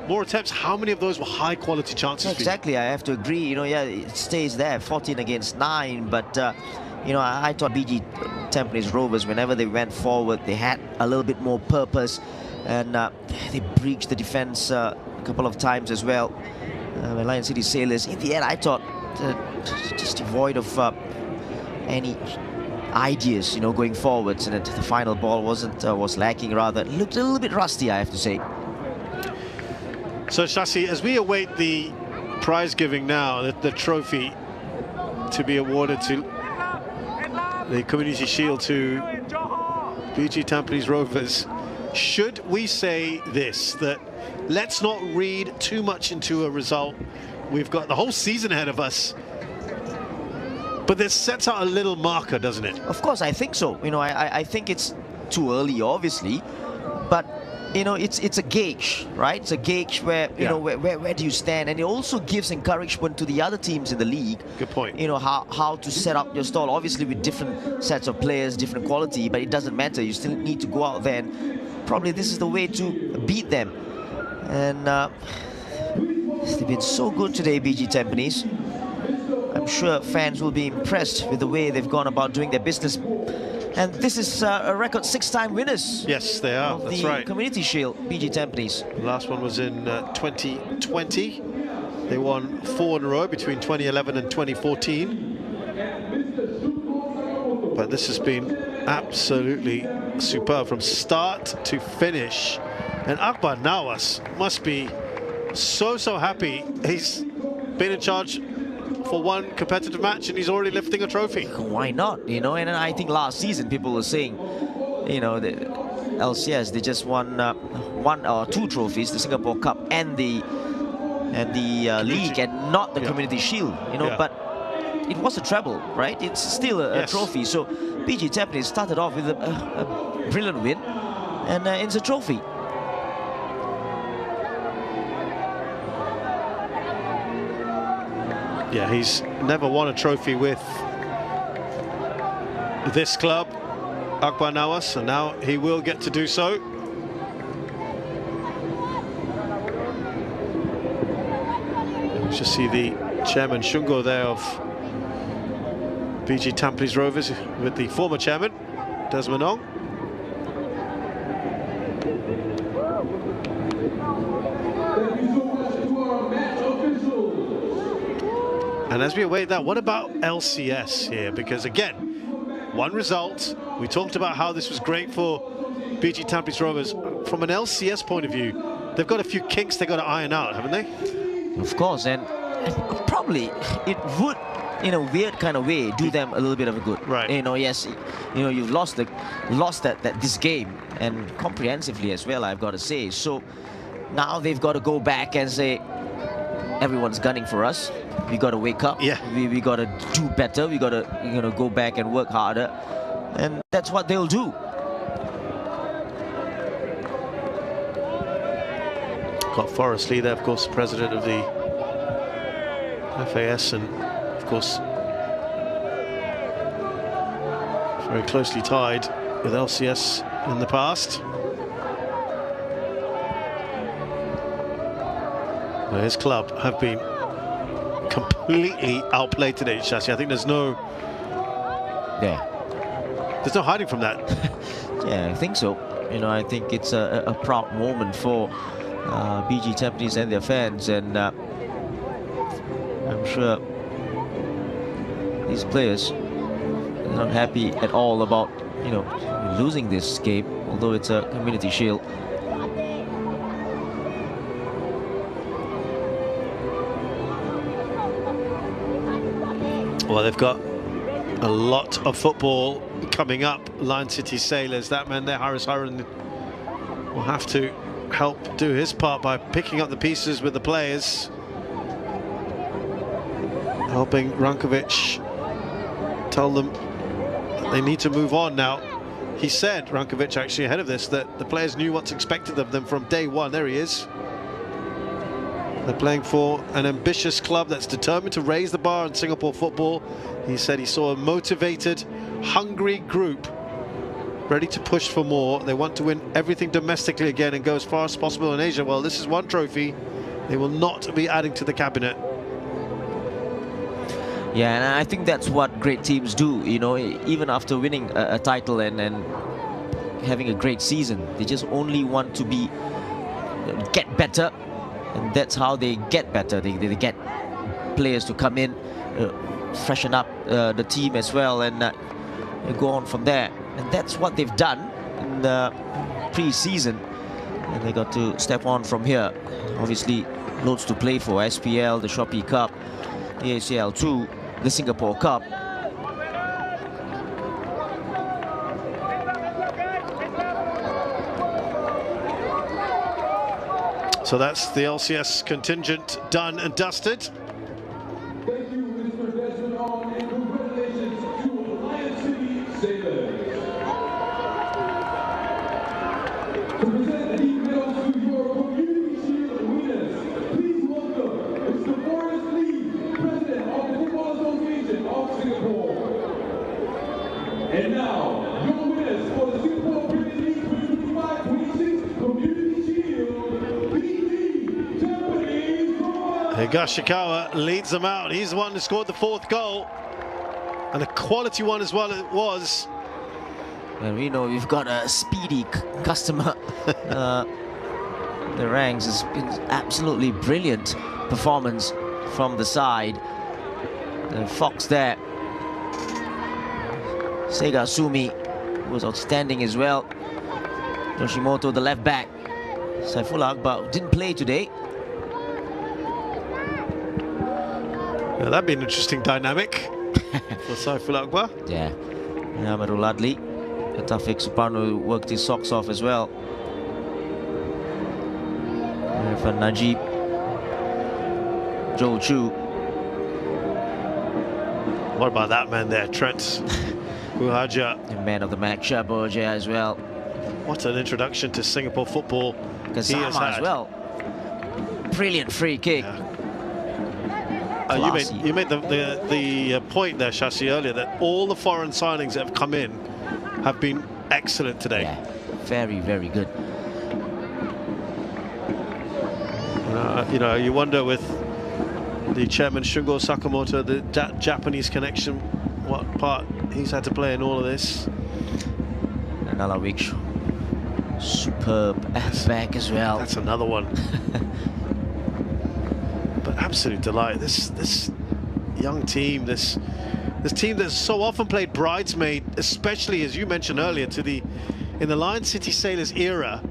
more attempts, how many of those were high quality chances? Exactly, I have to agree. You know, yeah, it stays there, 14 against 9, but you know, I thought BG Tampines Rovers, whenever they went forward, they had a little bit more purpose, and they breached the defense a couple of times as well. Lion City Sailors, in the end, I thought just devoid of any ideas, you know, going forwards, and the final ball was lacking. Rather, it looked a little bit rusty, I have to say. So Shasi, as we await the prize giving now, the trophy to be awarded to the Community Shield to BG Tampines Rovers, should we say this, that let's not read too much into a result? We've got the whole season ahead of us, but this sets out a little marker, doesn't it? Of course, I think so. You know, I think it's too early, obviously, but you know, it's a gauge, right? It's a gauge where you know where do you stand, and it also gives encouragement to the other teams in the league. Good point. You know how to set up your stall, obviously with different sets of players, different quality, but it doesn't matter. You still need to go out there, and probably this is the way to beat them. And they've been so good today, BG Tampines. I'm sure fans will be impressed with the way they've gone about doing their business. And this is a record 6-time winners. Yes, they are. That's right. Community Shield, BG Tampines. The last one was in 2020. They won 4 in a row between 2011 and 2014. But this has been absolutely superb from start to finish. And Akbar Nawas must be so happy. He's been in charge for one competitive match and he's already lifting a trophy. Why not? You know, and I think last season people were saying, you know, the LCS, they just won 1 or 2 trophies, the Singapore Cup and the league, and not the Community Shield. You know, but it was a treble, right? It's still a trophy. So BG Tampines started off with a brilliant win, and it's a trophy. Yeah, he's never won a trophy with this club, Akbar Nawas, and now he will get to do so. You should see the chairman Shungo there of BG Tampines Rovers with the former chairman, Desmond Ong. And as we await that, what about LCS here? Because again, one result. We talked about how this was great for BG Tampines Rovers. From an LCS point of view, they've got a few kinks they've got to iron out, haven't they? Of course, and probably it would, in a weird kind of way, do them a little bit of a good. Right. You know, yes, you know, you've lost this game, and comprehensively as well, I've got to say. So Now they've got to go back and say, everyone's gunning for us. We got to wake up. Yeah. We got to do better. We got to go back and work harder. And that's what they'll do. Got Forrest Lee there, of course, president of the FAS, and of course very closely tied with LCS in the past. Well, his club have been completely outplayed today, Shashi. I think there's no hiding from that. Yeah, I think so. I think it's a proud moment for BG Tampines and their fans, and I'm sure these players are not happy at all about losing this game, although it's a community shield. Well, they've got a lot of football coming up. Lion City Sailors, that man there, Haris Harun, will have to help do his part by picking up the pieces with the players, helping Rankovic tell them they need to move on. Now, he said, Rankovic, actually ahead of this, that the players knew what's expected of them from day one. There he is. They're playing for an ambitious club that's determined to raise the bar in Singapore football. He said he saw a motivated, hungry group ready to push for more. They want to win everything domestically again and go as far as possible in Asia. Well, this is one trophy they will not be adding to the cabinet. Yeah, and I think that's what great teams do. Even after winning a title and having a great season, they just only want to get better. And that's how they get better. They get players to come in, freshen up the team as well, and go on from there. And that's what they've done in the pre-season. And they got to step on from here. Obviously, loads to play for. SPL, the Shopee Cup, the ACL 2, the Singapore Cup. So that's the LCS contingent done and dusted. Thank you, Mr. Desmond Hong, and congratulations to Lion City Sailors. To present the heat medals to your Community Shield winners, please welcome Mr. Forrest Lee, President of the Football Association of Singapore. And now, your winners for the Singapore Premier League 2025-26 Community Shield. Higashikawa leads them out. He's the one who scored the 4th goal, and a quality one as well it was. And we know we've got a speedy customer. The ranks has been absolutely brilliant performance from the side. The Fox there. Sega Sumi was outstanding as well. Yoshimoto, the left back. Saifullah Akbar didn't play today. Yeah, that'd be an interesting dynamic for Saifullah Akbar. Yeah. Amarul Adli. Taufik Suparno worked his socks off as well. Irfan Najib. Joel Chu. What about that man there, Trent Buhaja? The man of the match, Boja as well. What an introduction to Singapore football he has Kazama had. as well. Brilliant free kick. Yeah. You made the point there, Shashi, earlier that all the foreign signings that have come in have been excellent today. Yeah, very, very good. You wonder with the chairman Shungo Sakamoto, the Japanese connection, what part he's had to play in all of this. And Alawik, superb back as well. That's another one. But absolute delight. This young team, this team that's so often played bridesmaid, especially as you mentioned earlier, in the Lion City Sailors era.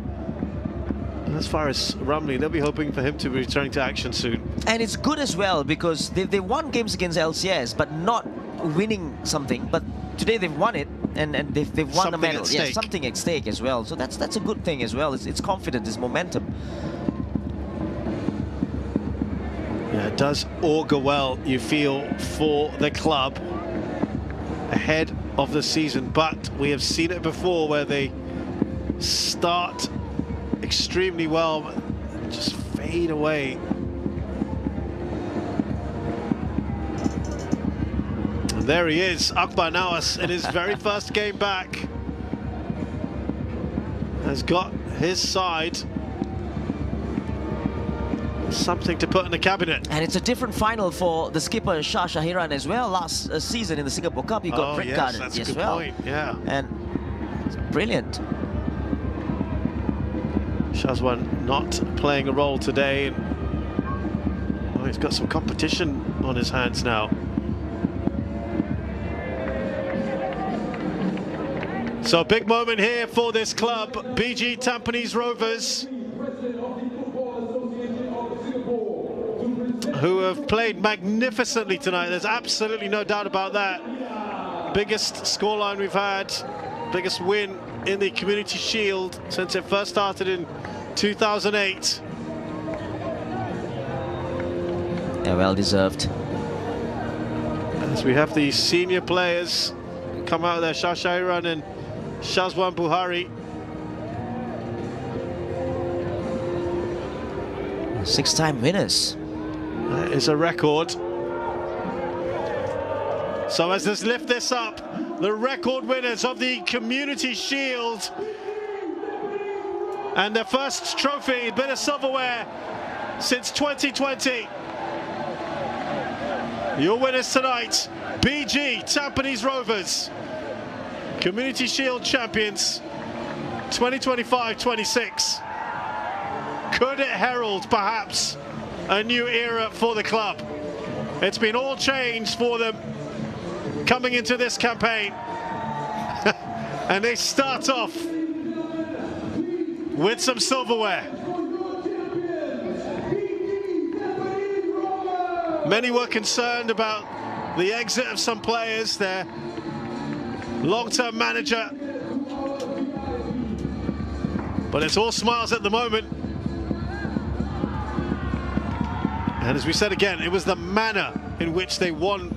And as far as Ramli, they'll be hoping for him to be returning to action soon. And it's good as well because they won games against LCS, but not winning something. But today they've won it, and they've won a medal. Yeah, something at stake as well. So that's a good thing as well. It's confident, it's momentum. It does augur well, you feel, for the club ahead of the season, but we have seen it before where they start extremely well but just fade away. And there he is, Akbar Nawas, in his very first game back, has got his side something to put in the cabinet. And it's a different final for the skipper Shah Shahiran as well. Last season in the Singapore Cup, he got red carded that's a as good well. point. Yeah, and it's brilliant. Shazwan not playing a role today. Oh, he's got some competition on his hands now. So a big moment here for this club, BG Tampines Rovers, who have played magnificently tonight. There's absolutely no doubt about that. Biggest scoreline we've had, biggest win in the Community Shield since it first started in 2008. Yeah, well deserved. As we have the senior players come out there, Shah Shahiran and Shazwan Buhari. 6-time winners. That is a record. So as let's lift this up, the record winners of the Community Shield and their first trophy, a bit of silverware since 2020. Your winners tonight, BG Tampines Rovers, Community Shield champions 2025-26. Could it herald perhaps a new era for the club? It's been all changed for them coming into this campaign. And they start off with some silverware. Many were concerned about the exit of some players, their long-term manager. But it's all smiles at the moment. And as we said again, it was the manner in which they won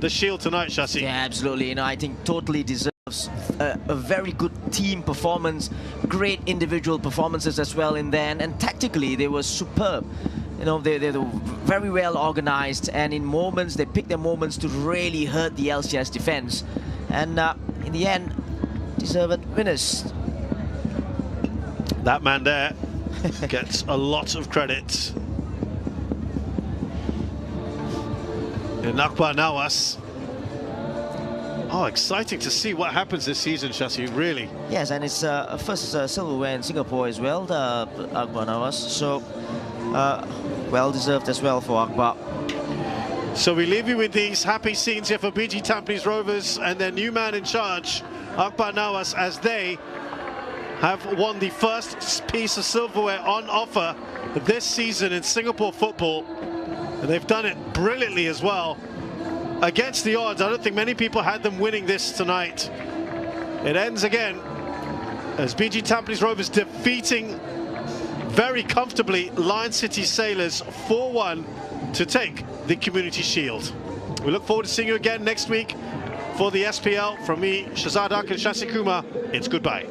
the Shield tonight, Shasi. Yeah, absolutely. You know, I think totally deserves a very good team performance, great individual performances as well in there, and tactically they were superb. You know, they were very well organized, and in moments they picked their moments to really hurt the LCS defense. And in the end, deserved winners. That man there gets a lot of credit. And Akbar Nawas. Oh, exciting to see what happens this season, Shasi, really. Yes, and it's first silverware in Singapore as well, the Akbar Nawas. So, well deserved as well for Akbar. So we leave you with these happy scenes here for BG Tampines Rovers and their new man in charge, Akbar Nawas, as they have won the first piece of silverware on offer this season in Singapore football. And they've done it brilliantly as well. Against the odds, I don't think many people had them winning this tonight. It ends again as BG Tampines Rovers defeating very comfortably Lion City Sailors 4-1 to take the Community Shield. We look forward to seeing you again next week for the SPL. From me, Shazad Haq and Shasi Kumar, it's goodbye.